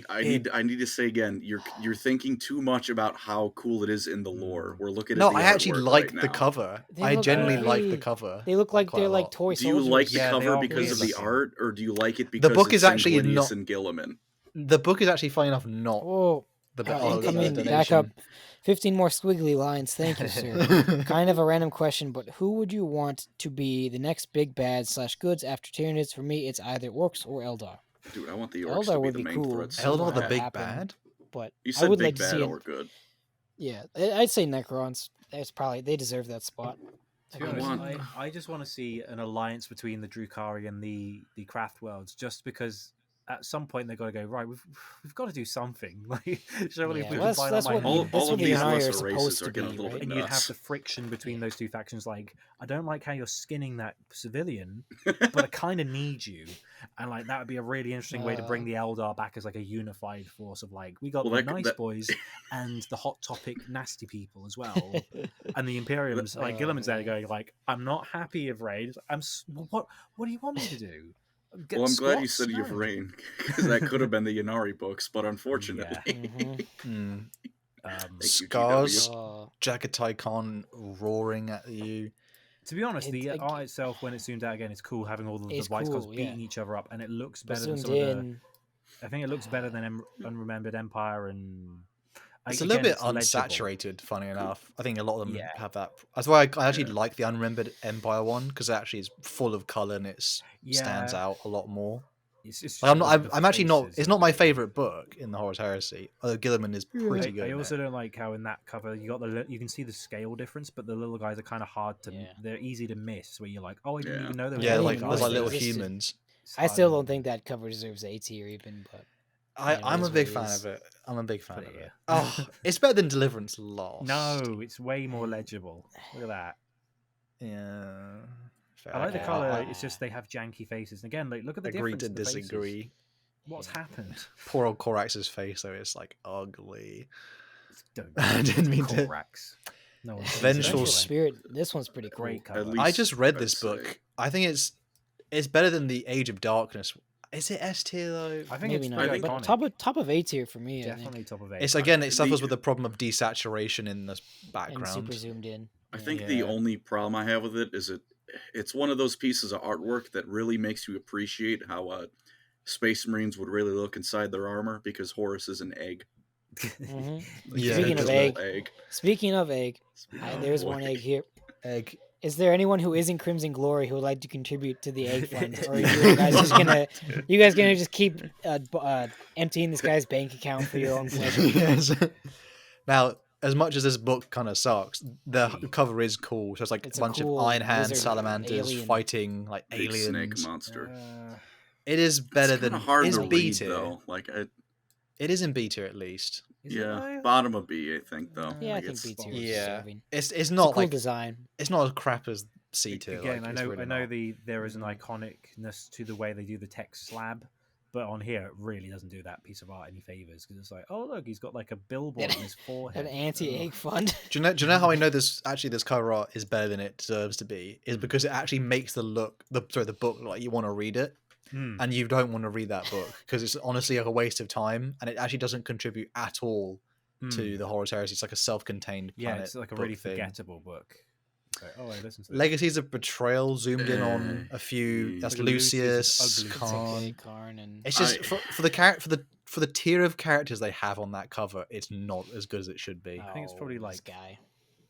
I need to say again, you're thinking too much about how cool it is in the lore. We're looking
No,
at the
I actually
artwork
like
right
the
now.
cover.
They
I
look
genuinely like the
goofy.
cover.
They look like
quite a
they're like
lot.
toy
Do you
soldiers.
like the
Yeah, they
cover
are
because of the
weird
art, or do you like it because
book
it's
is actually
Sanguinius
not-
and Gilliman?
The book is actually funny enough not
Whoa.
the
Incoming,
donation.
back up. 15 more squiggly lines. Thank you, sir. Kind of a random question, but who would you want to be the next big bad / goods after Tyranids? For me, it's either Orcs or Eldar.
Dude, I want the orcs
Eldar
to be
would
the
be
main
cool.
threats.
Don't know
Eldar the
how it
big
happened,
bad.
But
You
I
said
would
big
like to
bad
see
or good.
Yeah, I'd say Necrons. It's probably they deserve that spot.
To be
I
honest,
want-
I just want to see an alliance between the Drukhari and the Craft Worlds, just because at some point they've got to go, right, we've got to do something. Like, surely
Yeah,
if we
well,
combine
that's
our
what
might,
that's
all
what
of
the
these
Yanari
lesser
are supposed
races
to
are getting
be,
a little
right?
and
bit
you'd have
nuts.
the friction between
Yeah.
those two factions. Like, I don't like how you're skinning that civilian, but I kind of need you, and like that would be a really interesting way to bring the Eldar back as like a unified force of like we got
Well,
the
that-
nice
that-
boys and the hot topic nasty people as well, and the Imperiums. Like
Oh,
Gilliman's there
man.
going like, I'm not happy of Raid. What do you want me to do? Get
Well, I'm glad you
squats?
said
No.
Yvrain, because that could have been the Yanari books, but unfortunately,
Mhm.
Mm.
Thank you,
Scars,
GW.
Oh,
Jagatai Khan roaring at you.
To be honest, the
It's-
art itself, when it's zoomed out again, it's cool having all the
It's
White Skulls
cool, yeah.
beating each other up, and it looks
but
better than
zoomed
some of the.
in.
I think it looks better than Unremembered Empire, and
It's
again,
a little bit
it's legible.
unsaturated, funny enough. I think a lot of them
Yeah.
have that. That's why I actually
Yeah.
like the Unremembered Empire one, because it actually is full of colour and it stands
Yeah.
out a lot more.
It's just
Like,
the
I'm actually not.
faces
It's
are
not my
ridiculous.
favourite book in the Horus Heresy. Although Gilliman is pretty good.
I
in
also
it.
don't like how in that cover you got you can see the scale difference, but the little guys are kind of hard to.
Yeah.
They're easy to miss. Where you're like, oh, I didn't
Yeah.
even know there was.
Yeah,
didn't
like
even
there's like
notice
little
it existed.
humans.
I still don't think that cover deserves A tier even, but you know,
I'm
it
a
is
big
what it
fan
is.
of it. I'm a big fan
Put
of
it
it.
here.
Oh, it's better than Deliverance Lost.
No, it's way more legible. Look at that.
Yeah. Fair
I like the
enough.
color. It's just they have janky faces. And again, like look at the
agree
difference.
to
in the faces.
disagree.
What's happened?
Poor old Korax's face, though, it's like ugly.
Don't
I didn't mean to-
Korax. No one
Vengeful
Spirit. This one's pretty cool.
Great cover.
At least
I just read
I'd
this
say.
book. I think it's better than the Age of Darkness. Is it S tier though?
I think
Maybe
it's
not,
pretty
I think-
but
iconic.
top of A tier for me. I
Definitely top of eight.
It's again, it
the-
suffers with the problem of desaturation in the
think. And
background.
super zoomed in.
I
Yeah.
think the
Yeah.
only problem I have with it is it's one of those pieces of artwork that really makes you appreciate how Space Marines would really look inside their armor, because Horus is an egg.
Mhm.
Yeah.
Speaking
Just
of
a little
egg, Speaking of egg,
Oh,
there's
boy.
one egg here.
Egg.
Is there anyone who isn't Crimson Glory who would like to contribute to the egg fund, or are you guys gonna just keep emptying this guy's bank account for your own pleasure?
Yes. Now, as much as this book kind of sucks, the cover is cool. So it's like
It's
a
a
bunch
cool
of Iron Hand
lizard
salamanders
alien.
fighting like
Big snake
aliens.
monster.
It is better
It's
than
kinda hard
it's
to
B
read
tier.
though. Like,
It is in B tier at least.
yeah, bottom of B, I think though.
Yeah, I
Like,
think
it's-
B tier.
Yeah.
It's
It's
a
not
cool
like
design.
it's not as crap as C tier.
Again,
like,
I
it's
know,
really
I know
not.
there is an iconicness to the way they do the text slab, but on here it really doesn't do that piece of art any favors because it's like, oh look, he's got like a billboard on his forehead.
An anti-egg
Ugh.
fund.
Do you know how I know this cover art is better than it deserves to be? Is because it actually makes the book look like you want to read it,
Hmm.
and you don't want to read that book because it's honestly like a waste of time, and it actually doesn't contribute at all to
Hmm.
the Horus Heresy. It's like a self-contained
Yeah,
planet
it's like a
book
really
thing.
forgettable book. It's like, oh, I listened to this.
Legacies of Betrayal zoomed in on a few. That's
Look at Lucius,
Lucius,
ugly
Khan.
Karn and
It's just for the tier of characters they have on that cover, it's not as good as it should be.
I think it's probably
this
like
guy.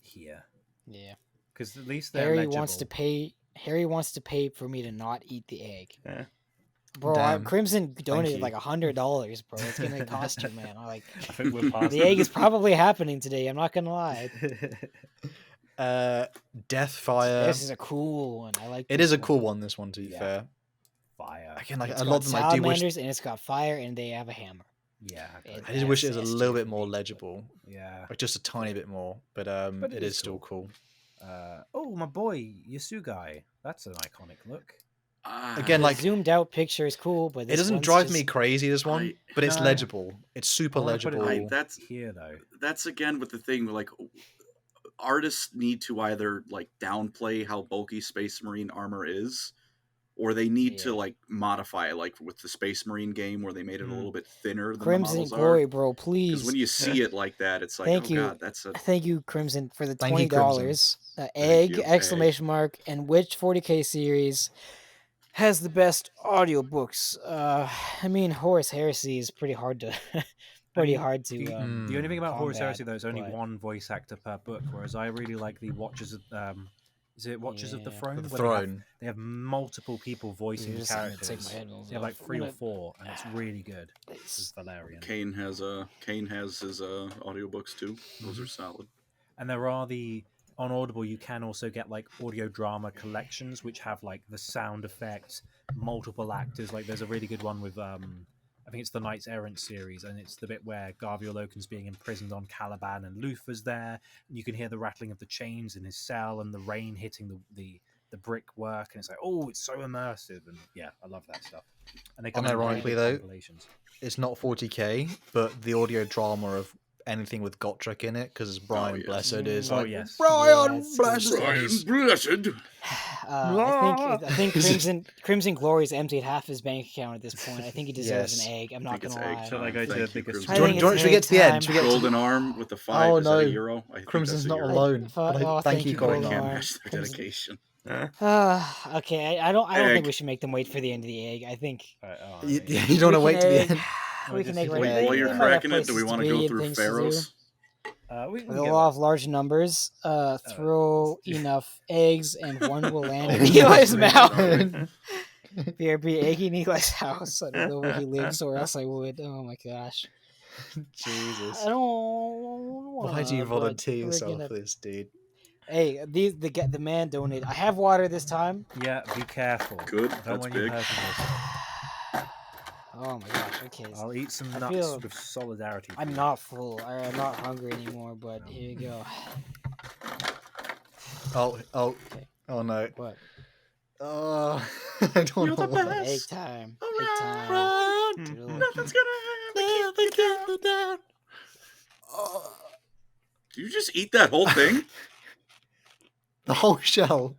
here
Yeah.
because at least they're
Harry
legible.
wants to pay. Harry wants to pay for me to not eat the egg.
Eh.
Bro,
Damn.
Crimson donated
you.
like $100, bro. It's gonna cost you, man.
I think we're past
The egg is probably happening today. I'm not gonna lie.
Deathfire.
This is a cool one. I like.
It
this
is a
one.
cool one. This one, to be
Yeah.
fair.
fire.
Again, like
It's
a
got
lot of them, I do wish.
salamanders and it's got fire and they have a hammer.
Yeah,
It-
I just wish it was a
That's
little
S tier
bit
for
more
me.
legible,
yeah.
like just a tiny bit more. But
But
it is still cool.
Oh, my boy Yasugai. That's an iconic look.
Again,
The
like
zoomed out picture is cool, but
it
this
doesn't
one's
drive
just-
me crazy. This one, but it's
No.
legible. It's super
I wanna put it
legible.
like
that's
here though.
that's again with the thing like artists need to either like downplay how bulky Space Marine armor is, or they need to
Yeah.
like modify, like with the Space Marine game where they made it a little bit thinner than the
Crimson
models
Glory,
are.
bro,
Because
please.
when you see it like that, it's like,
Thank
oh
you.
god, that's a
Thank you, Crimson, for the
Thank you,
$20.
Thank
Egg,
you,
exclamation mark, and which 40K series has the best audiobooks? I mean, Horus Heresy is pretty hard to hard to
the only thing about Horus
combat,
Heresy though is only
but-
one voice actor per book, whereas I really like the Watchers of is it Watchers of the
Yeah.
Throne?
The
where
Throne.
They have multiple people voicing the
Just gonna take
characters.
my headphones
They have like
off.
3 or
I'm
4, and it's really good.
It's-
It's Valerian.
Kane has his audiobooks too. Those are solid.
And there are on Audible you can also get like audio drama collections which have like the sound effects, multiple actors. Like there's a really good one with I think it's the Knights Errant series, and it's the bit where Garviel Loken's being imprisoned on Caliban and Luther's there, and you can hear the rattling of the chains in his cell and the rain hitting the brickwork, and it's like, oh, it's so immersive. And yeah, I love that stuff. And they come in
Unironically,
really
though,
compilations.
It's not 40k, but the audio drama of anything with Gotrek in it, because Brian
yes.
Blessed is
Oh,
like
yes.
Brian
Yeah, it's
Blessed.
good.
and he's-
Blessed.
I think Crimson Glory's emptied half his bank account at this point. I think he deserves
Yes.
an egg. I'm
I
not
think it's
gonna
egg
lie.
Shall I go to
Thank
the
you,
biggest?
Crimson.
Do you want-
it's
should we get to the
egg
end? Should we get
time.
to-
Golden Arm with the 5.
Oh,
Is that a
no.
euro? I think
Crimson's
that's a
not
euro.
alone.
Oh,
But I- thank you,
I
Golden
can't
Arm.
match their
Crimson.
dedication.
Okay, I don't
Egg.
think we should make them wait for the end of the egg. I think
You don't want to
we
wait
can
to the
egg-
end.
We can
Wait,
egg
wait,
right
Wait,
now.
while you're
We might have
cracking it, do we
places
want to
be
go
and
through
things to do.
Pharaohs?
We can
The
get
law
that.
of large numbers. Throw enough eggs and one will land in
Oh,
Eli's
that's
mouth.
right.
BRB egging Eli's house. I don't know where he lives, or else I would. Oh my gosh.
Jesus.
I don't.
Why do you
wanna, but
volunteer
we're
yourself
gonna-
for this, dude?
Hey, the man donated. I have water this time.
Yeah, be careful.
Good,
I don't
that's
want you
big.
hurting yourself.
Oh my gosh. Okay.
I'll eat some
I
nuts
feel-
with solidarity.
I'm not full. I'm not hungry anymore. But here you go.
Oh no.
What?
Oh, I don't
You're the
know.
best.
Egg time.
All
Egg time.
right.
Doodle.
Nothing's gonna keep me down.
Oh,
Did you just eat that whole thing?
the whole shell.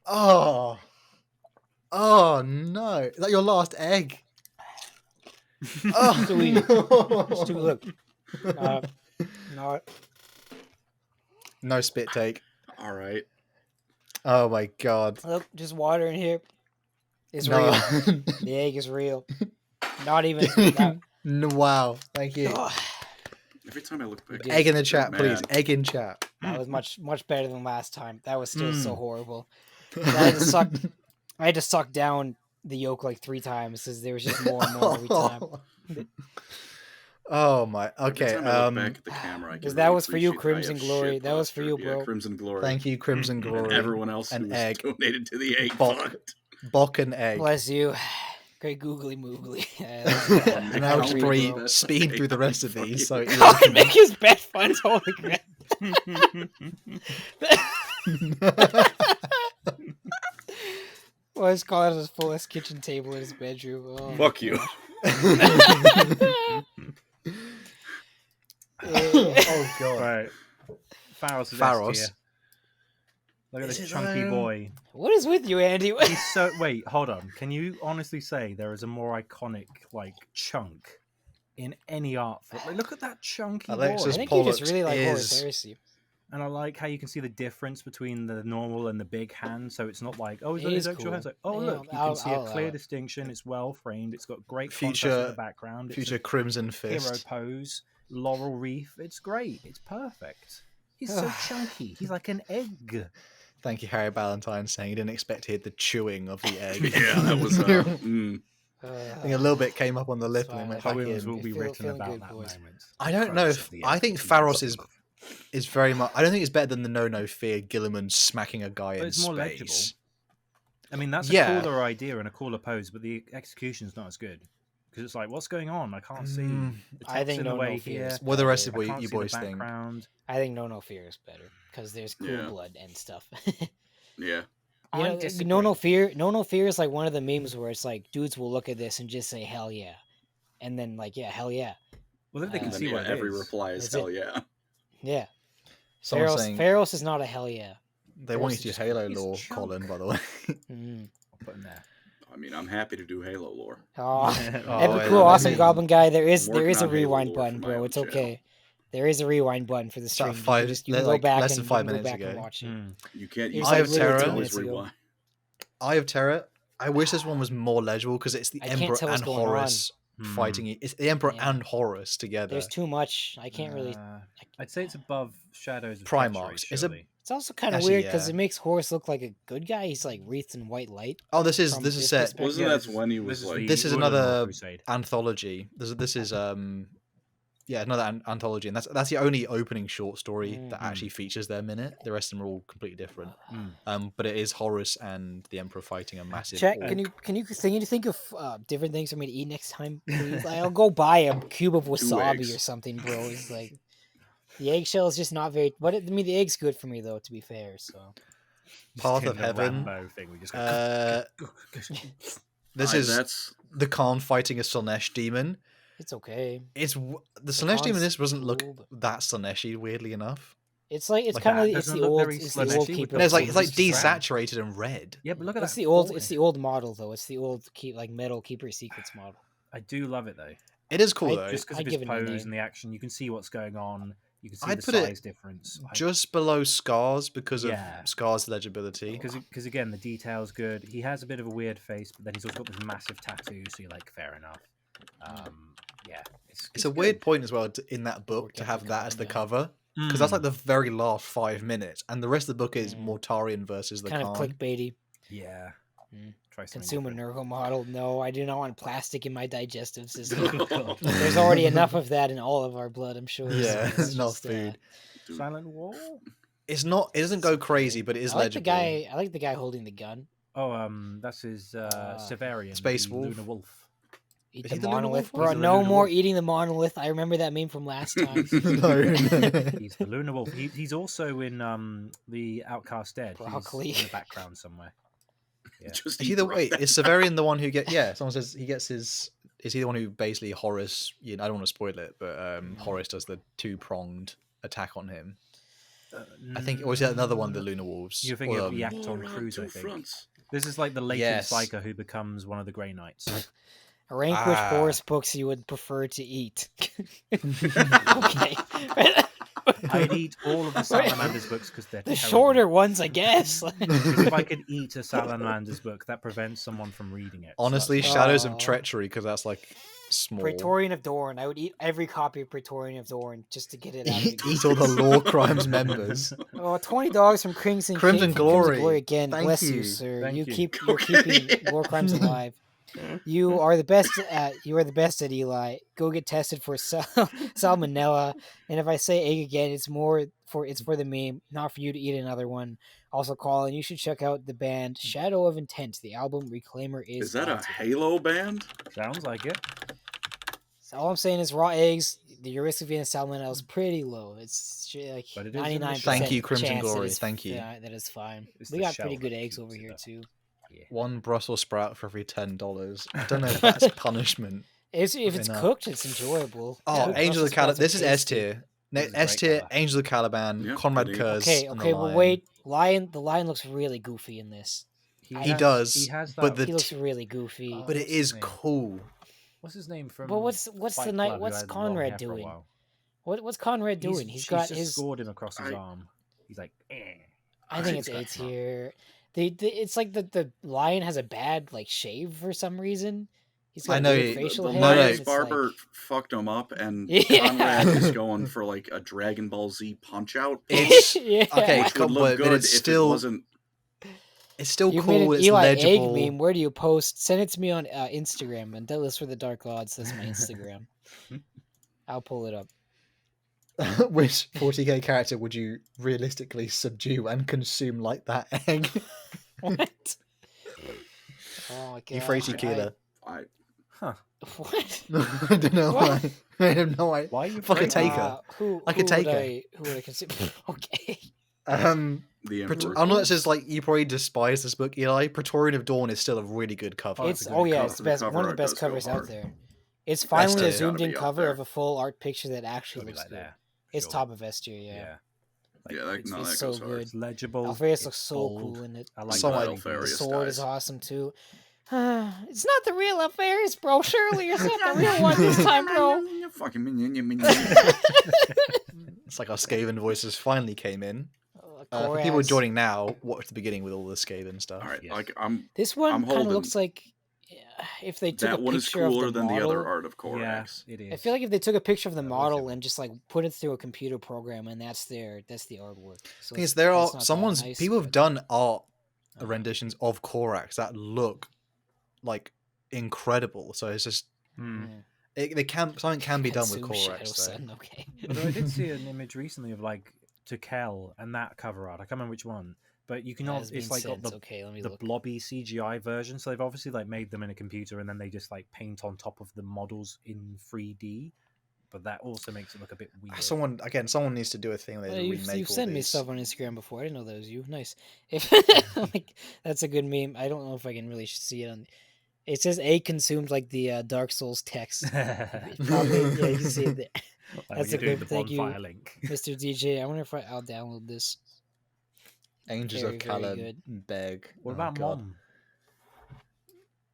Oh. Oh no! Is that your last egg? Oh,
Sweet.
no.
Dude, look. No.
No spit take.
All right.
Oh my god.
Look, just water in here. It's
No.
real. The egg is real. Not even. Not,
No, wow. Thank you.
oh,
Every time I look back,
Egg in the
I'm
chat, please.
mad.
Egg in chat.
that was much better than last time. That was still so
Mm.
horrible. I had to suck down the yolk like 3 times because there was just more and more every time.
Oh my.
Every
Okay.
time I look back at the camera, I can
Because that
really
was for you,
appreciate that I
Crimson
have
Glory.
shit
That was for you,
posture. Yeah,
bro.
Crimson Glory.
Thank you, Crimson
And
Glory.
everyone else
An
who was
egg.
donated to the egg
Bok.
fund.
Bok and egg.
Bless you. Great googly moogly.
And now
I'll
just
read
Bree
bro.
speed through the rest of these. So
How he make his bed funds? Holy crap. Well, his call his fullest kitchen table in his bedroom. Oh, my
Fuck you.
gosh.
Oh god.
Right. Pharos is
Pharos.
S tier. Look at
Is
this
it,
chunky boy.
What is with you, Andy?
He's so wait, hold on. Can you honestly say there is a more iconic like chunk in any art form? Like, look at that chunky
Alexis
I
boy.
think you just
Pollux
really like Horus
is-
Heresy.
And I like how you can see the difference between the normal and the big hand. So it's not like, oh, he's
It
got his
is
actual
cool.
hands. Like, oh,
Yeah,
look, you
I'll
can see a
allow
clear
it.
distinction. It's well framed. It's got great
Future-
contrast in the background. It's
Future
a
Crimson
hero
Fist.
pose, laurel wreath. It's great. It's perfect. He's so chunky. He's like an egg.
Thank you, Harry Ballantyne, saying he didn't expect to hear the chewing of the egg.
Yeah, that was.
I think a little bit came up on the lip and then went back
Poems
in.
will be
Feel-
written
feeling
about
good,
that
boys.
moment.
I don't know
Christ
if
of the
I
egg.
think Pharos is very much. I don't think it's better than the No Fear Gilliman smacking a guy in
it's more
space.
legible. I mean, that's a
Yeah.
cooler idea and a cooler pose, but the execution's not as good. Because it's like, what's going on? I can't see.
Mm,
The
I
text
think
in the
No
way
Fear
here.
is
What the rest of
better.
I
you
can't see the
boys think?
background.
I think No Fear is better because there's cool
Yeah.
blood and stuff.
Yeah.
You
I
know,
disagree.
No Fear is like one of the memes where it's like dudes will look at this and just say hell yeah, and then like yeah, hell yeah,
Well, then they can
And
And
see
then,
what
yeah,
it
every
is.
reply is
That's
hell
it.
yeah.
yeah.
Someone saying
Pharos is not a hell yeah.
they want you
Pharos
to
is
do Halo
he's
lore,
chunk.
Colin. By the way,
Mm.
put in there.
I mean, I'm happy to do Halo lore.
Oh,
Oh,
epic
yeah,
cool,
I
awesome
mean,
goblin guy. There is
I'm working
a
on Halo
rewind
lore
button,
for my
bro.
own
It's
channel.
okay. There is a rewind button for the
It's about
stream. You can go
like,
back
less than
and
5
you can go
minutes
back and
ago.
watch it.
You can't
It
use
was
Eye
like
of
it, so
Terror.
it's
2
always
minutes ago.
rewind.
Eye of Terror. I wish this one was more legible because it's the
I can't
Emperor
tell what's
and
going on.
Horus fighting. It's the Emperor
Yeah.
and Horus together.
There's too much. I can't really.
I'd say it's above Shadows of
Primarchs.
Treachery,
Is it-
surely.
It's also kind of
Actually,
weird because
yeah.
it makes Horus look like a good guy. He's like wreathed in white light.
Oh, this is
from
this
this
is set.
perspective.
Wasn't
Yeah,
that when he was like?
This is
Ullanor
another
Crusade.
anthology. This is another anthology, and that's the only opening short story that
Mhm.
actually features them in it. The rest of them are all completely different.
Mm.
But it is Horus and the Emperor fighting a massive.
Check.
orc.
Can you think of different things for me to eat next time, please? I'll go buy a cube of wasabi
eggs.
or something, bro. It's like the eggshell is just not very. But I mean, the egg's good for me though. To be fair, so
Path
Just
of
the
Heaven.
Rambo thing. We just go,
This is
That's
the Khan fighting a Slanesh demon.
it's okay.
The Slanesh demon.
Khan's
This doesn't look
cool, but-
that Slanesh-y, weirdly enough.
It's like it's
Like
kind of
that.
it's
Doesn't
the
look
old
very
it's the old
Slanesh-y with
keeper.
No, it's like
It's
desaturated and red.
yeah, but look at
It's
that.
the old
fort
it's
in
the
it.
old model though. It's the old metal keeper secrets model.
I do love it though.
It is cool
I
though.
Just because
I'd
of his
give it a
pose
name.
and the action, you can see what's going on. You can see
I'd
the
put it
size difference.
Just below Scars because
Yeah.
of Scars' legibility.
Because again, the detail's good. He has a bit of a weird face, but then he's also got this massive tattoo. So you're like, fair enough. Yeah,
It's a weird point as well in that book to
Forget
have
the
that as the
Khan,
cover because that's like the very last 5 minutes, and the rest of the book is Mortarion versus the
Kind of
Khan.
clickbaity.
Yeah.
Mm.
Try something
Consumer
different.
neuro model. No, I do not want plastic in my digestive system.
Oh, God.
There's already enough of that in all of our blood, I'm sure. so
Yeah,
it's
not
just,
food.
dude,
Silent Wall.
It's not. It doesn't go crazy, but it is
I like
legible.
the guy. I like the guy holding the gun.
Oh, that's his Severian,
Space
the
Wolf.
Lunar Wolf.
Eat
Is
the
he the Lunar
monolith,
Wolf?
bro.
He's the
No
Lunar
more
Wolf.
eating the monolith. I remember that meme from last time.
No.
He's the Lunar Wolf. He's also in the Outcast Dead.
Broccoli.
He's in the background somewhere. Yeah.
just
Is he
eat
the
right
wait?
back.
Is Severian the one who get? Yeah, someone says he gets his. Is he the one who basically Horus? I don't want to spoil it, but Horus does the 2-pronged attack on him. I think, or is that another one, the Lunar Wolves?
You're thinking
Or,
of the
War
Acton
on
Cruz, I
two
think.
fronts.
This is like the latent
Yes.
Psyker who becomes one of the Grey Knights.
Rank which
Ah.
Horus books you would prefer to eat. Okay.
I'd eat all of the Salamander's books because they're
The
terrible.
shorter ones, I guess.
'Cause if I could eat a Salamander's book, that prevents someone from reading it. so
honestly,
that's-
Shadows
Aw.
of Treachery because that's like small.
Praetorian of Dorn. I would eat every copy of Praetorian of Dorn just to get it out of the
Eat all the Law Crimes members.
Oh, $20 from Crimson
Crimson Glory.
again.
Thank
Bless you,
you.
sir.
Thank you.
You're keeping War Crimes alive. You are the best at Eli. Go get tested for salmonella. And if I say egg again, it's for the meme, not for you to eat another one. Also, Colin, you should check out the band Shadow of Intent. The album Reclaimer is.
Is that a
sponsored.
Halo band?
Sounds like it.
So all I'm saying is raw eggs. The risk of getting salmonella is pretty low. It's like
But it is in the
99%.
shell.
Thank you, Crimson
chance that
Glory.
is-
Thank you.
Yeah, that is fine.
It's
We
the
got
shell
pretty good
that
eggs
keeps
over
it
here
up.
too.
One Brussels sprout for every $10. I don't know if that's punishment.
If it's
enough.
cooked, it's enjoyable.
Oh,
Cooked
Angel
Brussels
of Caliban.
sprouts are
This is S
tasty.
tier.
This is a
S
great
tier.
colour.
Angel of Caliban.
Yeah,
Conrad
good
Kurz.
Okay,
and the
okay, but
Lion.
wait. The lion looks really goofy in this.
He does,
He has that.
but the
He looks really goofy.
but it
what's his
is
name?
cool.
What's his name from?
But what's
Fight
the night?
Club, who
What's
had long
Conrad
hair for a
doing?
while?
What's Conrad doing? He's
She's
got
just
his.
scored him across his
I-
arm. He's like, eh.
I think
He's
it's
got-
A tier. It's like the lion has a bad like shave for some reason. He's got
I know
weird
he-
facial
The
hair.
No, no.
Lions
It's
barber
like-
fucked him up, and
Yeah.
Conrad is going for like a Dragon Ball Z Punch Out.
It's
yeah.
okay,
Which would
but
look good
it's
if
still
it wasn't.
it's still
You made
cool.
an
It's
Eli
legible.
egg meme. Where do you post? Send it to me on Instagram. And Deadlist for the Dark Gods. That's my Instagram. I'll pull it up.
Which 40k character would you realistically subdue and consume like that egg?
What? Oh my god.
Euphrates Keeler.
Huh.
What?
I don't know
What?
why. I have no idea.
Why are you
Fucking
afraid?
take her.
Who
could take
would
her.
Who would I consider? Okay.
The Emperor.
I know it says like you probably despise this book, Eli. Praetorian of Dawn is still a really good cover.
It's
a good
yeah,
cover.
it's the
The
best.
cover
One of the
art
best
does go
covers out
hard.
there. It's finally
tier.
a zoomed in
Gotta be up
cover
there.
of a full art picture that actually
Gotta be
looks
like
good.
there.
It's
Sure.
top of S tier, yeah.
Yeah. Like,
Yeah,
it's
that
so
goes hard.
good.
it's legible.
Alfarius looks
it's
so
bold.
cool in it.
I like
So
the
I-
The
Alfarius
sword is
dies.
awesome too. It's not the real Alfarius, bro. Surely it's not the real one this time, bro.
It's like our Skaven voices finally came in. For people
Korax.
joining now, watch the beginning with all the Skaven stuff.
All right,
Yes.
like
This one
I'm
kind of
holding-
looks like if they took
that
a
one is
picture of
cooler
the
than the
model.
other art of
Yeah,
Korax.
it is.
I feel like if they took a picture of the
That
model
looks-
and just like put it through a computer program and that's the artwork. So
Thing is, there are
it's not that nice,
people have
but-
done art
Uh-huh.
renditions of Korax that look like incredible. So it's just
Hmm.
something can be done with
Consume Shadow
Korax. Though.
Sun, okay.
Although I did see an image recently of like Tukel and that cover art. I can't remember which one, but you can
Has
it's
been
like got
sent.
the
Okay, let me
the
look.
blobby CGI version. So they've obviously like made them in a computer and then they just like paint on top of the models in 3D. But that also makes it look a bit weird.
Someone needs to do a thing where they
You've
remake all
sent me
these.
stuff on Instagram before. I didn't know that was you. Nice. If like that's a good meme. I don't know if I can really see it on. It says A consumed like the Dark Souls text. Probably, yeah, you can see it there.
Like
That's
when
a
you're doing
good-
the
thank you.
bonfire link.
Mr. DJ, I wonder if I'll download this.
Angels
Very,
of
very
Kala
good.
beg.
What
Oh,
about
God.
Mom?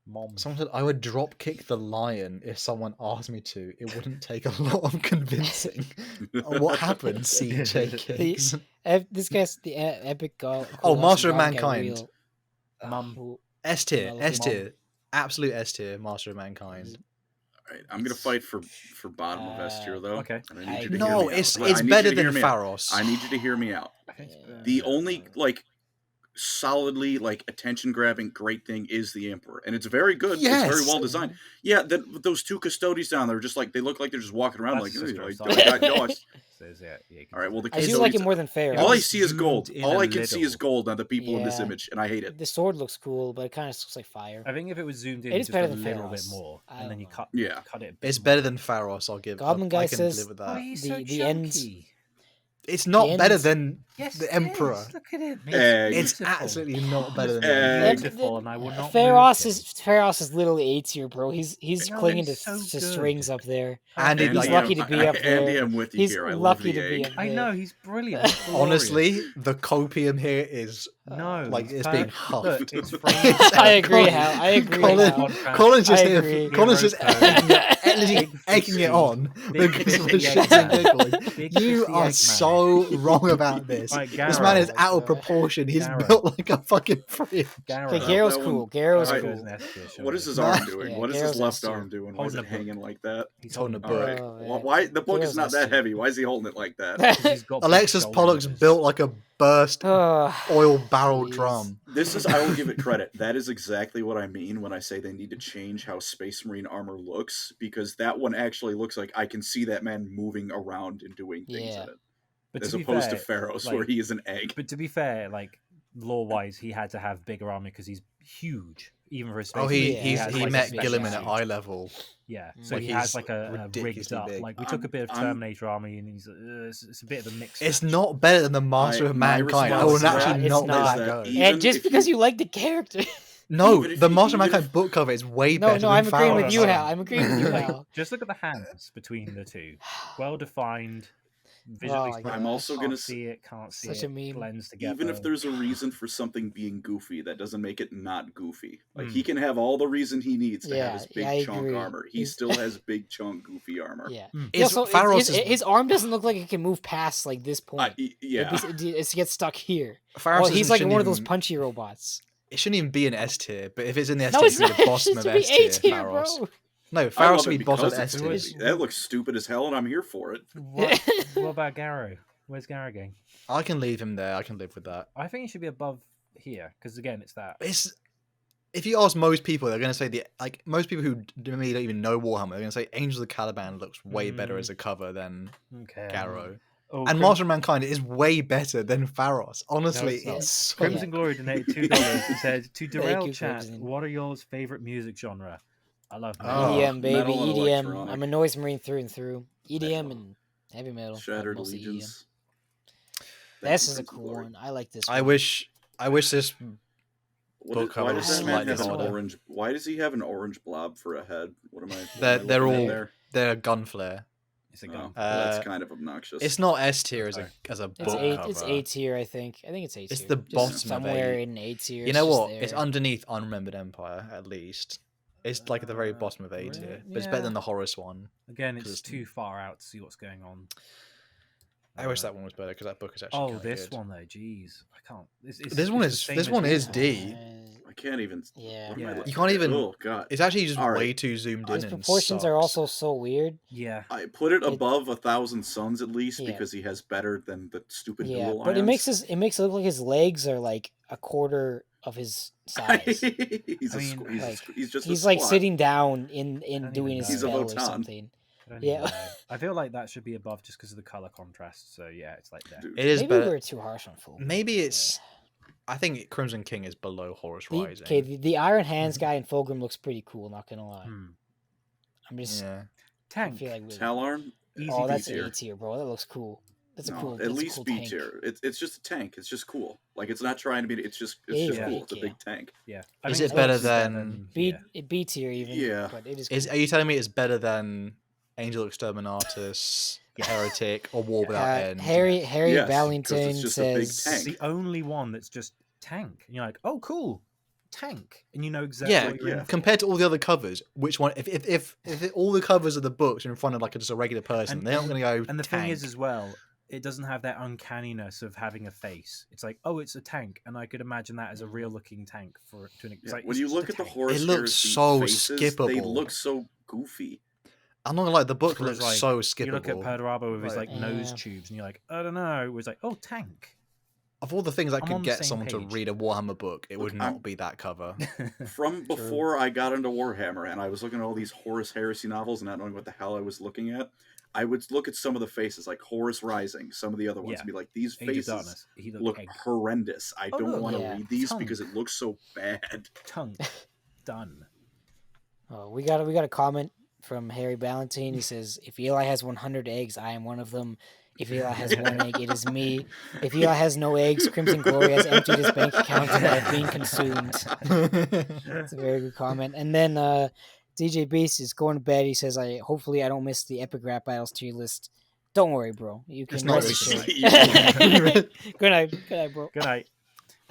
Mom.
Someone said I would drop kick the lion if someone asked me to. It wouldn't take a lot of convincing. What happened, CJ Kicks?
This guy's the epic god.
Oh,
Colossal
Master of
God guy
Mankind.
real.
Mum.
Who-
S tier,
Well,
S
Mom.
tier, absolute S tier. Master of Mankind.
All right, I'm gonna fight for bottom of S tier though.
Okay.
And I
I
need you to
No,
hear me
it's
out. I need you
better
to
than
hear me out.
Pharos.
I need you to hear me out.
Yeah.
The only like solidly like attention grabbing great thing is the Emperor, and it's very good. It's very
Yes.
well designed. Yeah, those two custodies down there are just like they look like they're just walking around
That's
like,
just
"Hey,
gross.
I got yours."
Says, yeah, you can
All right,
see
well,
that.
the
I do
custodians,
like it more than Pharaoh.
all I
was
see is gold.
zoomed in
All
a
I can see is
little.
gold on the people in this
Yeah.
image, and I hate it.
The sword looks cool, but it kind of looks like fire.
I think if it was zoomed in
It is
just
better
a
than
little bit
Pharos.
more,
I
and then
don't
you
know.
cut
Yeah.
cut it. A bit
It's
more.
better than Pharos. I'll give.
Goblin
I
guy
can
says-
live with
Oh,
that.
he's
The-
so
the ends-
chunky.
It's not
the
better
ends-
than
Yes,
the
it
Emperor.
is. Look at him.
Egg.
It's
beautiful.
absolutely not better than
Egg.
the
Beautiful, and I will not
Pharos
move
is Pharos is literally A tier, bro. He's
No,
clinging
he's
to,
so
to
good.
strings up there.
And
He's
like,
lucky to be up there.
Andy, I'm with you
He's
here. I love
lucky
the
to be
egg.
up
I
there.
know he's brilliant. He's
honestly,
glorious.
the copium here is
no,
like it's being
perfect.
huffed.
Look, it's
It's
framed.
I agree,
Colin-
Hal. I agree.
Colin-
Hal.
Colin's just
I
here.
agree.
Colin's just
Hero
egging it on
Big
because
fisty
we're
egg
shitting
man.
giggling.
Big
You
fisty
are
egg man.
so wrong about this.
Right,
This man
Garrow.
is out of proportion. He's
Garrow.
built like a fucking fridge.
Garrow.
Okay, Garrow's
That one-
cool. Garrow's
Alright,
cool.
goes in S tier,
What is
surely.
his arm doing?
Yeah,
What is
Garrow's
his left
S tier.
arm doing? Why is
Holding
it
a book.
hanging like that?
He's
holding a
All
book.
right.
Oh,
Why the book
Garrow's
is not
S
that
tier.
heavy? Why is he holding it like that?
He's got big
Alexis
shoulder
Pollock's
muscles.
built like a burst
Oh,
oil barrel
jeez.
drum.
This is, I will give it credit. That is exactly what I mean when I say they need to change how Space Marine armor looks, because that one actually looks like I can see that man moving around and doing things
Yeah.
in it,
But
as
to be
opposed
fair,
to Pharaoh's,
like-
where he is an egg.
But to be fair, like lore-wise, he had to have bigger armor because he's huge, even for a space.
Oh,
marine.
Yeah,
he
has,
he
like, a
met
special
Gilliman at
suit.
eye level.
Yeah,
Mm.
so
Like,
he has
he's
like a rigged
ridiculously
up.
big.
Like we took a bit of
I'm-
Terminator armor, and he's it's a bit of a mix.
It's
match.
not better than the Master of
my
Mankind. I
response
will
to that
actually
is
not
not.
let
Is
that
that
go.
And just
if
because
you-
you like the character.
No,
Even if
the
you-
Master of
even if-
Mankind book cover is way
No,
better
no,
than
I'm agreeing with
Pharos.
you, Hal. I'm agreeing with you,
Like,
Hal.
just look at the hands between the two. Well defined. Visually,
Oh my
stunning.
I'm also
Can't
gonna
see it. Can't see
Such
it.
a meme.
Blends together.
Even if there's a reason for something being goofy, that doesn't make it not goofy. Like
Mm.
he can have all the reason he needs to have his big
Yeah, I
chunk
agree.
armor. He
He's-
still has big chunk goofy armor.
Yeah.
Mm.
He also,
Pharos
his arm doesn't look like it can move past like this point.
Yeah.
It gets stuck here.
Pharos
Well, he's
isn't-
like
shouldn't
one of those
even-
punchy robots.
It shouldn't even be an S tier, but if it's in the S
No,
tier, it
it's
should be
not.
the
It
bottom
should
of
be
S
A
tier.
tier,
Pharos.
bro.
No,
I
Pharos
love
should
it
be bottom of
because
S
it's
tier.
good. That looks stupid as hell, and I'm here for it.
what about Garrow? Where's Garrow going?
I can leave him there. I can live with that.
I think he should be above here because again, it's that.
It's if you ask most people, they're going to say most people who maybe don't even know Warhammer, they're going to say Angel of Caliban looks way better as a cover than
Okay.
Garrow.
Oh,
And Master of Mankind is way better than Pharos. Honestly,
it's not.
it's so
Crimson Glory donated $2 and said, "To
Thank
derail
you,
chat,
Crimson.
what are your favorite music genre?" I love
Oh,
metal.
EDM, baby,
metal and
EDM.
electronic.
I'm a noise marine through and through. EDM and heavy metal. but
Shattered
mostly EDM.
Legions.
This
Thank
is a
you,
cool
Glory.
one. I like this.
I
one.
wish this book
Why
cover
does
was
that man
slightly
have an
harder.
orange? Why does he have an orange blob for a head? What am I?
They're
looking at
all-
there?
They're gun flare.
It's a
Oh,
gun.
that's kind of obnoxious.
It's not S tier as
Sorry.
a
It's
book
A.
cover.
It's A tier, I think. I think it's A tier.
It's the
Just
bottom of
somewhere
A.
in A tier.
You know
it's just
what? It's
there.
underneath Unremembered Empire, at least. It's like at the very bottom of A
really?
tier, but it's better
Yeah.
than the Horus one.
Again,
'Cause
it's
it's-
too far out to see what's going on.
I wish that one was better because that book is actually.
Oh,
kinda
this
good.
one though, jeez, I can't. It's
This one
the
is-
same
this
as
one
the
is
other
D.
I can't even.
Yeah.
What am I
Yeah.
looking
You can't
at?
even-
Oh god!
It's actually just
All
way
right.
too zoomed in.
His
and
proportions are
sucks.
also so weird.
Yeah,
I put it
It-
above 1,000 Suns at least
Yeah.
because he has better than the stupid
Yeah,
dual
but it makes
lions.
it look like his legs are like a quarter of his size.
he's,
I
a,
mean,
squ- he's,
like,
a, he's just
He's
a
like
squat.
sitting down in
don't
doing
even
his
know.
spell
He's a
or
Votan.
something.
I don't
Yeah.
even know. I feel like that should be above just because of the color contrast. So yeah, it's like there.
Dude,
It is
Maybe
better.
we're too harsh on full.
Maybe it's. I think Crimson King is below Horus Rising.
Okay, the Iron Hands guy in Fulgrim looks pretty cool. Not gonna lie.
Hmm.
I'm just.
Yeah.
I
Tank.
feel like.
Talarn?
Easy
Oh,
B
that's
tier.
A tier, bro. That looks cool. That's a
No,
cool.
at
that's a
least
cool
B
tank.
tier. It's just a tank. It's just cool. Like it's not trying to be. It's just
Yeah,
cool. It's a
yeah.
big tank.
Yeah.
Is
think
it better
it's
than-
B
yeah.
B tier even.
Yeah.
But it is.
Is
Cool.
are you telling me it's better than Angel Exterminatus, Heretic, or War Without End?
Harry
Yes, 'cause
Ballington
it's just a big
says.
tank.
It's the only one that's just tank. And you're like, oh, cool, tank, and you know exactly
Yeah,
what you're in
yeah.
for.
compared to all the other covers, which one? If all the covers of the books are in front of like just a regular person,
And-
they're not going to go.
And the
tank.
thing is, as well, it doesn't have that uncanniness of having a face. It's like, oh, it's a tank, and I could imagine that as a real-looking tank for to an. It's
Yeah,
like,
when
it's
you
just
look
a
at the
tank.
Horus
It looks
Heresy
so
faces, they
skippable.
look so goofy.
I'm not gonna lie, the book
Whereas,
looks
like,
so skippable.
You look at Perturabo with his
Like,
like nose
Yeah.
tubes, and you're like, I don't know. It was like, oh, tank.
of all the things that
I'm
could
on the
get
same
someone to
page.
read a Warhammer book, it would
Look,
not
I'm-
be that cover.
From before I got into Warhammer and I was looking at all these Horus Heresy novels and not knowing what the hell I was looking at, I would look at some of the faces, like Horus Rising, some of the other ones,
Yeah.
and be like, these
Age of
faces
Darkness. He looked
look
egg.
horrendous. I
Oh,
don't
look.
want to
Yeah.
read these
Tongue.
because it looks so bad.
Tongue. Done.
Oh, we got a comment from Harry Ballantine. He says, "If Eli has 100 eggs, I am one of them. If Eli has one egg, it is me. If Eli has no eggs, Crimson Glory has emptied his bank account and I have been consumed." That's a very good comment. And then DJ Beast is going to bed. He says, hopefully I don't miss the epic rap battles tier list. Don't worry, bro. You can
It's not
rest
this
assured.
week.
Good night, bro.
Good night.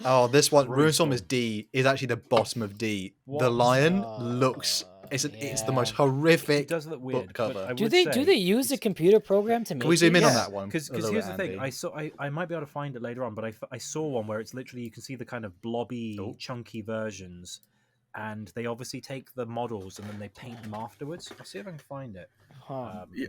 Oh, this one,
Runestorm.
Runestorm is D. Is actually the bottom of D.
What?
The lion
Oh,
looks. It's the
yeah.
most
It
horrific.
does look weird.
cover.
But I
Do
would
they
say
use a
it's-
computer program to make?
Can we zoom in on
these?
that one?
Because
a little
here's
bit,
the thing,
Andy?
I might be able to find it later on, but I saw one where it's literally you can see the kind of blobby,
Oh.
chunky versions, and they obviously take the models and then they paint them afterwards. I'll see if I can find it.
Huh.
Yeah,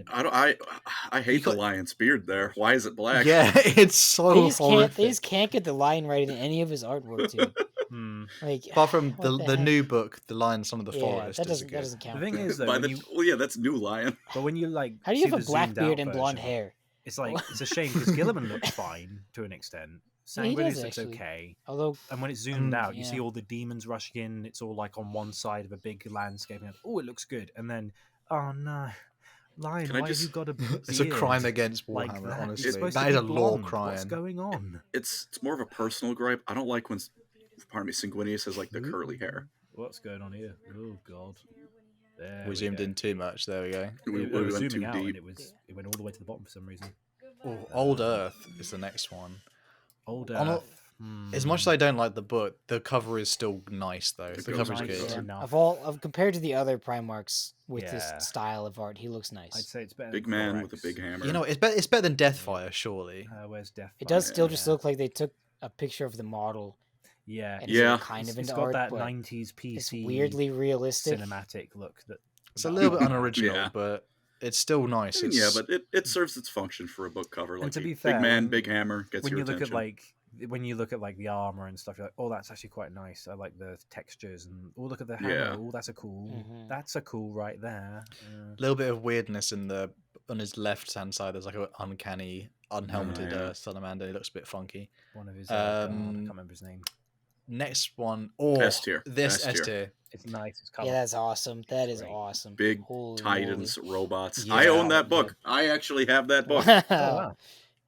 I hate the
got-
lion's beard there. Why is it black?
Yeah, it's so
They
horrific.
just can't get the lion right in any of his artwork, dude.
Hmm.
Like,
Apart from
what
the
heck?
new book, The Lion, Son of the
Yeah,
Forest.
that
is
doesn't
good.
count.
The thing is, though,
By
when
the,
you,
well, yeah, that's New Lion.
but when you like,
How do you
see
have a
the
black
zoomed
beard
out
and blonde
version,
hair?
It's like it's a shame because Gilliman looks fine to an extent.
Yeah, he
Sanguinius
does,
looks
actually.
okay,
Although,
and when it's zoomed out, you
yeah.
see all the demons rushing in. It's all like on one side of a big landscape. And oh, it looks good, and then oh no, Lion,
Can I
why have you
just-
got a beard?
It's a crime against
like
Warhammer,
that? You're
honestly.
supposed
That
to
is
be
a law
blonde.
crime.
What's going on?
It's more of a personal gripe. I don't like when, pardon me, Sanguinius has like the curly hair.
What's going on here? Oh god. There
We zoomed
go.
in too much. There we go.
We,
It
we
was
went
zooming
too
out,
deep.
and it went all the way to the bottom for some reason.
Oh, Old Earth is the next one.
Old
On a-
Earth.
As much as I don't like the book, the cover is still nice though.
It
The
goes
cover's
nice,
good.
yeah.
enough.
compared to the other Primarchs with
Yeah.
this style of art, he looks nice.
I'd say it's better.
Big
than
man with a
Thorax.
big hammer.
You know, it's better than Deathfire, surely.
Where's Death?
It does
Fire?
still just
Yeah.
look like they took a picture of the model
Yeah,
and
Yeah.
it's kind of
it's
into
got
art,
that
but
90s
it's
PC
weirdly realistic.
cinematic look. That
It's a little bit unoriginal,
Yeah.
but it's still nice.
I mean,
It's,
yeah, but it serves its function for a book cover. Like
to be
big
fair,
man,
when-
big hammer gets
when
your
you look
attention.
at like the armor and stuff, you're like, oh, that's actually quite nice. I like the textures and oh, look at the hammer.
Yeah.
Oh, that's a cool.
Mhm.
That's a cool right there.
a little bit of weirdness on his left hand side. There's like an uncanny, unhelmeted
yeah.
salamander. He looks a bit funky.
One of his. I
Um,
can't remember his name.
Next one, oh,
S tier.
This
S
S
tier.
tier.
It's nice. It's
Yeah,
colorful.
that's awesome. That is
Great.
awesome.
Big
Holy
Titans, robots.
Yeah.
I own that book. I actually have that book.
moly.
Oh, wow.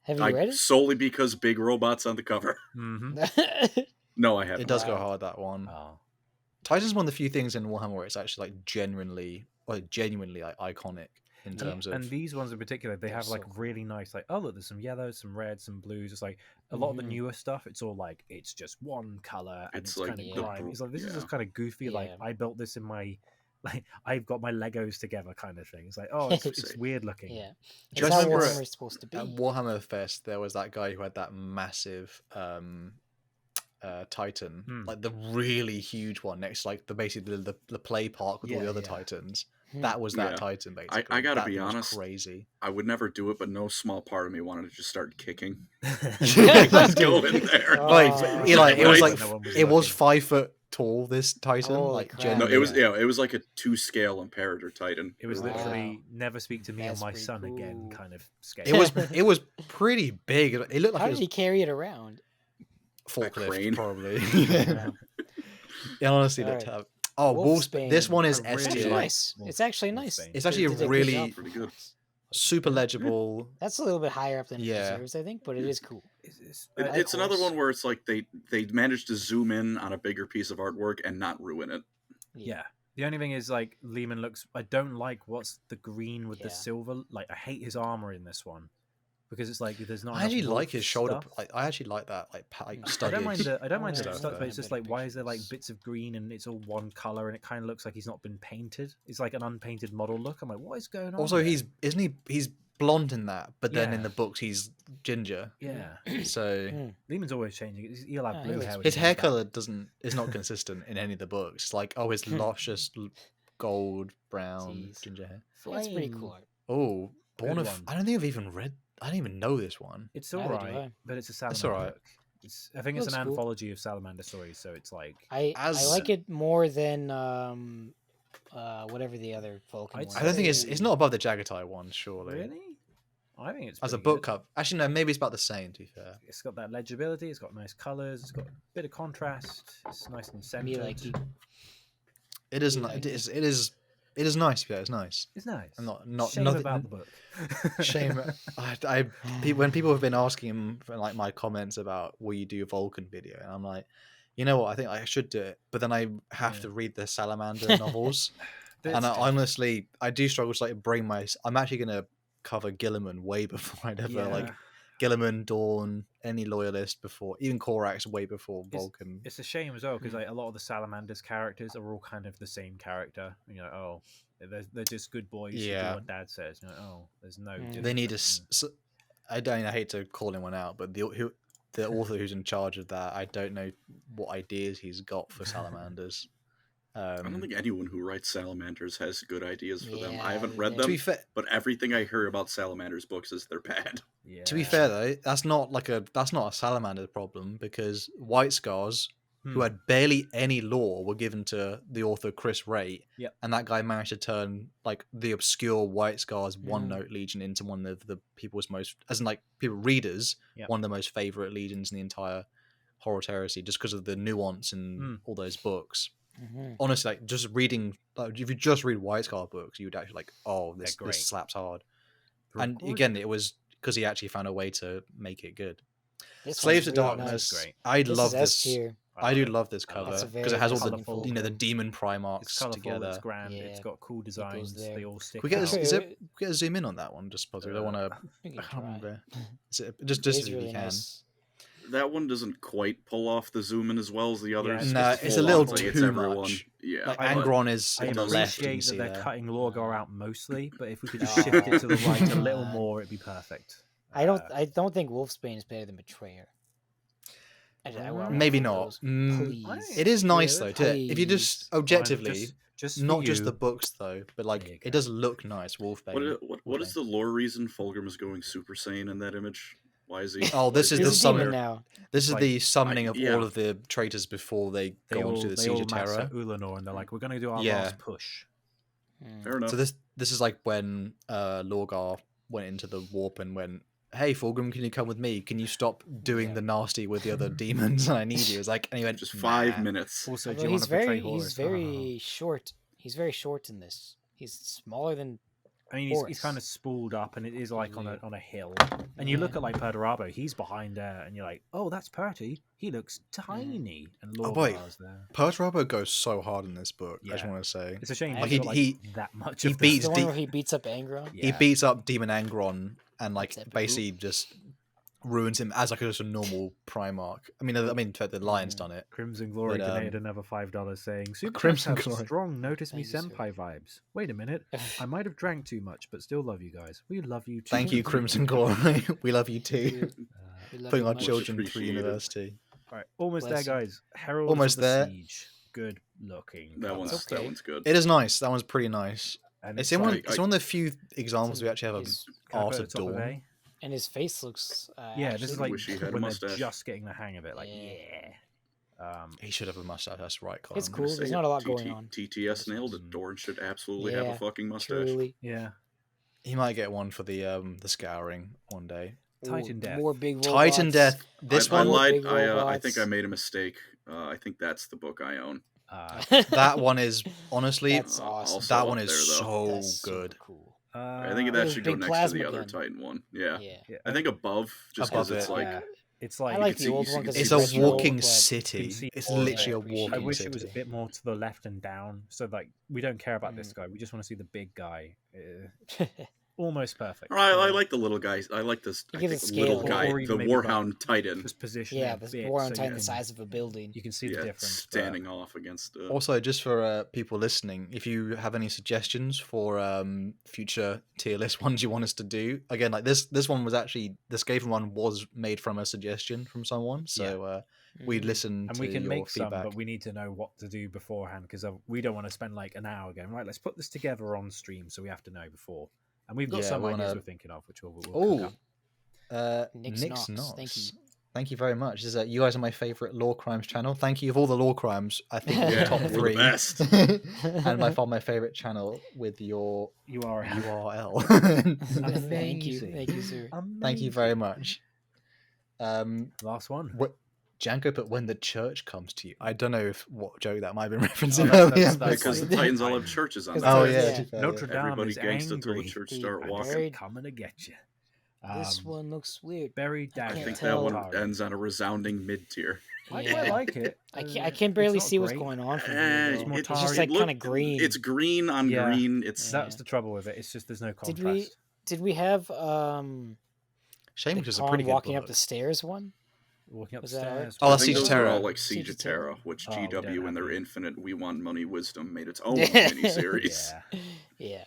Have you read it?
Solely because big robots on the cover.
Mm-hmm.
No, I haven't.
It does go
Wow.
hard, that one.
Oh.
Titan's one of the few things in Warhammer where it's actually like genuinely like iconic. in terms of.
And these ones in particular, they have like
so cool.
really nice, like, oh look, there's some yellows, some reds, some blues. It's like a lot of the newer stuff. It's all like it's just one color and it's
like
kind of
the
grimy. It's like this is just kind of goofy. Like
Yeah.
I built this in my, like I've got my Legos together kind of thing. It's like it's weird looking.
Yeah,
Do you
it's how
remember
Warhammer's supposed to be.
At Warhammer Fest, there was that guy who had that massive Titan, like the really huge one next to like basically the play park with all the other Titans. That was that Titan, basically.
I gotta
that
be
thing was
honest,
crazy.
I would never do it, but no small part of me wanted to just start kicking.
Let's
go in there.
Oh.
Eli, it was like
No one was
it was
looking.
5 foot tall. This Titan,
Holy
like
crap.
No,
genuinely.
it was like a 2-scale Imperator Titan.
It was
Wow.
literally never speak to me
That's
or my
pretty
son again
cool.
kind of scale.
It was pretty big. It looked like
How
it
did
was
he carry it around?
forklift,
crane.
probably.
Wow.
It honestly
All
looked
right.
tough. Oh,
Wolfsbane.
this one is
I really
S
It's
tier.
actually
like
nice.
Wolf-
It's actually nice.
Wolfsbane.
It's actually
They did a good
really
job.
Pretty good.
super legible.
That's a little bit higher up than it
Yeah.
deserves, I think, but it is cool.
It's another
horse.
one where it's like they managed to zoom in on a bigger piece of artwork and not ruin it.
Yeah. The only thing is, like, Lehman looks. I don't like what's the green with the
Yeah.
silver. Like, I hate his armor in this one because it's like there's not.
I actually
enough
like
wolf
his shoulder.
stuff.
Like, I actually like that. Like
I
I
studded.
don't mind the. I don't mind the
stuff,
stuff, but
though.
it's just like, why is there like bits of green and it's all one color and it kind of looks like he's not been painted. It's like an unpainted model look. I'm like, what is going on?
Also,
here?
he's blonde in that, but then in
Yeah.
the books he's ginger.
Yeah.
So
Lehman's always changing. He'll have
Yeah,
blue
he
hair.
looks
when
his
he
hair
comes back.
color is not consistent in any of the books. It's like, oh, his luscious gold brown
Jeez.
ginger hair.
That's pretty cool. art.
Oh, Born
Good
of.
one.
I don't think I've even read. I don't even know this one.
It's
Neither do
alright,
I.
but it's a salamander
alright.
book. I think it's an
Looks cool.
anthology of salamander stories, so it's like
I
As-
like it more than whatever the other Vulcan
I'd
one.
I don't think
is.
it's not above the Jagatai one, surely.
really. I think it's
As a
pretty
book
good.
cover. Actually, no. Maybe it's about the same. To be fair.
It's got that legibility. It's got nice colors. It's got a bit of contrast. It's nice and
Me
centered.
like you.
It is.
Yeah,
It
I
is. It is. It is nice. Yeah, it's nice.
It's nice.
I'm not
Shame
nothing
about the book.
Shame. When people have been asking him for like my comments about will you do a Vulcan video, and I'm like, you know what, I think I should do it, but then I have
Yeah.
to read the Salamander novels, and I honestly do struggle to like bring my. I'm actually gonna cover Gilliman way before I'd ever like Gilliman, Dawn, any loyalist before, even Korax way before Vulcan.
It's a shame as well because like a lot of the Salamanders characters are all kind of the same character. You know, oh, they're just good boys. Who
Yeah.
do what Dad says. You know, oh, there's no.
They need a.
difference.
I hate to call anyone out, but the author who's in charge of that, I don't know what ideas he's got for salamanders.
I don't think anyone who writes salamanders has good ideas for them.
Yeah,
I haven't read
to be
them,
fair,
but everything I hear about salamanders books is they're bad.
Yeah.
to be fair though, that's not a salamander problem because White Scars, who had barely any lore, were given to the author Chris Wright,
Yep.
and that guy managed to turn like the obscure White Scars One Note Legion into one of the people's most, as in like people readers,
Yep.
one of the most favorite legions in the entire Horror Heresy, just because of the nuance in all those books.
Mhm.
Honestly, like just reading, like, if you just read White Scar books, you would actually like, oh,
They're
this
great.
slaps hard.
They're
And
gorgeous.
again, it was because he actually found a way to make it good.
This
Slaves
one's
of
really
Darkness.
nice.
Great.
I
This
love
is
this.
S tier.
I do love this
I love
cover
it. It's
because it has all the
colourful.
the demon
It's
Primarchs
colourful.
together.
It's grand. It's
Yeah.
got cool designs.
there.
They all stick
Can we get
out.
we get a zoom in on that one? Just possibly. I don't want to.
We can
I can't
try.
remember. Is it, just
It is
if you
really
can.
nice.
That one doesn't quite pull off the zoom in as well as the others.
No,
It's
it's a
full
little
on, like, it's
too
everyone.
much.
Yeah,
Like
but
Angron is
I
on the left. You can
appreciate
see
that they're
there.
cutting Lorgar out mostly, but if we could just shift it to the right a little more, it'd be perfect.
I don't think Wolfsbane is better than Betrayer. I want
Maybe
one of
not.
those,
Mm,
Please.
It is nice
Good.
though. If you just
Please.
objectively,
just for
not just
you,
the books though, but
There
like
you
it
go.
does look nice. Wolfbane.
what is the lore reason Fulgrim is going Super Saiyan in that image? Why is he?
Oh, this is
He's
the
a
summon.
demon now.
This is
Like,
the summoning of
yeah.
all of the traitors before they go on to the
they
Siege
all
of
master
Terror.
Ulanor, and they're like, we're going to do our
Yeah.
last push.
Fair enough.
So this is like when Lorgar went into the warp and went, "Hey, Fulgrim, can you come with me? Can you stop doing
Yeah.
the nasty with the other demons? And I need you." It's like, and he went,
Just 5
"Nah."
minutes.
Also, do
Well,
you want
he's
to portray
very
Horus?
he's very short. He's very short in this. He's smaller than
I mean, he's kind of spooled up, and it is like on a hill. And you look at like Perturabo, he's behind there, and you're like, oh, that's Perty. He looks tiny. And
Oh boy,
Lorgar's there.
Perturabo goes so hard in this book. I just
Yeah.
want to say
It's a shame
Like,
he that much.
he
of
beats
the
the...
one where he beats up Angron.
Yeah.
he beats up Demon Angron and like
That's epic.
basically just ruins him as like just a normal Primarch. I mean, the Lion's done it.
Crimson Glory
But,
donated another $5 saying, Super
Crimson
Crimson have
Glory.
strong Notice Me
Thank you, sir.
Senpai vibes. Wait a minute. I might have drank too much, but still love you guys. We love you too.
Thank you, Crimson Glory. We love you too.
We love
Putting
you
our
much.
children through
appreciated.
university.
All right, almost
Bless
there,
you.
guys. Herald
Almost
of the
there.
Siege. Good looking.
That
cover.
one's
okay.
good.
It is nice. That one's pretty nice.
And
It's in one.
like-
It's one of the few examples we actually have
He's-
a
Can I
Art
put
of
it top of
Dawn.
A?
And his face looks.
Yeah, this is like
Wish he had a
when they're
mustache.
just getting the hang of it. Like,
Yeah.
yeah.
He should have a mustache. That's right, Colin.
It's
I'm gonna
cool. There's
say
not
it.
a lot going on.
TTS nailed it. Dorn should absolutely have
Yeah,
a fucking mustache.
Truly.
Yeah.
He might get one for the scouring one day.
Titan Death.
More big robots.
Titan Death. This
I
one,
lied.
Big
I think I
robots.
made a mistake. I think that's the book I own.
that one is honestly
That's awesome.
also
that
up
one
there,
is
though.
so
That's super
good.
cool.
I think
With
that
his
should go
big
next to
plasma
the other
gun.
Titan one. Yeah.
Yeah.
I think above, just
Above
because it's
it.
like
it's like
I like
can
the
see-
old
you
one
can
because
see
It's
the
a
visual,
walking
but-
city.
see
It's
all
literally a
that. I
I
walking
wish
city.
it was a bit more to the left and down, so like we don't care about this guy. We just want to see the big guy. Almost perfect.
I like the little guys. I like this.
It
I
gives
think
it
little
scale.
guy,
Or even
the
maybe, like,
Warhound Titan.
Just position.
Yeah,
it a
the
bit
war
so
on
you
Titan the
can-
size of a building.
You can see the
Yeah,
difference. but-
standing off against.
Also, just for people listening, if you have any suggestions for future tier list ones you want us to do, again, like this one was actually the Skaven one was made from a suggestion from someone, so we'd listen
and
to
we can
your
make
feedback.
some, but we need to know what to do beforehand because we don't want to spend like an hour going, right, let's put this together on stream, so we have to know before. And we've got
Yeah,
some
we
ideas
wanna-
we're thinking of, which we'll cook
Oh,
up.
Nick's
Knox,
Knox.
thank you.
Thank you very much. This is, you guys are my favorite Lorecrimes channel. Thank you. Of all the Lorecrimes, I think you're
Yeah,
top
we're the
3.
best.
And by far my favorite channel with your
You are
URL.
Thank you,
Amazing.
thank you, sir.
Thank you very much.
Last one.
What Janko put when the church comes to you. I don't know what joke that might have been referencing
that's-
earlier.
that's-
because the Titans all have churches on.
Oh
them.
yeah,
Yeah.
to be fair,
Notre
yeah.
Dame
Everybody
is
gangsta till the
angry.
church
He
start
buried-
walking.
They're coming to get you.
This one looks weird.
Buried
I
I
down.
can't
think
tell.
that one ends on a resounding mid tier.
I
Yeah.
quite like it.
I can barely
It's not
see what's
great.
going on from
Eh,
here.
it's
though.
more
It's just
tarry.
like
Look,
kind of green.
It's green on
Yeah.
green. It's
That's the trouble with it. It's just there's no contrast.
Did we have
Shame,
the
which is a
Khan
pretty good
walking
book.
up the stairs one?
Walking
Was that
upstairs.
Oh,
I
that's
think
Siege
those
of
are
Terra.
all like
Siege
Siege
of
of Terra, which
Oh, we don't
GW in
have
their
the-
infinite We Want Money wisdom made its own miniseries.
Yeah.
Yeah.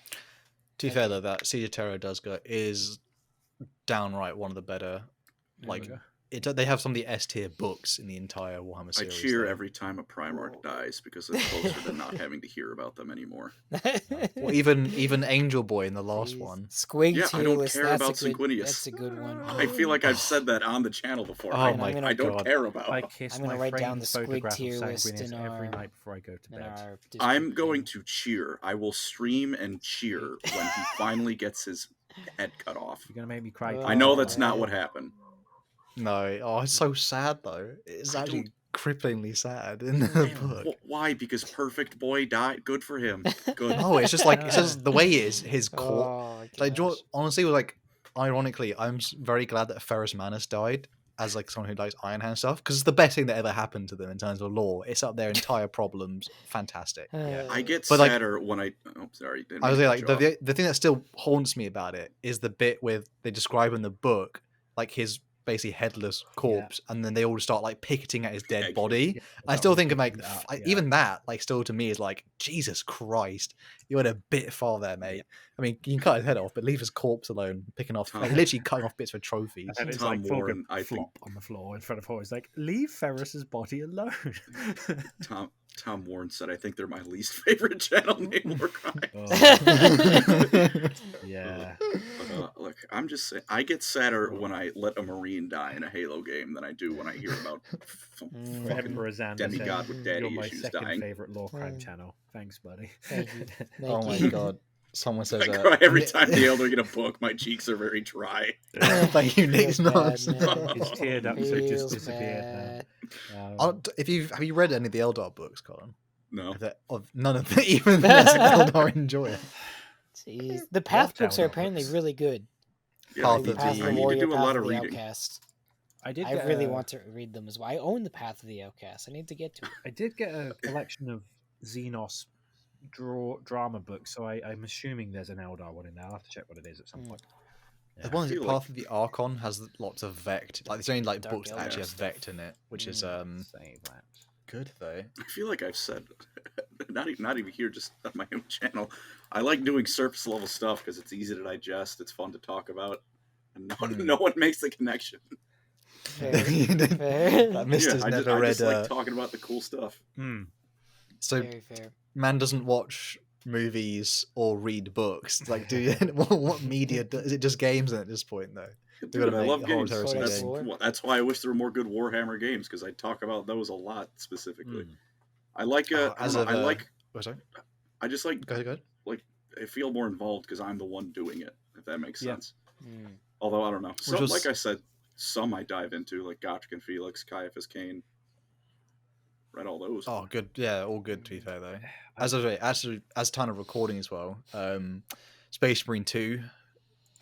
To be fair though, that Siege of Terror is downright one of the better. Like
Okay.
they have some of the S tier books in the entire Warhammer
I
series.
cheer
though.
every time a Primarch dies because it's closer to not having to hear about them anymore.
Well, even Angel Boy in the last
Jeez.
one.
Squig
Yeah, I
tier
don't
list,
care
that's
about
a good,
Sanguinius.
That's a good one.
I feel like I've said that on the channel before.
Oh
I,
my
I don't
God.
care about.
I
them.
kiss
I'm gonna
my
write down
framed
the squig
photograph of
tier list
Sanguinius
in
every
our-
night before I go to
in
bed.
our
I'm
Discord
going
thing.
to cheer. I will stream and cheer when he finally gets his head cut off.
You're gonna make me cry.
Oh,
I know that's
man.
not what happened.
No, oh, it's so sad though. It's
I
actually
don't-
cripplingly sad in the book.
Why? Because Perfect Boy died. Good for him. Good.
No, it's just like it's just the way he is. His corpse.
Oh,
Like,
gosh.
honestly, like, ironically, I'm very glad that Ferrus Manus died as like someone who likes Iron Hand stuff because it's the best thing that ever happened to them in terms of lore. It's up their entire problems. Fantastic.
I get
But, like-
sadder when I. Oh, sorry. Didn't
I was
mean
like,
to cut you off.
the thing that still haunts me about it is the bit with they describe in the book like his basically headless corpse, and then they all start like picketing at his dead
Yeah,
body. I
that
still
was
think of like
picking it up, yeah.
even that, like, still to me is like Jesus Christ, you went a bit far there, mate. I mean, you can cut his head off, but leave his corpse alone. Picking off, like,
Tom-
literally cutting off bits for trophies.
And it's
Tom
like full
Warren, I think-
flop on the floor in front of Horus. Like, leave Ferris's body alone.
Tom Warren said, "I think they're my least favorite channel name Lorecrimes."
Yeah.
Look, I'm just saying, I get sadder when I let a Marine die in a Halo game than I do when I hear about fucking
Emperor Xander
demigod
saying,
with daddy
You're my
issues
second
dying.
favorite lore crime
Mm.
channel. Thanks, buddy.
Thank you.
Oh
Thank
my
you.
god. Someone says
I cry every time the
Nick-
Elder get a book. My cheeks are very dry.
Thank you, Nick.
Feels bad,
Nice.
man.
It's teared up, so it just
Feels
disappeared
bad.
now.
Have you read any of the Eldar books, Colin?
No.
Of none of them, even less Eldar enjoy it.
Jeez. The path books are
Eldar
apparently
books.
really good.
Yeah,
Path
I need,
of
Path of
the-
the
I need to
Warrior,
do a
Path
lot
of
of
the
reading.
Outcast.
I did.
I
Get
really
a-
want to read them as well. I own the Path of the Outcast. I need to get to it.
I did get a collection of Xenos drama books, so I'm assuming there's an Eldar one in there. I'll have to check what it is at some
Mm.
point.
The
Yeah.
one is
feel
Path
like-
of the Archon has lots of Vect. Like there's only like
Dark
books that
Eldar
actually have
stuff.
Vect in it, which is
Save that.
good though.
I feel like I've said, not even here, just on my own channel. I like doing surface level stuff because it's easy to digest, it's fun to talk about, and no one makes the connection.
Fair.
That Mister's
I
never read.
just like talking about the cool stuff.
So
Very fair.
man doesn't watch movies or read books. Like, do you? What media? Is it just games at this point though?
Dude,
gotta
I
make
love
Horus
games.
Heresy
Codex
game.
Lore.
That's why I wish there were more good Warhammer games because I talk about those a lot specifically.
Mm.
I like. I
Oh, sorry.
I just like.
Go ahead.
I feel more involved because I'm the one doing it. If that makes
Yeah.
sense.
Mm.
Although I don't know. Some,
was-
like I said, some I dive into, like Gothic and Felix, Caiaphas Cain. Read all those.
Oh, good. Yeah, all good. To be fair though, as time of recording as well. Space Marine 2.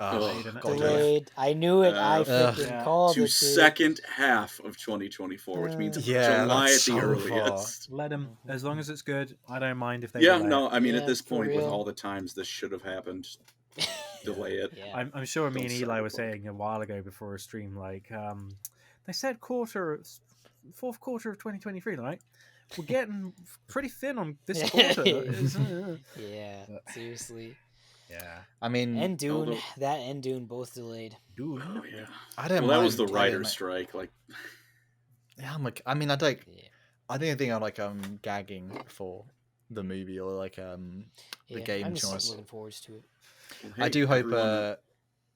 Ugh.
God,
Delayed. I knew it. I freaking
Yeah.
called
to
it. dude.
second half of 2024, which means
Yeah,
July at
that's
the
so
earliest.
Let them, as long as it's good. I don't mind if they.
Yeah,
delay
no,
it.
I mean
Yeah,
at this
for
point, with
real.
all the times this should have happened, delay it.
Yeah.
I'm sure me
Don't
and
sell
Eli
the
were
book.
saying a while ago before a stream, like, they said fourth quarter of 2023, like, we're getting pretty thin on this quarter.
Yeah. Seriously.
Yeah.
I mean,
And Dune.
Although-
That and Dune both delayed.
Dude.
Oh yeah.
I don't.
Well, that was
mind
the
gagging,
writer's
like-
strike. Like,
Yeah, I'm like. I mean, I don't.
Yeah.
I think I'm like gagging for the movie or like The game
I'm just
choice.
looking forward to it.
well,
I
hey,
do hope.
everyone-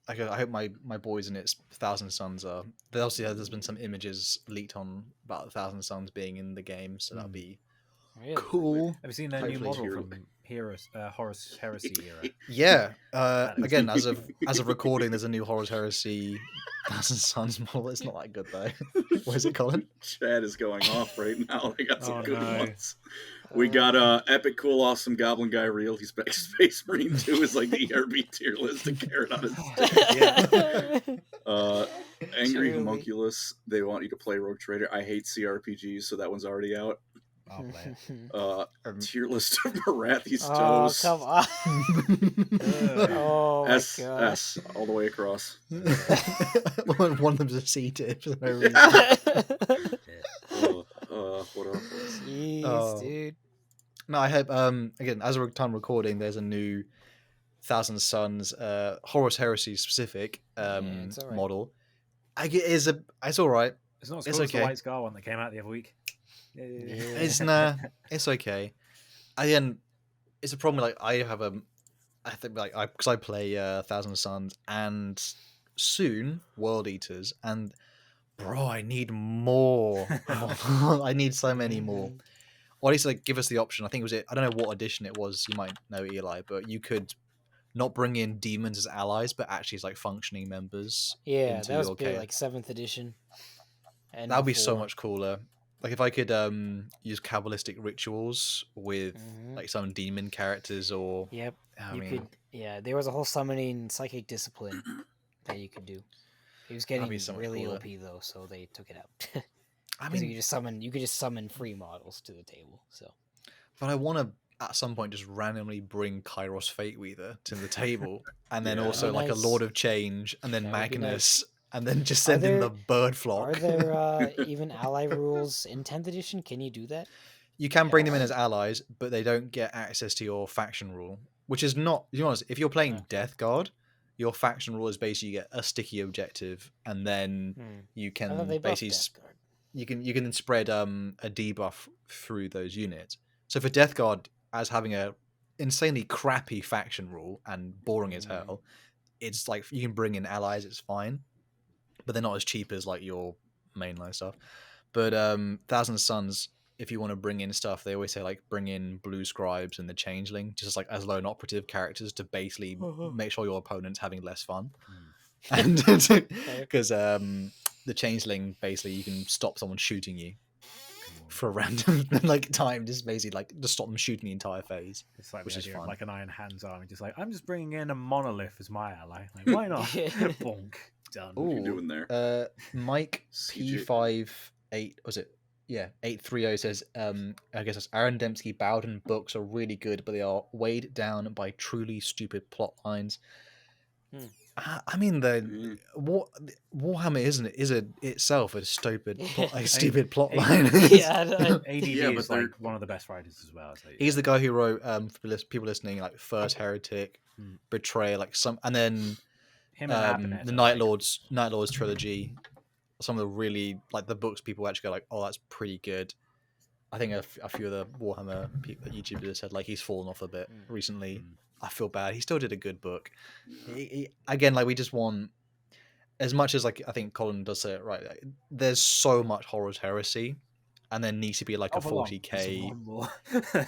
I hope my boys and its Thousand Suns are. Obviously, there's been some images leaked on about the Thousand Suns being in the game, so that'll be
Really?
cool.
Have you seen their new
Hopefully
model
it's
from Horus Heresy era?
Yeah.
That is-
Again, as of recording, there's a new Horus Heresy Thousand Suns model. It's not that good though. What is it, Colin?
Chad is going off right now. They got some
Oh,
good
no.
ones. We got Epic Cool Awesome Goblin Guy Real. He's back. Space Marine 2 is like the ERB tier list to carrot on his stick. Angry
Truly.
Homunculus. They want you to play Rogue Trader. I hate CRPGs, so that one's already out.
Oh, man.
Tier list of Marathi's
Oh,
toes.
come on. Oh, my
S
gosh.
S all the way across.
One of them's a C tip for no reason.
What else?
Jeez,
Oh.
dude.
No, I hope. Again, as of time recording, there's a new Thousand Suns Horus Heresy specific
it's all right.
model. It's all right.
It's not as
It's
cool as the
okay.
White Scar one that came out the other week.
Yeah.
It's nah. It's okay. Again, it's a problem. Like I think like because I play Thousand Suns and soon World Eaters, and bro, I need more. I need so many more. Or at least like give us the option. I think I don't know what edition it was. You might know, Eli, but you could not bring in demons as allies, but actually as like functioning members.
Yeah,
into
that was
your
big,
chaos.
like 7th edition. And
That would be so
before.
much cooler. Like if I could use Kabbalistic rituals with
Mhm.
like some demon characters, or
Yep.
I
You
mean,
could. Yeah, there was a whole summoning psychic discipline that you could do. It was getting
be so much
really
cooler.
OP though, so they took it out.
I
'Cause
mean,
you could just summon free models to the table. So
but I want to at some point just randomly bring Kairos Fate Weaver to the table, and then
Yeah.
also
That'd be
like a
nice.
Lord of Change, and then
That would be
Magnus, and then just
Are
send in
there-
the bird
are
flock.
there even ally rules in 10th edition? Can you do that?
You can bring them in
Yeah.
as allies, but they don't get access to your faction rule, which is not. You know, if you're playing
Yeah.
Death Guard, your faction rule is basically you get a sticky objective, and then you
I thought
can
they buffed
basically
Death Guard.
you can then spread a debuff through those units. So for Death Guard, as having a insanely crappy faction rule and boring as hell, it's like you can bring in allies, it's fine, but they're not as cheap as like your mainline stuff. But Thousand Suns, if you want to bring in stuff, they always say like bring in Blue Scribes and the Changeling, just like as lone operative characters to basically make sure your opponent's having less fun. And because the Changeling, basically you can stop someone shooting you. for a random like time, just basically like just stop them shooting the entire phase.
It's like
which
the
is
idea
fun.
of like an Iron Hands army, just like I'm just bringing in a monolith as my ally. Like why not? Bonk, done.
What are you
Ooh,
doing there?
Mike
CJ.
P58 was it? Yeah, 830 says, I guess it's Aaron Dembski Bowden books are really good, but they are weighed down by truly stupid plot lines. I mean, the Warhammer is itself a stupid plot line.
Yeah,
ADD
Yeah, but
is like one of the best writers as well. So,
He's the guy who wrote for people listening, like First Heretic,
Hmm.
Betrayal, like some, and then
him and Abinett
the
are,
Night
like,
Lords trilogy. Some of the really like the books people actually go like, oh, that's pretty good. I think a few of the Warhammer YouTubers said like he's fallen off a bit recently. I feel bad. He still did a good book. Again, like we just want, as much as like I think Colin does say it right. Like, there's so much Horus Heresy, and there needs to be like a 40k.
No,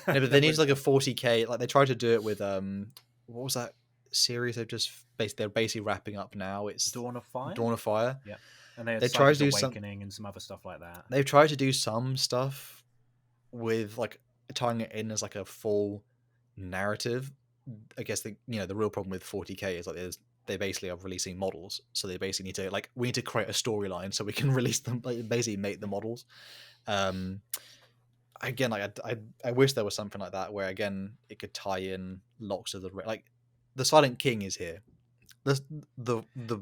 but there needs like a 40k. Like they tried to do it with what was that series they're basically wrapping up now? It's
Dawn of Fire.
Dawn of Fire.
Yeah, and they
tried to do
Awakening and some other stuff like that.
They've tried to do some stuff with like tying it in as like a full narrative. I guess the real problem with 40k is like they basically are releasing models, so they basically need to we need to create a storyline so we can release them, like basically make the models. Again, like I wish there was something like that where again it could tie in lots of the Silent King is here. The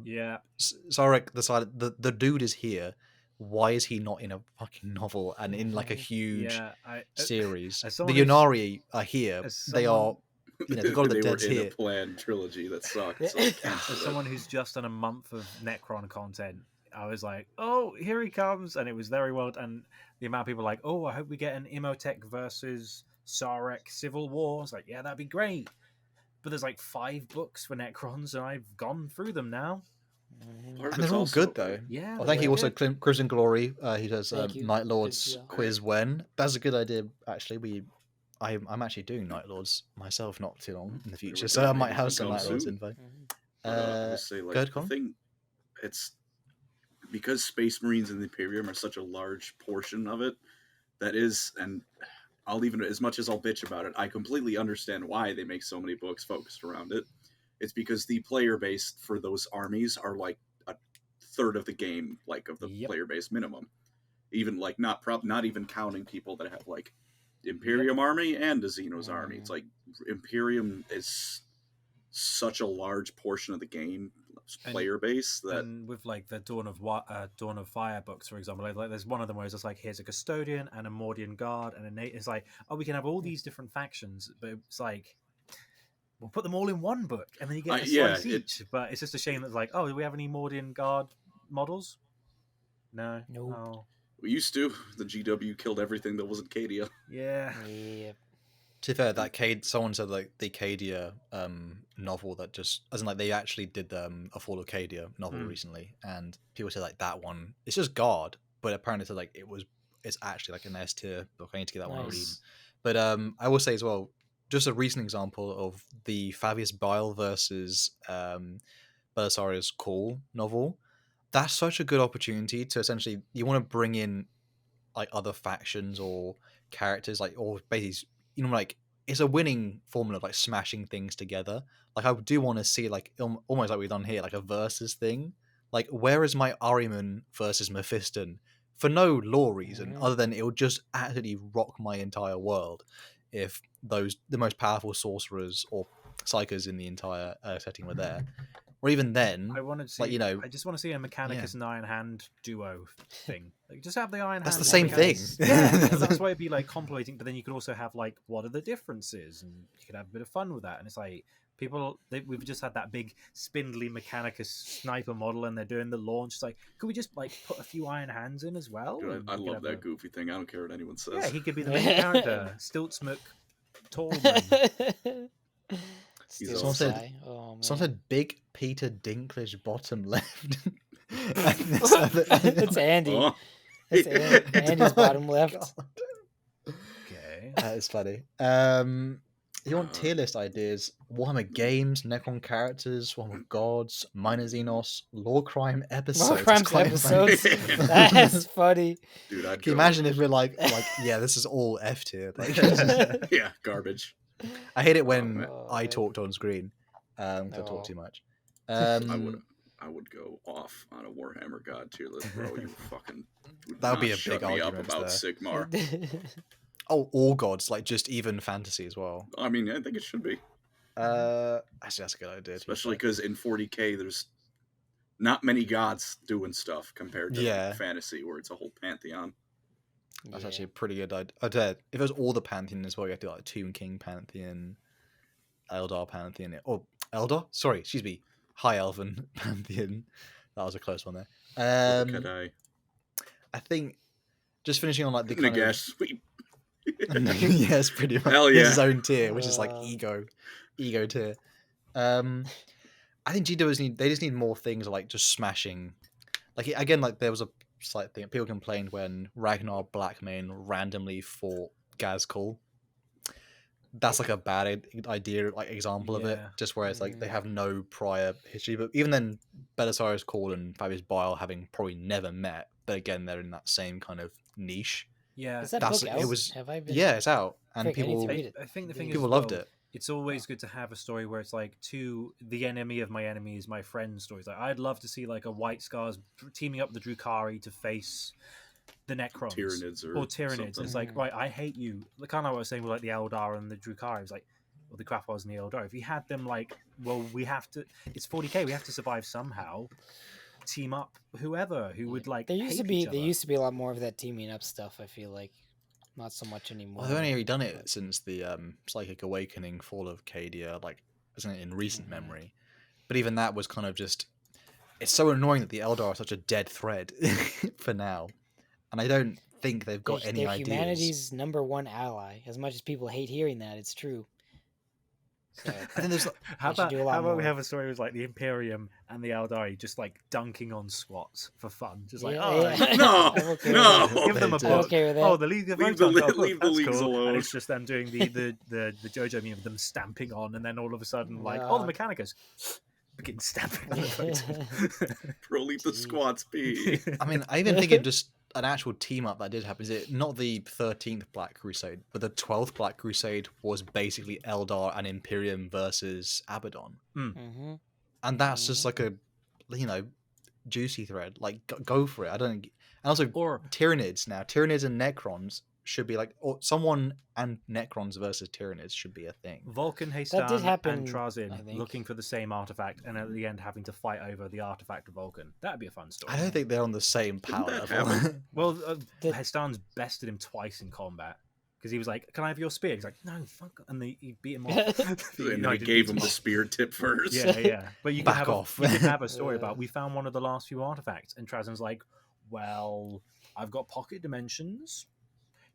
Yeah,
Sarek the dude is here. Why is he not in a fucking novel and in like a huge series? The Yonari are here. They are. The God of the Dead's here.
A planned trilogy that sucked.
As someone who's just done a month of Necron content, I was like, "Oh, here he comes!" And it was very well. And the amount of people like, "Oh, I hope we get an Imhotep versus Sarek Civil War." It's like, "Yeah, that'd be great." But there's like 5 books for Necrons, and I've gone through them now.
And they're all good though.
Yeah.
I think he also Crimson Glory. He does
Thank you.
Night Lords quiz when. That's a good idea. Actually, I'm actually doing Night Lords myself not too long in the future, so I might have some Night Lords info.
I would say, like, the thing, it's because Space Marines and the Imperium are such a large portion of it. That is, and I'll even, as much as I'll bitch about it, I completely understand why they make so many books focused around it. It's because the player base for those armies are like a third of the game, like of the player base minimum. Even like not even counting people that have like Imperium army and a Xenos army. It's like Imperium is such a large portion of the game player base that,
and with like the Dawn of Fire books, for example, like there's one of them where it's just like, here's a custodian and a Mordian guard and a Nate. It's like, oh, we can have all these different factions, but it's like, we'll put them all in one book and then you get a slice each. But it's just a shame that like, oh, do we have any Mordian guard models? No.
Nope.
Oh.
we used to. The GW killed everything that wasn't Cadia.
Yeah.
To be fair, that someone said like the Cadia novel that just, as in like they actually did a Fall of Cadia novel recently, and people said like that one, it's just guard, but apparently said like it's actually like an S tier book. I need to get that one read. But I will say as well, just a recent example of the Fabius Bile versus Belisarius Call novel. That's such a good opportunity to essentially, you want to bring in like other factions or characters, like, or basically, like it's a winning formula of like smashing things together. Like I do want to see like almost like we've done here, like a versus thing. Like where is my Ahriman versus Mephiston? For no lore reason other than it will just absolutely rock my entire world if the most powerful sorcerers or psychers in the entire setting were there. Or even then,
I want to see,
like,
I just want to see a Mechanicus and Iron Hand duo thing. Like, just have the Iron Hand.
That's the same thing.
Yeah, that's why it'd be like complementing. But then you could also have like, what are the differences, and you could have a bit of fun with that. And it's like we've just had that big spindly Mechanicus sniper model, and they're doing the launch. It's like, could we just like put a few Iron Hands in as well?
Dude, I love that goofy thing. I don't care what anyone says.
Yeah, he could be the main character. Stiltsmuk Tallman.
Someone said Big Peter Dinklage bottom left.
It's Andy.
Oh.
It's Andy's bottom left.
Okay.
That is funny. If you want tier list ideas, Warhammer games, Necron characters, Warhammer gods, Minor Xenos, Lorecrime episodes. It's
Lorecrimes
quite
episodes.
funny.
That's funny.
Dude, I'd
Can you
go.
imagine if we're like, yeah, this is all F tier. Like,
Yeah, garbage.
I hate it when
Oh,
I
man.
talked on screen. 'Cause I
Oh.
talk too much.
I would go off on a Warhammer God tier list, bro. You fucking
That would be
not
a
shut
big
me up
argument
about
there.
Sigmar.
Oh, all gods, like just even fantasy as well.
I mean, I think it should be,
Actually, that's a good idea. to be
especially
fair.
because in 40k there's not many gods doing stuff compared to
Yeah.
fantasy, where it's a whole pantheon.
That's actually a pretty good idea. If it was all the pantheon as well, you have to do like Tomb King pantheon, Eldar pantheon, or Eldar? Sorry, excuse me, High Elven pantheon. That was a close one there.
Kadai.
I think just finishing on like the kind
Nagash
of
sweep.
yes, pretty much.
Hell
His
yeah.
own tier, which is like
Uh.
ego tier. I think they just need more things like just smashing. Like again, like there was a slight thing people complained when Ragnar Blackmane randomly fought Gazkul. That's like a bad idea, like example of it.
Yeah.
Just where it's like they have no prior history. But even then, Belisarius Cawl and Fabius Bile having probably never met. But again, they're in that same kind of niche.
Yeah,
Is that
That's-
book
it
out?
was-
Have I been?
Yeah, it's out, and
Frick, I need to
people
read it.
I think the thing is,
people
as
loved
well,
it.
it's always good to have a story where it's like the enemy of my enemy is my friend stories. Like I'd love to see like a White Scars teaming up with the Drukhari to face the Necrons
Tyranids or
Tyranids.
something.
It's like, right, I hate you. Kind of what I was saying with like the Eldar and the Drukhari. It's like, well, the Krathwas and the Eldar. If you had them like, well, we have to. It's 40k. We have to survive somehow. Team up whoever who would like.
There used to
hate
be
each
there
other.
used to be a lot more of that teaming up stuff. I feel like not so much anymore.
Well, they've only really done it since the Psychic Awakening, Fall of Cadia, like isn't it in recent memory? But even that was kind of just. It's so annoying that the Eldar are such a dead thread for now, and I don't think they've got any
they're
ideas.
humanity's #1 ally. As much as people hate hearing that, it's true. So,
I think there's
How
They should
about,
do a lot
how about we
more.
have a story with like the Imperium and the Eldari just like dunking on squats for fun, just like
Yeah,
oh
yeah.
No,
I'm okay with
no.
that.
give them a
They
I'm
do.
book.
okay with that.
Oh, the League of
Leave the
Votank,
li-
oh, look,
leave the
that's
leagues
cool.
alone.
And it's just them doing the JoJo meme of them stamping on, and then all of a sudden like oh the Mechanicus begin stamping on the Votank.
Bro, leave the
Jeez.
squats be.
I mean, I even think of just an actual team up that did happen. Is it not the 13th Black Crusade, but the 12th Black Crusade was basically Eldar and Imperium versus Abaddon,
hmm
and that's just like a, juicy thread. Like, go for it. I don't. And also,
Or
Tyranids now. Tyranids and Necrons should be like, or someone and Necrons versus Tyranids should be a thing.
Vulcan
did
Hastan
happen,
and
I
Trazyn
think.
looking for the same artifact, and at the end having to fight over the artifact of Vulcan. That'd be a fun story.
I don't think they're on the same power
that
level.
happen?
Well,
The-
Hastan's bested him twice in combat because he was like, "Can I have your spear?" He's like, "No, fuck," and he beat him off.
And
No,
I
he didn't
gave
beat
him the
off.
spear tip first.
Yeah, yeah. But you can
Back
have
off.
you can have a story
Yeah.
about we found one of the last few artifacts, and Trazyn's like, "Well, I've got pocket dimensions.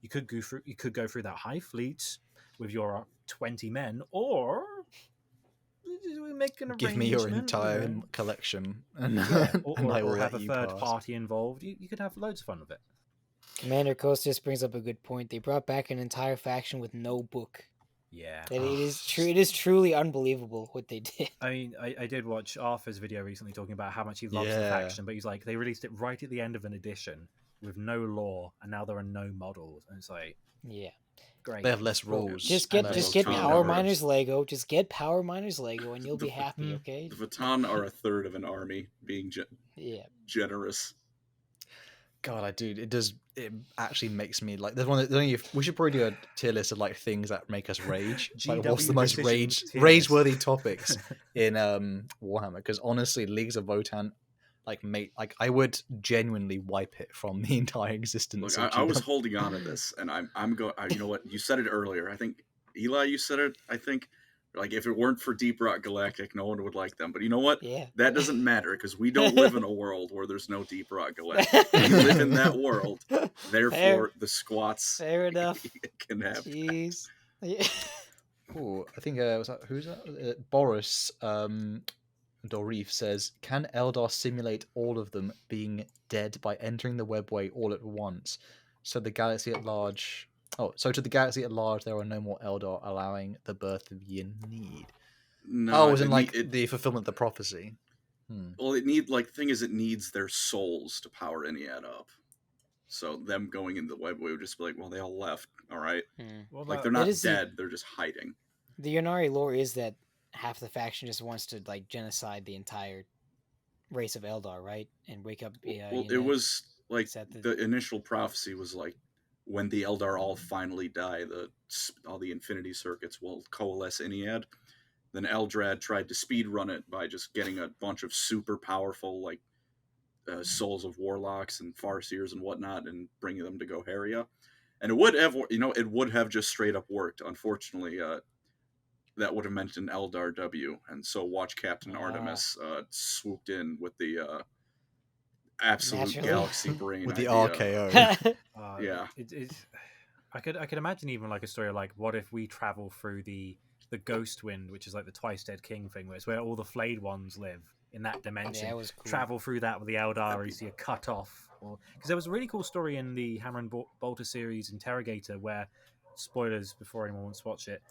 You could go through that high fleet with your 20 men, or we make an
Give me your
arrangement,
entire
you know."
collection, and,
Yeah,
and I will
or have a
let you
third
pass.
party involved. You could have loads of fun with it.
Commander Costas brings up a good point. They brought back an entire faction with no book.
Yeah.
That it is true. It is truly unbelievable what they did.
I mean, I did watch Arthur's video recently talking about how much he loves the
Yeah.
faction, but he's like, they released it right at the end of an edition with no lore, and now there are no models, and it's like,
Yeah.
great.
They have less rules.
Just
and
get
less
just get
Those
Power
numbers.
Miners Lego. Just get Power Miners Lego, and you'll be
The-
happy. Okay.
The Vatan are a third of an army, being
Yeah.
generous.
God, I do. It does. It actually makes me like. There's one. There's only. We should probably do a tier list of like things that make us rage. Like, what's the
GW
most
Precision tier list.
rage-worthy topics in Warhammer? Because honestly, Leagues of Votann, I would genuinely wipe it from the entire existence.
Look,
of
I was
GW.
holding on to this, and I'm going. You know what? You said it earlier. I think Eli, you said it. I think like if it weren't for Deep Rock Galactic, no one would like them. But you know what?
Yeah.
That doesn't matter because we don't live in a world where there's no Deep Rock Galactic. We live in that world. Therefore, the squats
Fair enough.
can have.
Jeez. Yeah.
Ooh, I think was that who's that? Boris Dorif says, "Can Eldar simulate all of them being dead by entering the webway all at once, so the galaxy at large Oh, so to the galaxy at large, there are no more Eldar, allowing the birth of your need.
No,
Oh, as in like
it,
the fulfillment of the prophecy.
well, it need like thing is it needs their souls to power Eniad up. So them going into the web would just be like, well, they all left. All right,
What
like
about
they're
That
not
is
dead; they're just hiding.
the Yonari lore is that half the faction just wants to like genocide the entire race of Eldar, right? And wake up.
Well, it was like
is that
the initial prophecy was like when the Eldar all finally die, all the Infinity Circuits will coalesce Eniad. Then Eldrad tried to speed run it by just getting a bunch of super powerful like souls of warlocks and farseers and whatnot, and bringing them to Goharia. And it would have, it would have just straight up worked. Unfortunately, that would have meant an Eldar W, and so Watch Captain Artemis swooped in with the absolute
Naturally.
galaxy brain
With the
idea.
RKO.
Yeah.
I could imagine even like a story like what if we travel through the Ghost Wind, which is like the Twice Dead King thing, where it's where all the flayed ones live in that dimension.
Yeah, it was cool.
Travel through that with the Eldar, you see a cut off, because there was a really cool story in the Hammer and Bolter series Interrogator where, spoilers before anyone wants to watch it,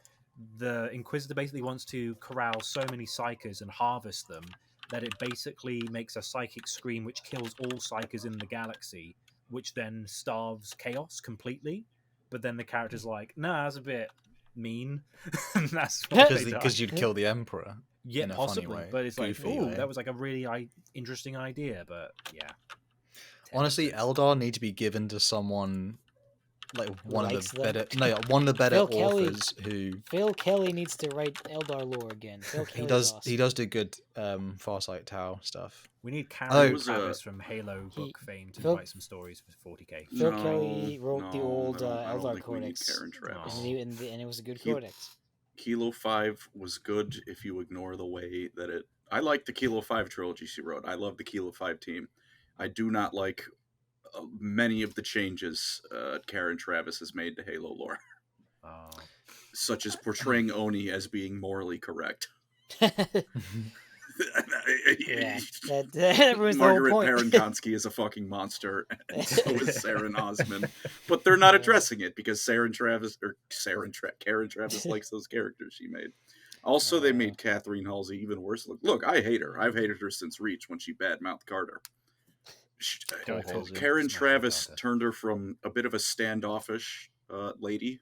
the Inquisitor basically wants to corral so many psykers and harvest them that it basically makes a psychic scream which kills all psykers in the galaxy, which then starves chaos completely. But then the character's like, nah, that's a bit mean. And that's what
Because you'd kill the Emperor.
yeah,
in a
possibly.
funny way.
But it's like,
Goofy
ooh,
way.
that was like a really interesting idea. But yeah.
Honestly, Eldar need to be given to someone like one of
likes
the
them.
better. No, yeah, one of the better
Phil Kelly.
authors who
Phil Kelly needs to write Eldar lore again. Phil Kelly's
he does.
awesome.
He does do good Farsight Tau stuff.
We need
Oh,
Karen
it
was,
Travis from Halo book fame to
Phil-
write some stories for 40k.
Phil
No,
Kelly wrote the
no,
old
I don't
Eldar
think we need
Codex,
Karen Travis.
Oh.
and it was a good
He-
codex.
Kilo 5 was good if you ignore the way that it... I like the Kilo 5 trilogy she wrote. I love the Kilo 5 team. I do not like many of the changes Karen Travis has made to Halo lore.
Oh.
Such as portraying Oni as being morally correct.
Yeah, that was
Margaret
the whole point.
Parankonsky is a fucking monster, and so is Saren Osman. But they're not addressing it because Karen Travis likes those characters she made. Also, they made Catherine Halsey even worse. Look, I hate her. I've hated her since Reach when she badmouthed Carter. Karen Travis turned her from a bit of a standoffish lady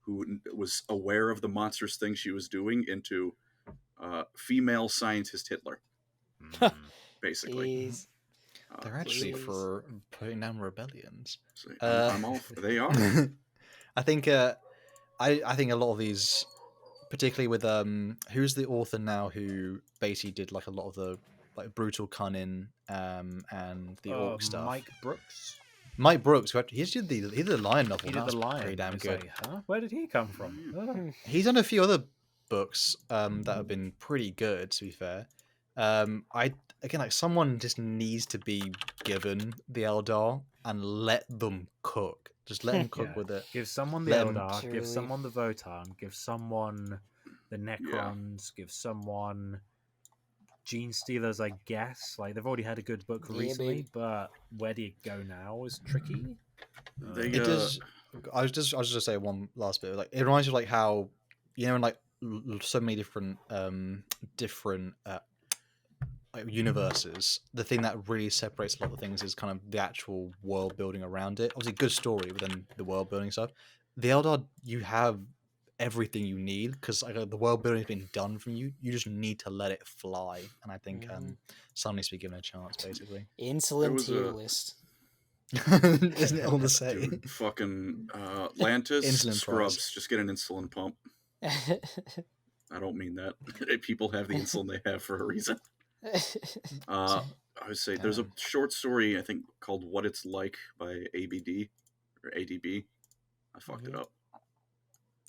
who was aware of the monstrous thing she was doing into female scientist Hitler, basically.
Jeez.
They're actually
Jeez.
for putting down rebellions.
So I'm all. They are.
I think. I think a lot of these, particularly with who's the author now who basically did like a lot of the like brutal cunning and the orc stuff. Mike Brooks. He did the Lion novel.
He did the Lion.
Pretty damn
It's
good.
like, huh? Where did he come from?
He's done a few other books that have been pretty good. To be fair, like someone just needs to be given the Eldar and let them cook. Just let them cook
Yeah.
with it.
Give someone the
Let 'em-
Eldar,
Truly.
give someone the Votan, give someone the Necrons, give someone Gene Stealers, I guess. Like, they've already had a good book
Yeah,
recently,
babe.
but where do you go now is tricky.
They,
It does. I was just gonna say one last bit. Like it reminds you of like how in like so many different like universes. The thing that really separates a lot of things is kind of the actual world building around it. Obviously, good story within the world building stuff. The Eldar, you have everything you need because like, the world building has been done from you. You just need to let it fly, and I think someone needs to be given a chance, basically.
Insulin
was
tier
a-
list.
Isn't it all the same?
Dude, fucking Lantis
Insulin
scrubs.
price.
Just get an insulin pump. I don't mean that. People have the insulin they have for a reason. I would say there's a short story I think called "What It's Like" by ABD or ADB. I fucked it up.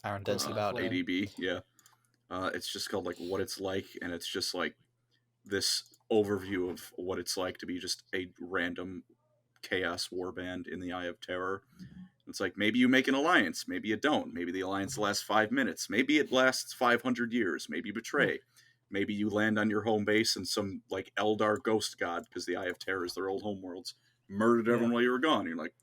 Aaron Densky about it.
ADB, yeah. It's just called like "What It's Like," and it's just like this overview of what it's like to be just a random chaos warband in the Eye of Terror. It's like maybe you make an alliance, maybe you don't. Maybe the alliance lasts 5 minutes, maybe it lasts 500 years. Maybe you betray. Maybe you land on your home base and some like Eldar ghost god, because the Eye of Terror is their old homeworlds, murdered everyone while you were gone. You're like,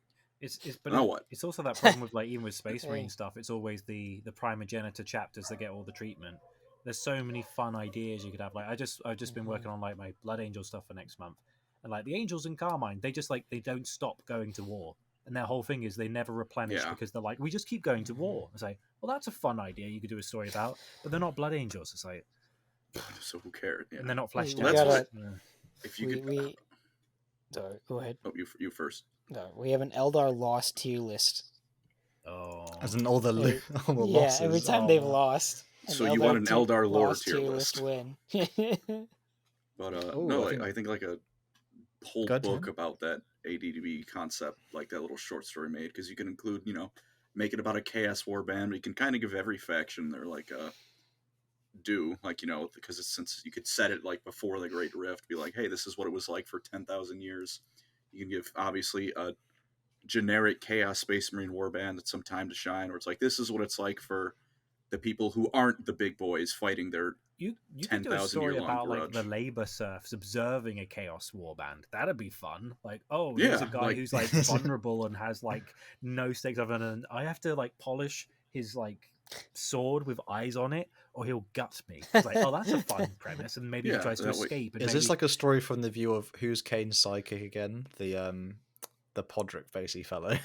Now what?
It's also that problem with like even with Space
Hey.
Marine stuff. It's always the primogenitor chapters that get all the treatment. There's so many fun ideas you could have. Like I've just been working on like my Blood Angel stuff for next month, and like the Angels in Carmine, they just like they don't stop going to war, and their whole thing is they never replenish
Yeah.
because they're like we just keep going to war. It's like, well, that's a fun idea you could do a story about, but they're not Blood Angels. It's like,
So who cared? Yeah.
and they're not fleshed
We
out.
That's
gotta-
what.
Yeah.
If you could.
we sorry, go ahead.
Oh, you first.
No, we have an Eldar lost tier list.
Oh,
As in all the
Hey,
all the
Yeah,
losses.
every time they've
Oh.
lost.
So you want an Eldar lore
lost
tier list.
win.
But
Ooh,
no,
I
I think like a whole
Go ahead,
book
Tim.
about that ADDB concept, like that little short story made, because you can include, make it about a chaos war band. You can kind of give every faction their like due, like because since you could set it like before the Great Rift, be like, hey, this is what it was like for 10,000 years. You can give obviously a generic Chaos Space Marine warband at some time to shine, where it's like this is what it's like for the people who aren't the big boys fighting their
You could do a
10,000
story
year long
about like the
grudge.
labor serfs observing a chaos warband. That'd be fun. Like, oh, here's a
Yeah,
guy
like-
who's like vulnerable and has like no stakes other than I have to like polish his like sword with eyes on it, or he'll gut me. It's like, oh, that's a fun premise, and maybe
Yeah,
he tries to
that way-
escape. And
Is
maybe...
this like a story from the view of who's Kane's sidekick again? The Podrick facey fellow.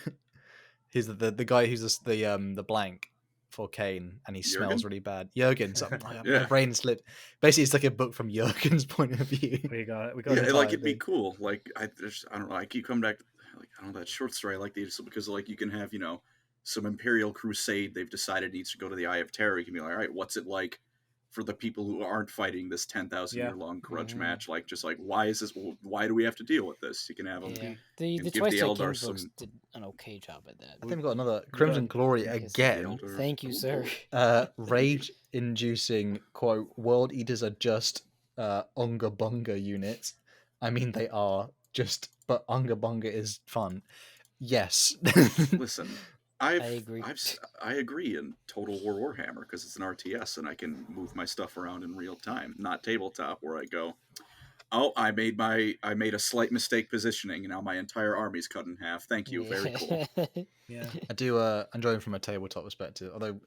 He's the guy who's the blank for Kane, and he smells
Jurgen?
really bad. Jurgen, something like
Yeah.
my brain slipped. Basically, it's like a book from Jurgen's point of view.
we got
Yeah,
the
like
entire
it'd be
thing.
cool. Like I don't know. I keep coming back. Like I don't know that short story. I like these because like you can have some Imperial crusade they've decided needs to go to the Eye of Terror. You can be like, all right, what's it like for the people who aren't fighting this 10,000
Yeah.
year long grudge
Mhm.
match? Like just like why is this? Why do we have to deal with this? You can have them.
Yeah, the
give the
Twilight King
Eldar
books
some-
did an okay job at that.
I think we got another
got-
Crimson Glory
I guess-
again.
Elder-
Thank you,
Ooh.
sir.
Rage-inducing quote: "World Eaters are just Unga Bunga units. I mean, they are just, but Unga Bunga is fun. Yes."
Listen, I
agree.
I agree in Total War Warhammer because it's an RTS and I can move my stuff around in real time, not tabletop where I go, oh, I made a slight mistake positioning and now my entire army's cut in half. Thank you, very cool.
yeah.
I do enjoy them from a tabletop perspective, although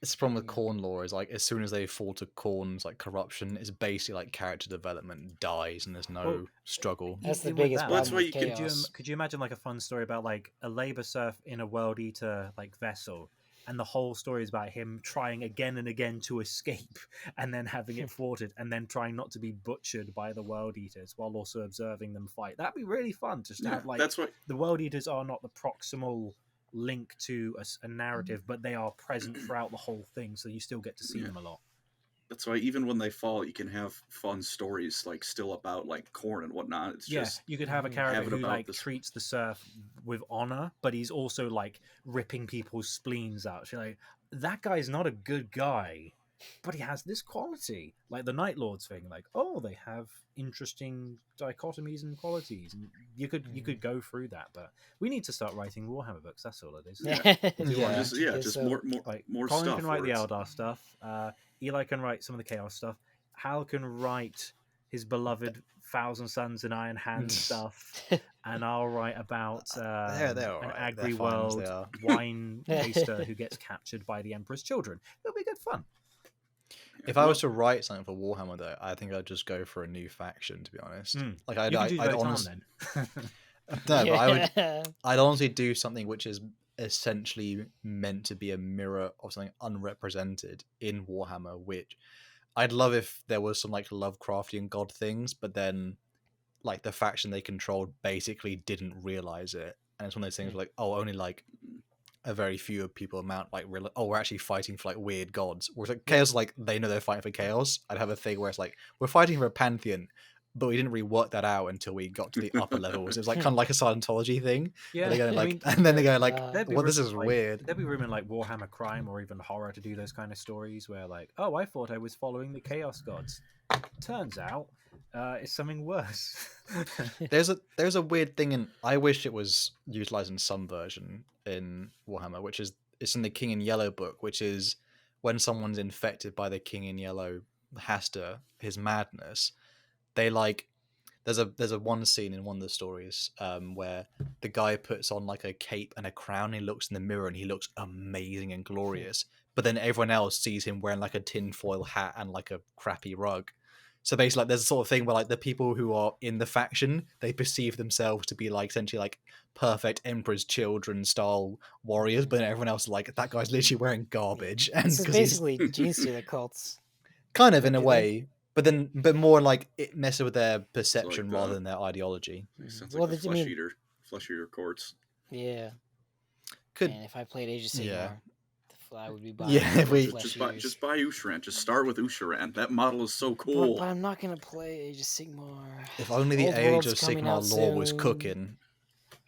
it's the problem with Khorne lore is like as soon as they fall to Khorne's like corruption, it's basically like character development dies and there's no
Well,
struggle.
That's the
Even with
biggest
that,
Well, that's
problem
why
with
you
chaos.
could you imagine like a fun story about like a labor serf in a world eater like vessel, and the whole story is about him trying again and again to escape and then having it thwarted and then trying not to be butchered by the world eaters while also observing them fight? That'd be really fun just to
Yeah,
have like
that's what
the world eaters are not the proximal link to a narrative, but they are present throughout the whole thing, so you still get to see
Yeah.
them a lot.
that's why even when they fall, you can have fun stories like still about like Khorne and whatnot. It's
Yeah,
just
you could have a
Mhm.
character
have it
who
about
like
this-
treats the serf with honor, but he's also like ripping people's spleens out. You're like, that guy's not a good guy, but he has this quality, like the Night Lords thing. Like, oh, they have interesting dichotomies and qualities, and you could go through that. But we need to start writing Warhammer books. That's all it is.
Yeah.
Yeah.
just
So,
more
Colin
stuff.
can write
where
the
it's-
Eldar stuff. Eli can write some of the Chaos stuff. Hal can write his beloved Thousand Suns and Iron Hands stuff, and I'll write about
they're all
an
right. They're
Agri
fine as
World
they are.
wine taster who gets captured by the Emperor's children. It'll be good fun.
If I was to write something for Warhammer, though, I think I'd just go for a new faction. To be honest, like
You can do
I'd
Votan
honestly,
then.
no, but I would,
Yeah.
I'd honestly do something which is essentially meant to be a mirror of something unrepresented in Warhammer. Which I'd love if there was some like Lovecraftian god things, but then like the faction they controlled basically didn't realize it, and it's one of those things where, like, oh, only like a very few people amount like oh, we're actually fighting for like weird gods. Whereas like chaos, like they know they're fighting for chaos. I'd have a thing where it's like we're fighting for a pantheon, but we didn't really work that out until we got to the upper levels. It was like kind of like a Scientology thing.
Yeah,
They go
I
like,
mean,
and then they go like,
there'd
be
well, this
room,
is
like,
weird.
There'd be room in like Warhammer Crime or even horror to do those kind of stories where like, oh, I thought I was following the Chaos Gods. Turns out, it's something worse.
There's a weird thing, and I wish it was utilized in some version in Warhammer, which is it's in the King in Yellow book, which is when someone's infected by the King in Yellow Haster, his madness, they like there's a one scene in one of the stories where the guy puts on like a cape and a crown, and he looks in the mirror and he looks amazing and glorious, but then everyone else sees him wearing like a tinfoil hat and like a crappy rug. So basically, like, there's a sort of thing where like the people who are in the faction, they perceive themselves to be like essentially like perfect Emperor's Children style warriors, but then everyone else is like, that guy's literally wearing garbage. And
This is
'cause he's
basically gene stealer cults.
kind of in a
don't you think?
way, but more like it messes with their perception rather than their ideology.
Sounds
Well,
like the
I mean-
flesh eater courts.
Yeah.
Could
And if I played Age of Sigmar,
Yeah.
I would be buying.
Yeah, if we-
flesh
Just buy Usharan. Just start with Usharan. That model is so
But,
cool.
but I'm not gonna play Age of Sigmar.
if only the
Old
Age
World's
of
coming
Sigmar
out
lore was
soon.
cooking.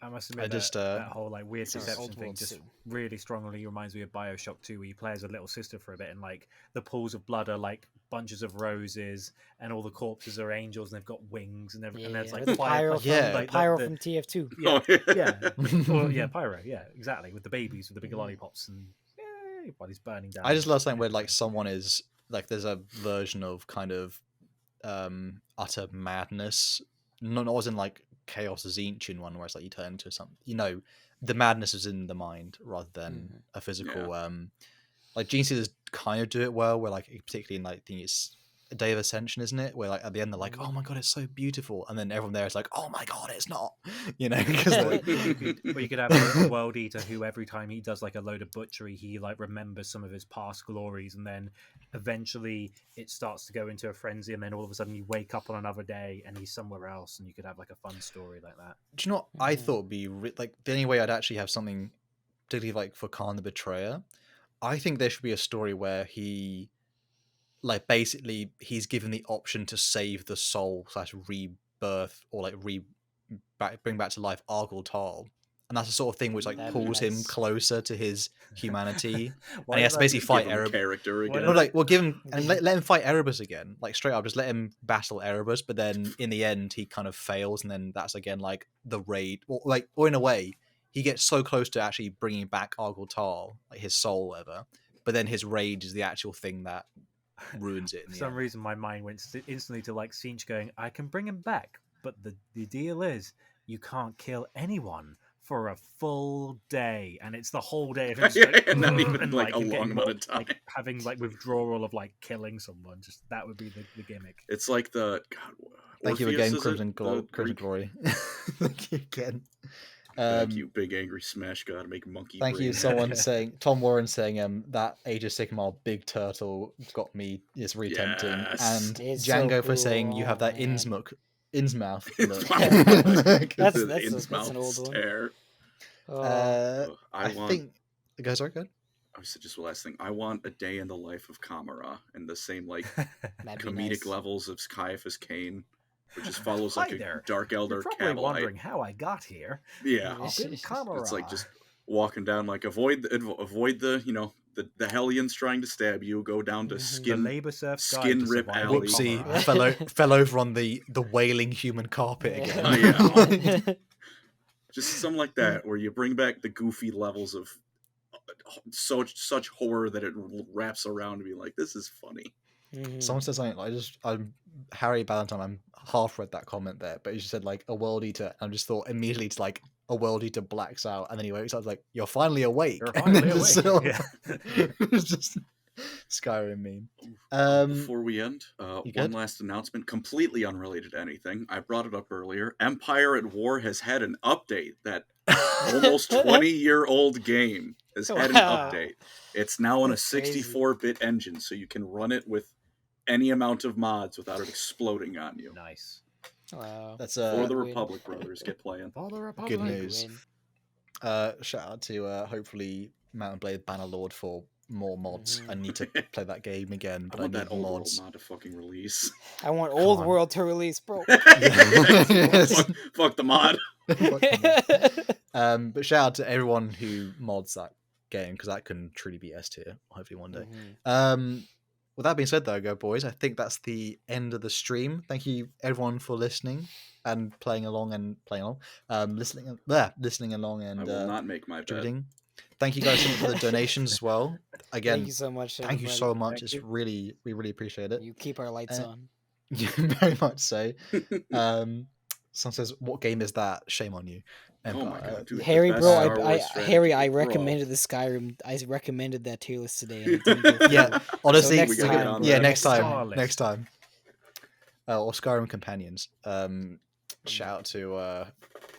I must
I
admit
just,
that whole like weird
Sorry,
perception
Old
thing
World
just
soon.
really strongly reminds me of BioShock 2, where you play as a little sister for a bit, and like the pools of blood are like bunches of roses, and all the corpses are angels, and they've got wings, and
Yeah,
and there's like
the
fire
pyro
punch-
from,
Yeah.
like,
pyro
the-
from TF2.
yeah,
Oh,
yeah, or, yeah, pyro, yeah, exactly, with the babies with the big
Mhm.
lollipops and everybody's burning down.
I just love something where like someone is like, there's a version of kind of utter madness, not as in like Chaos Tzeentchian one where it's like you turn into something, the madness is in the mind rather than a physical like Gene Stealers kind of do it well, where like particularly in like, I think it's A Day of Ascension, isn't it, where like at the end they're like, oh my god, it's so beautiful, and then everyone there is like, oh my god, it's not, because
Or
like,
you could have a world eater who every time he does like a load of butchery, he like remembers some of his past glories, and then eventually it starts to go into a frenzy, and then all of a sudden you wake up on another day and he's somewhere else, and you could have like a fun story like that.
do you know what I thought would be like the only way I'd actually have something, particularly like for Khan the Betrayer? I think there should be a story where he, like, basically he's given the option to save the soul / rebirth or like bring back to life Argyle Tal, and that's the sort of thing which like
That'd be
pulls him
nice.
closer to his humanity.
Why
And he has
is
to
that-
basically
Give
fight
him
Erebus.
character
Why
again.
don't
No, like, well, give him and
Yeah.
let him fight Erebus again, like straight up. Just let him battle Erebus, but then in the end he kind of fails, and then that's again like the raid, or in a way he gets so close to actually bringing back Argyle Tal, like his soul, whatever. But then his rage is the actual thing that ruins it. In
For
the
some
end.
reason, my mind went instantly to like Sinch going, I can bring him back, but the deal is you can't kill anyone for a full day, and it's the whole day of him just, like,
And not even,
and,
like, a
him
long
getting
amount
more-
of time.
like, having like withdrawal of like killing someone. Just that would be the gimmick.
It's like the
Thank you
Orpheus,
again,
is it?
Crimson,
The
Crimson
Greek-
Glory. Thank you again.
Thank you, big angry smash god, make monkey.
Thank you,
brain.
someone saying, Tom Warren saying, that Age of Sigmar big turtle got me, is really tempting.
Yes.
And
It's so
Django for saying
cool.
you have
Oh,
that
man.
Innsmouth look.
That's
The
an
Innsmouth
old one.
stare.
I
want.
think. Go, sorry, go ahead.
I said just the last thing. I want a day in the life of Kamara and the same like
That'd be
comedic
nice.
levels of Caiaphas Cain, which just follows like
Hi
a
there.
Dark
You're
Elder
probably
Cabalite.
wondering how I got here.
Yeah,
Yeah.
Been Kamara.
it's like just walking down like avoid the the hellions trying to stab you. Go down to
Mhm.
the
skin.
labor serf
Skin
guide to
Rip
survival
Alley.
Whoopsie,
Kamara.
fell over on the wailing human carpet again.
Oh, yeah. Just something like that, where you bring back the goofy levels of such horror that it wraps around to be like, this is funny.
Mhm.
Someone said something like, I'm Harry Ballantyne. I'm half read that comment there, but he just said like a world eater. And I just thought immediately to like a world eater blacks out, and then he wakes up like, you're finally awake.
You're
And then
finally
just
awake.
sort of-
Yeah.
it's just Skyrim meme.
Before we end,
you
one
good?
last announcement, completely unrelated to anything. I brought it up earlier. Empire at War has had an update. That almost 20-year-old game has had an
Wow.
update. It's now on a
That's crazy.
64-bit engine, so you can run it with any amount of mods without it exploding on you.
Nice.
Wow.
That's
For the
Win.
Republic brothers, get playing.
For the Republic.
Good news.
Win.
Shout out to hopefully Mountain Blade Bannerlord for more mods.
Mhm.
I need to play that game again,
I
but I,
want
need
that old world
mods.
mod to fucking release.
I want Old
on.
World to release, bro.
Fuck the mod.
But shout out to everyone who mods that game, because that can truly be S tier, hopefully one day.
Mhm.
With that being said, though, go boys, I think that's the end of the stream. Thank you everyone for listening and playing along, listening along
I
and
will not make my bed.
contributing. Thank you guys so much for the donations as well. Again,
Thank you so much.
thank you
everybody.
so much.
Thank
It's
you.
we really appreciate it.
You keep our lights
Uh,
on.
Yeah, very much so. Someone says, "What game is that? Shame on you."
Oh my god, dude!
Harry,
the best
bro,
Star Wars strategy.
Harry, I
Bro.
recommended the Skyrim. I recommended that tier list today, and it didn't go through.
Yeah, honestly,
next
We gotta get
time,
on
bro,
yeah,
that.
next time,
Star list.
next time. Or Skyrim companions. Shout out to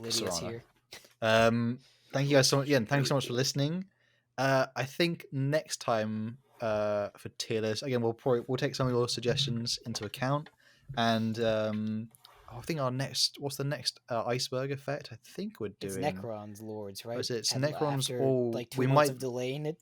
Lydia's
Serana.
here.
Thank you guys so much. Yeah, thank you so much for listening. I think next time for tier list, again, we'll take some of your suggestions into account, and I think what's the next iceberg effect? I think we're
It's
doing.
Necron's Lords, right?
Is it? It's
At-
Necrons,
after,
or
like 2
we
months
might.
of delaying it.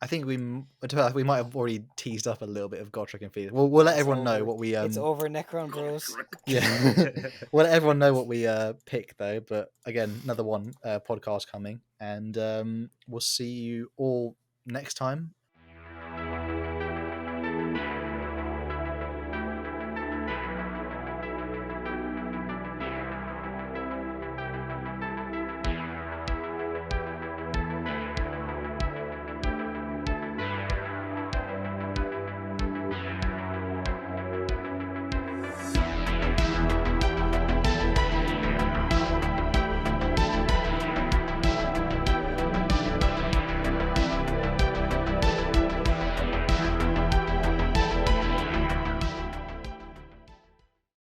I think we might have already teased up a little bit of Godric and Felix. We'll let
It's
everyone know
over.
what we
It's over, Necron bros.
yeah. We'll let everyone know what we pick though. But again, another one podcast coming, and we'll see you all next time